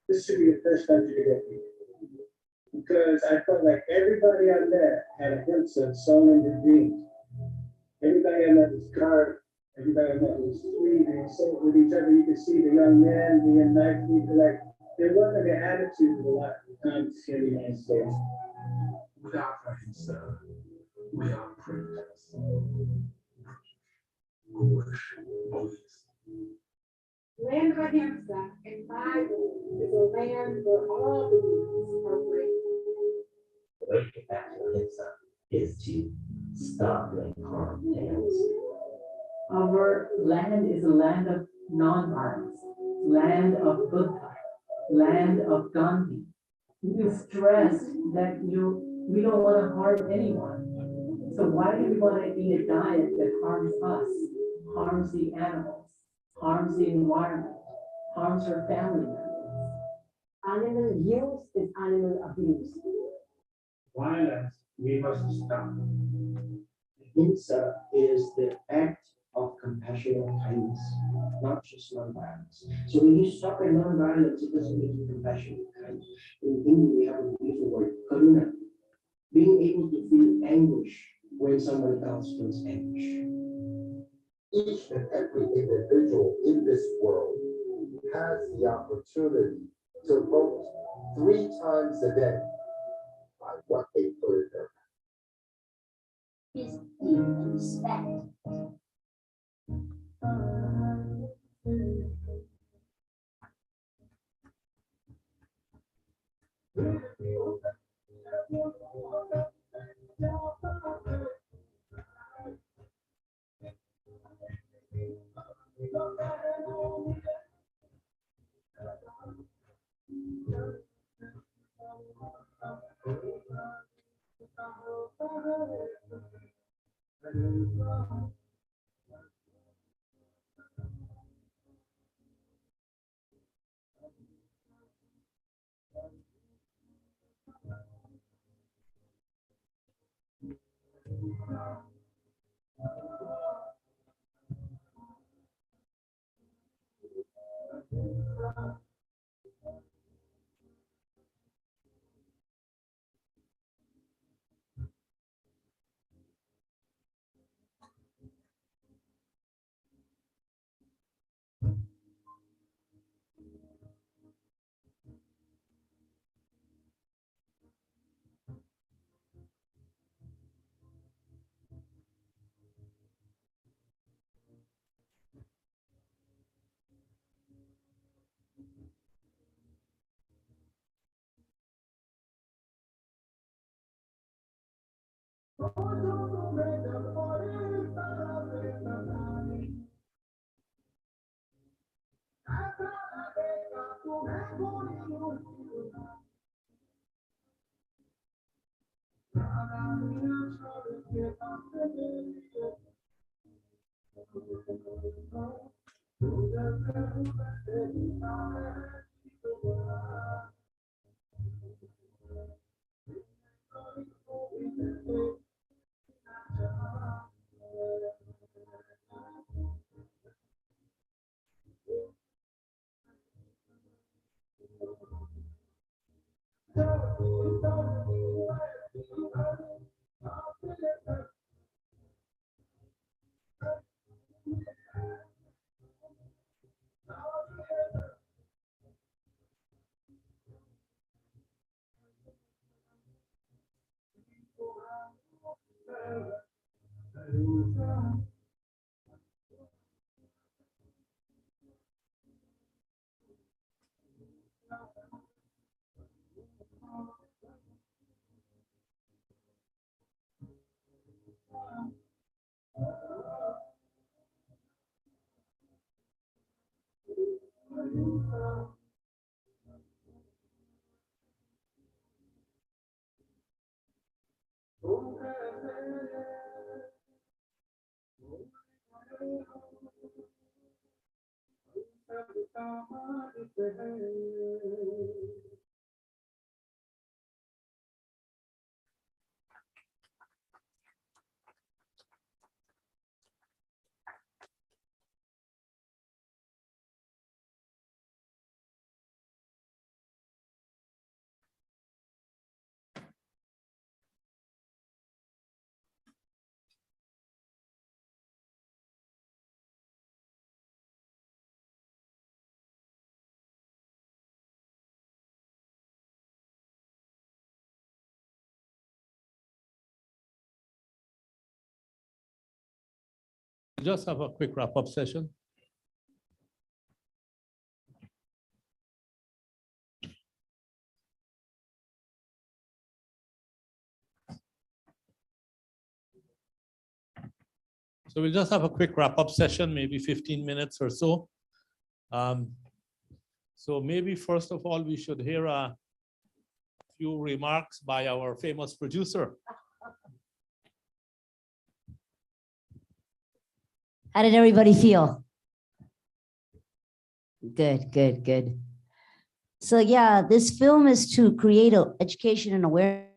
This should be the first country to get me. Because I felt like everybody I met had a Ahimsa sewn in their dreams. Everybody I met was kind. Everybody I met was sweet and so with each other. You could see the young man being nice. Like there wasn't an attitude of a lot of times here in the United States. Without Ahimsa, we are primitive. We worship bullies. Land of Ahimsa in Bible is a land where all beings are free. The way to get back to ahimsa is to stop doing harm to animals. Our land is a land of non-violence, land of Buddha, land of Gandhi. You stressed that we don't want to harm anyone. So why do we want to eat a diet that harms us, harms the animals, harms the environment, harms our family members? Animal use is animal abuse. Violence, we must stop. Ahimsa is the act of compassion and kindness, not just non-violence. So when you stop at non-violence, it doesn't make you compassionate and kind. In Hindi, we have a beautiful word, karuna, being able to feel anguish when someone else feels anguish. Each and every individual in this world has the opportunity to vote 3 times a day by what they put in their Is deep respect. Just have a quick wrap-up session. So we'll just have a quick wrap-up session, maybe 15 minutes or so. So maybe first of all, we should hear a few remarks by our famous producer. How did everybody feel? Good, good, good. So yeah, this film is to create education and awareness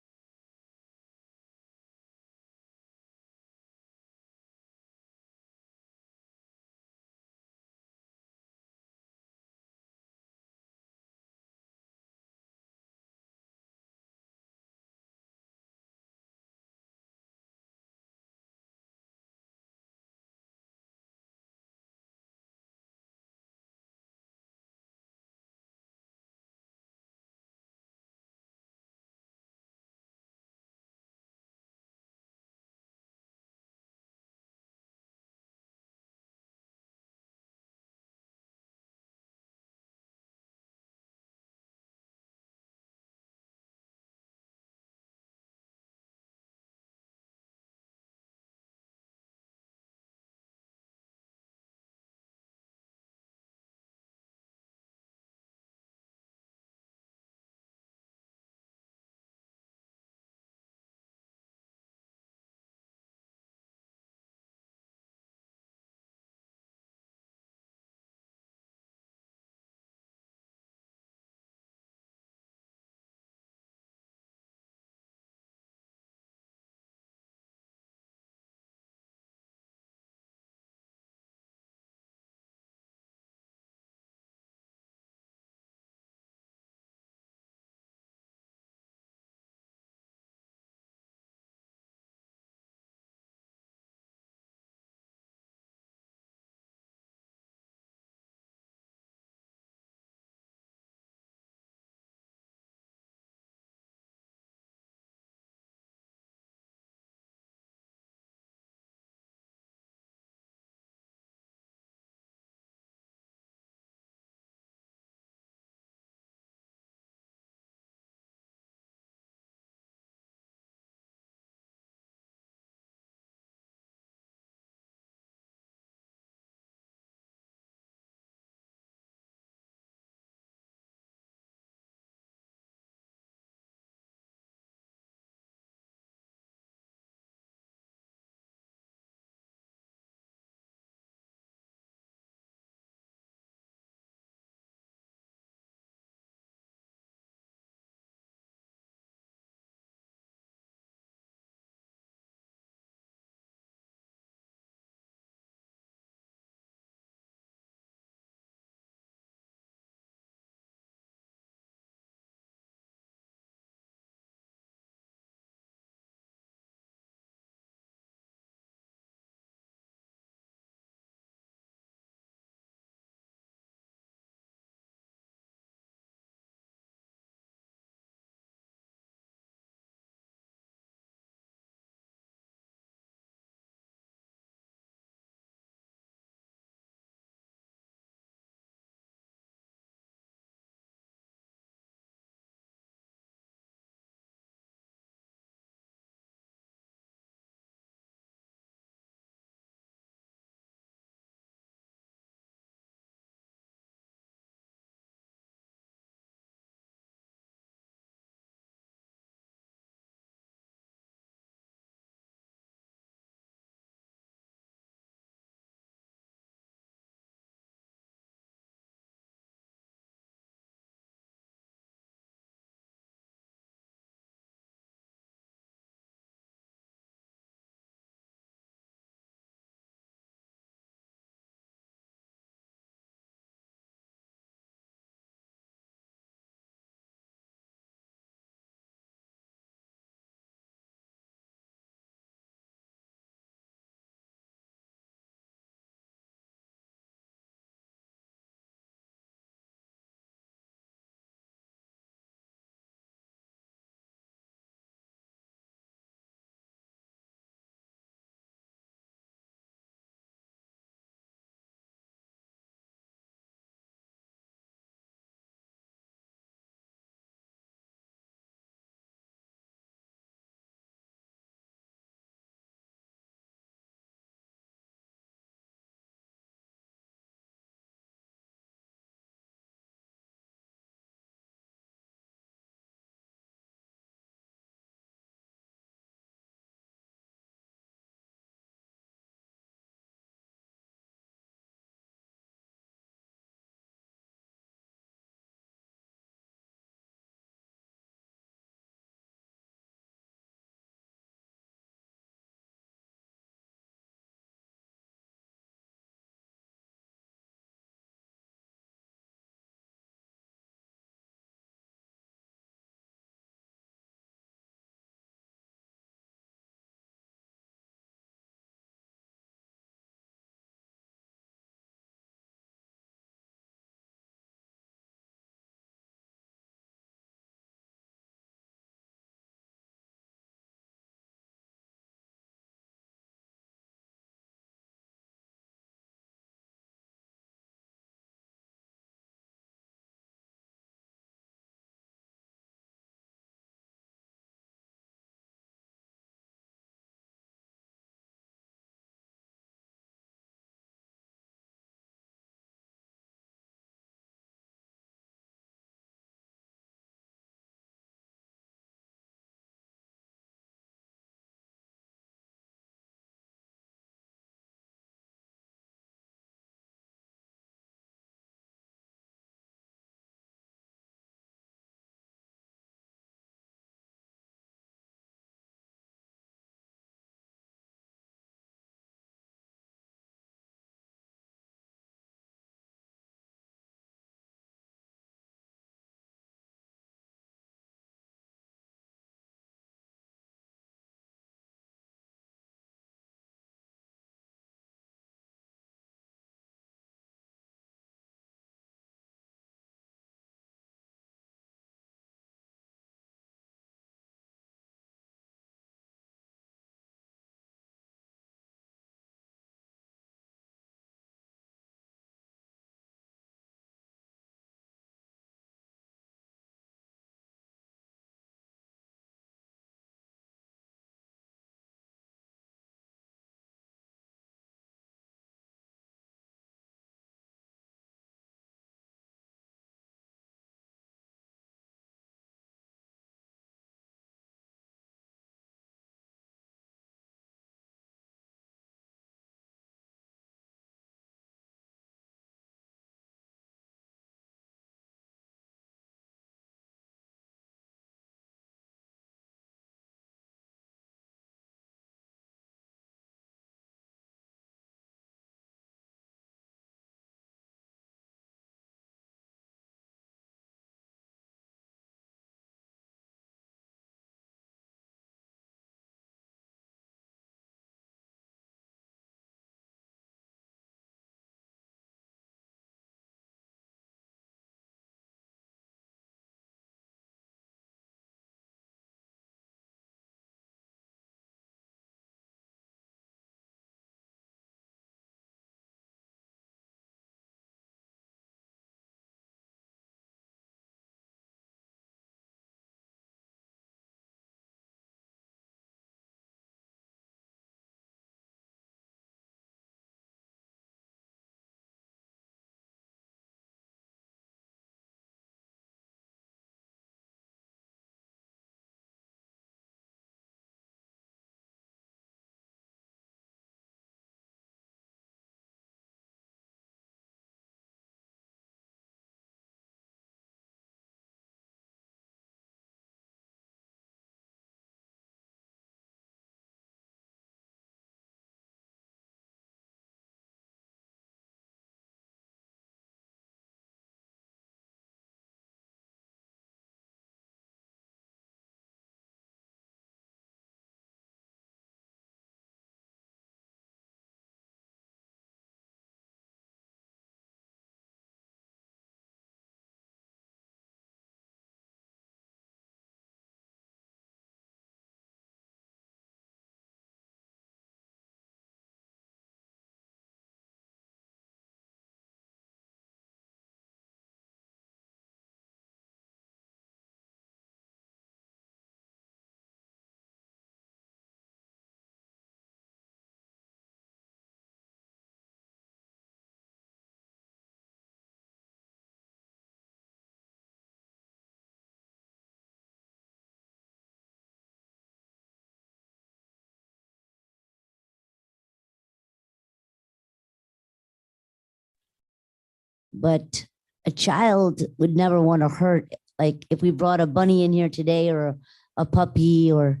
but a child would never want to hurt. Like if we brought a bunny in here today or a puppy, or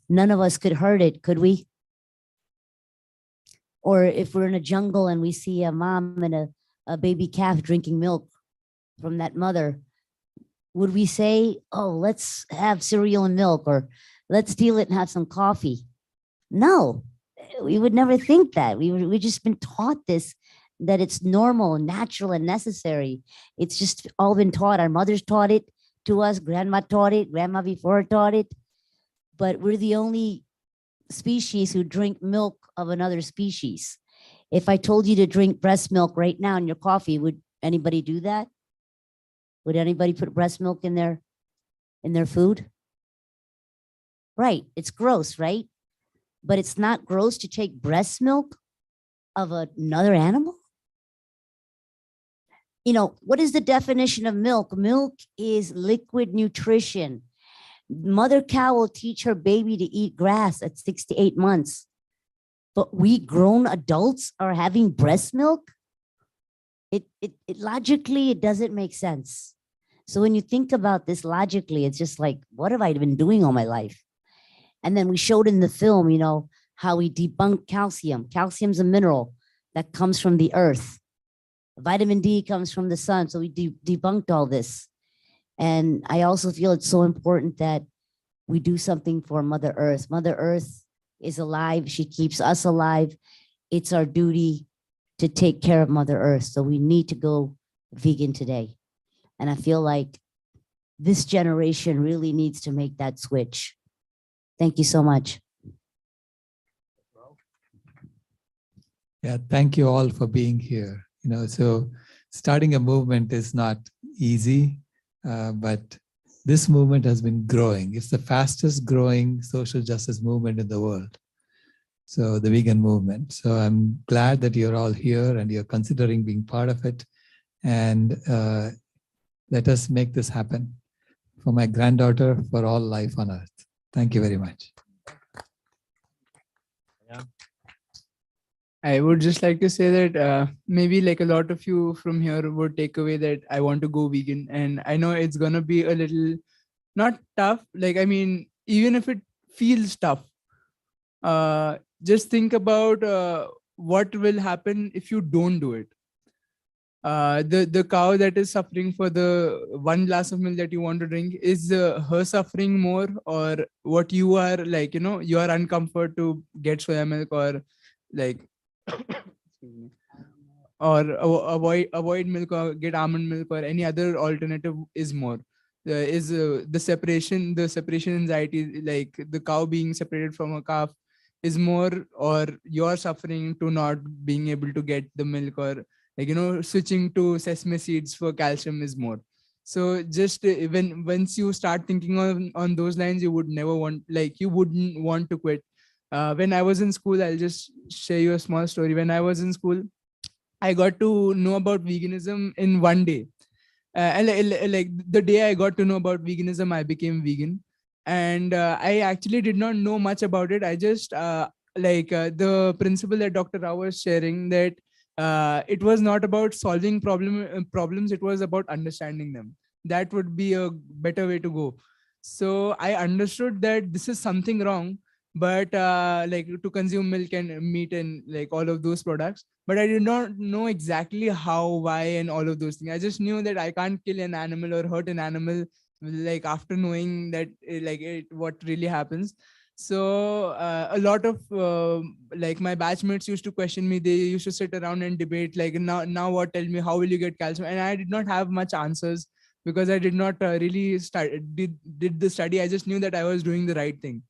none of us could hurt it, could we? Or if we're in a jungle and we see a mom and a baby calf drinking milk from that mother, would we say, oh, let's have cereal and milk, or let's steal it and have some coffee? No, we would never think that. We just been taught this, that it's normal, natural, and necessary. It's just all been taught. Our mothers taught it to us. Grandma taught it. Grandma before taught it. But we're the only species who drink milk of another species. If I told you to drink breast milk right now in your coffee, would anybody do that? Would anybody put breast milk in their food? Right, it's gross, right? But it's not gross to take breast milk of another animal? You know, what is the definition of milk? Milk is liquid nutrition. Mother cow will teach her baby to eat grass at 6 to 8 months. But we grown adults are having breast milk? It logically, it doesn't make sense. So when you think about this logically, it's just like, what have I been doing all my life? And then we showed in the film, you know, how we debunk calcium. Calcium's a mineral that comes from the earth. Vitamin D comes from the sun. So we debunked all this. And I also feel it's so important that we do something for Mother Earth. Mother Earth is alive. She keeps us alive. It's our duty to take care of Mother Earth. So we need to go vegan today. And I feel like this generation really needs to make that switch. Thank you so much. Yeah, thank you all for being here. You know, so starting a movement is not easy, but this movement has been growing. It's the fastest growing social justice movement in the world. So the vegan movement. So I'm glad that you're all here and you're considering being part of it. And let us make this happen for my granddaughter, for all life on earth. Thank you very much. Yeah. I would just like to say that maybe like a lot of you from here would take away that I want to go vegan. And I know it's going to be a little, not tough. Like, I mean, even if it feels tough, just think about what will happen if you don't do it. The cow that is suffering for the one glass of milk that you want to drink, is her suffering more, or what you are like, you know, you are uncomfort to get soya milk, or like or avoid milk or get almond milk or any other alternative is more. Is the separation anxiety, like the cow being separated from a calf is more, or you're suffering to not being able to get the milk, or like, you know, switching to sesame seeds for calcium is more. So just once you start thinking on those lines, you would never want, like you wouldn't want to quit. When I was in school, I'll just share you a small story. When I was in school, I got to know about veganism in one day. And like the day I got to know about veganism, I became vegan. And I actually did not know much about it. I just the principle that Dr. Rao was sharing, that it was not about solving problems, it was about understanding them. That would be a better way to go. So I understood that this is something wrong, but like to consume milk and meat and like all of those products, but I did not know exactly how, why, and all of those things. I just knew that I can't kill an animal or hurt an animal, like after knowing that what really happens. So a lot of like my batchmates used to question me. They used to sit around and debate, like, now what, tell me, how will you get calcium? And I did not have much answers, because I did not really did the study. I just knew that I was doing the right thing.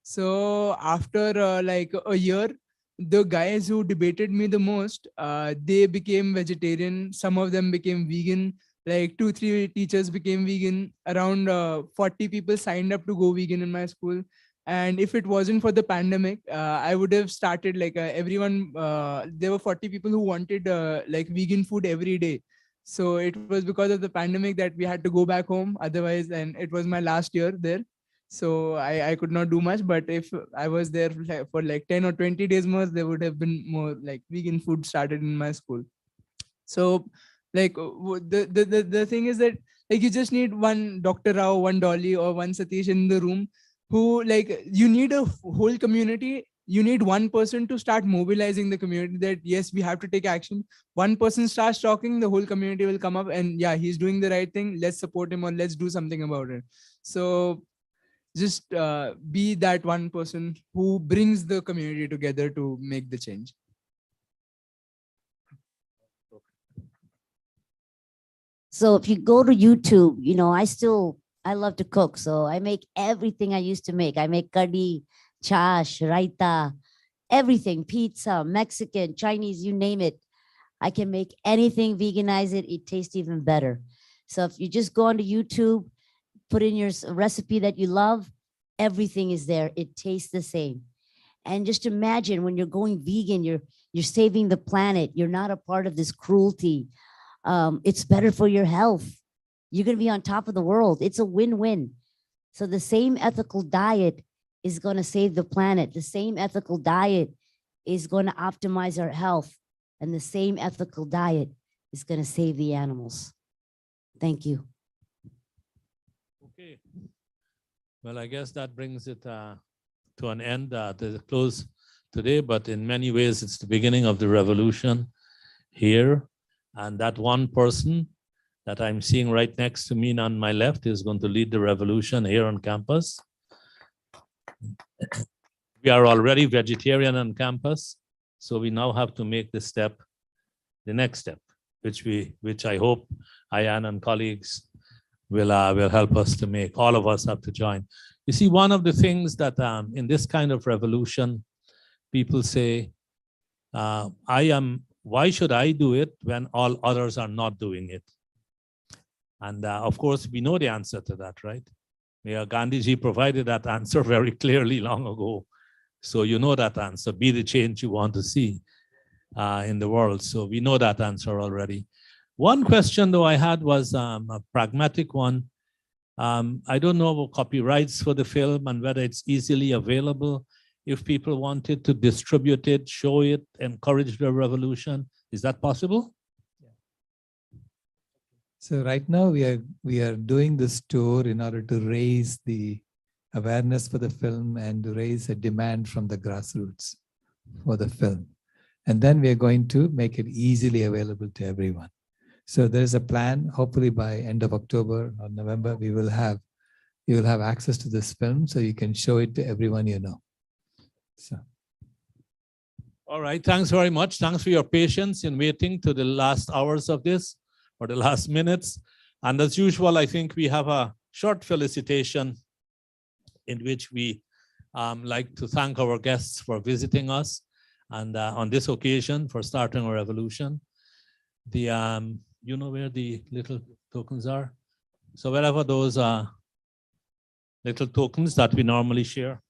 So after like a year, the guys who debated me the most, they became vegetarian. Some of them became vegan. Like 2-3 teachers became vegan. Around 40 people signed up to go vegan in my school. And if it wasn't for the pandemic, I would have started like everyone. There were 40 people who wanted like vegan food every day. So it was because of the pandemic that we had to go back home. Otherwise, and it was my last year there. So I could not do much, but if I was there for like 10 or 20 days more, there would have been more like vegan food started in my school. So Like the thing is that like you just need one Dr. Rao, one Dolly, or one Satish in the room who like you need a whole community. You need one person to start mobilizing the community that yes, we have to take action. One person starts talking, the whole community will come up and yeah, he's doing the right thing. Let's support him or let's do something about it. So just be that one person who brings the community together to make the change. So if you go to YouTube, I love to cook. So I make everything I used to make. I make curry, chash, raita, everything, pizza, Mexican, Chinese, you name it. I can make anything, veganize it. It tastes even better. So if you just go onto YouTube, put in your recipe that you love, everything is there. It tastes the same. And just imagine when you're going vegan, you're saving the planet. You're not a part of this cruelty. It's better for your health. You're going to be on top of the world. It's a win-win. So the same ethical diet is going to save the planet. The same ethical diet is going to optimize our health. And the same ethical diet is going to save the animals. Thank you. Okay. Well, I guess that brings it to an end, to the close today, but in many ways, it's the beginning of the revolution here. And that one person that I'm seeing right next to me on my left is going to lead the revolution here on campus. We are already vegetarian on campus, so we now have to make the next step, which I hope Ayan and colleagues will help us to make. All of us have to join. You see, one of the things that in this kind of revolution, people say, why should I do it when all others are not doing it? And of course, we know the answer to that, right? Gandhiji provided that answer very clearly long ago. So you know that answer, be the change you want to see in the world. So we know that answer already. One question though I had was a pragmatic one. I don't know about copyrights for the film and whether it's easily available. If people wanted to distribute it, show it, encourage the revolution, is that possible? So right now we are doing this tour in order to raise the awareness for the film and to raise a demand from the grassroots for the film. And then we are going to make it easily available to everyone. So there's a plan, hopefully by end of October or November, you will have access to this film so you can show it to everyone you know. So. All right, thanks very much. Thanks for your patience in waiting to the last hours of this or the last minutes. And as usual, I think we have a short felicitation in which we like to thank our guests for visiting us and on this occasion for starting a revolution. You know where the little tokens are? So wherever those little tokens that we normally share.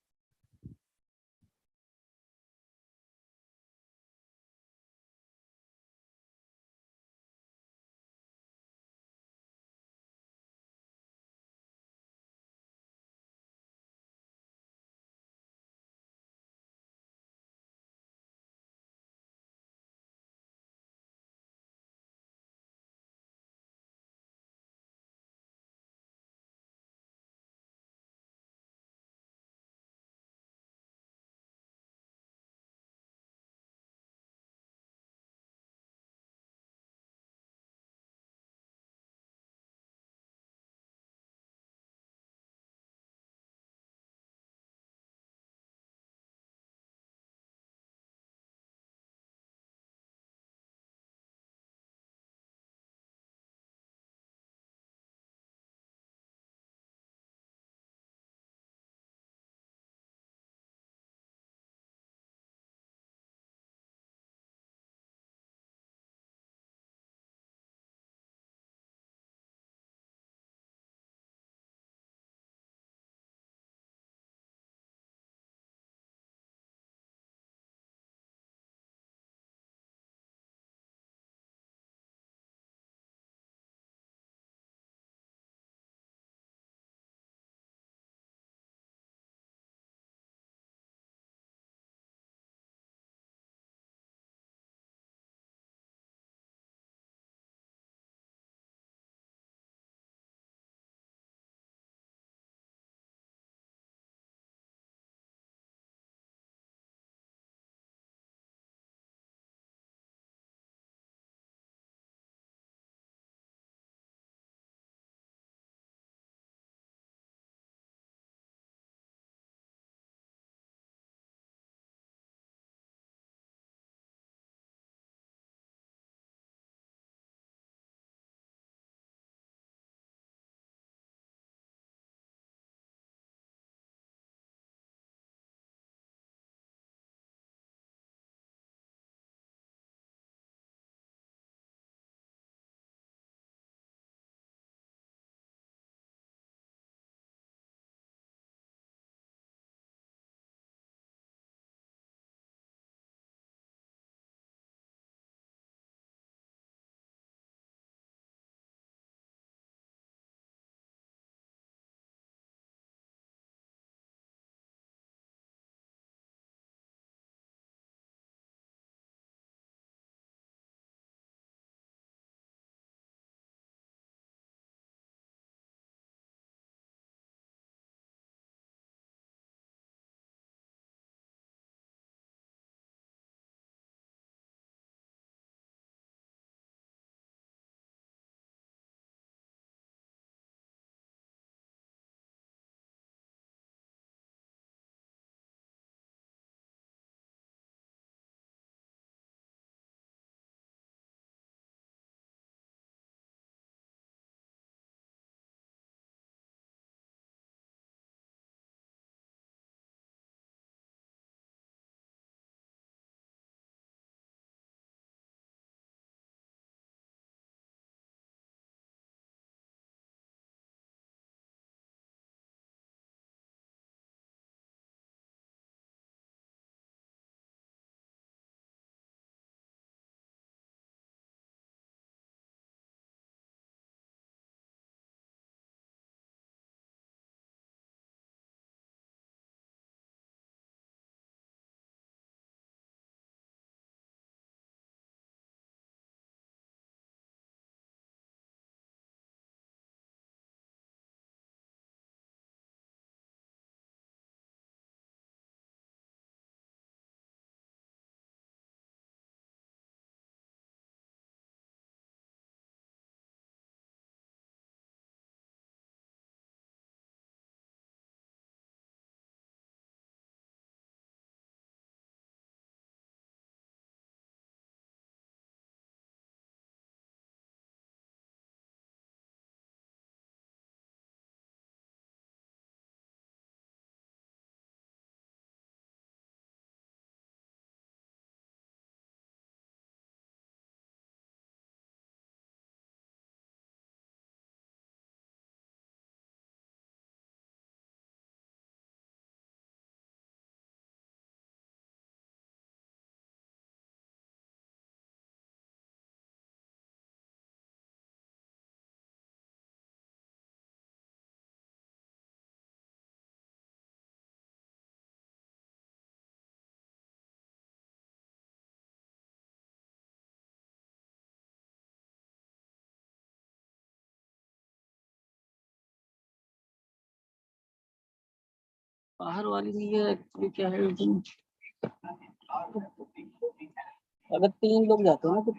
बाहर वाली नहीं है actually क्या है अगर 3 लोग जाते हैं ना तो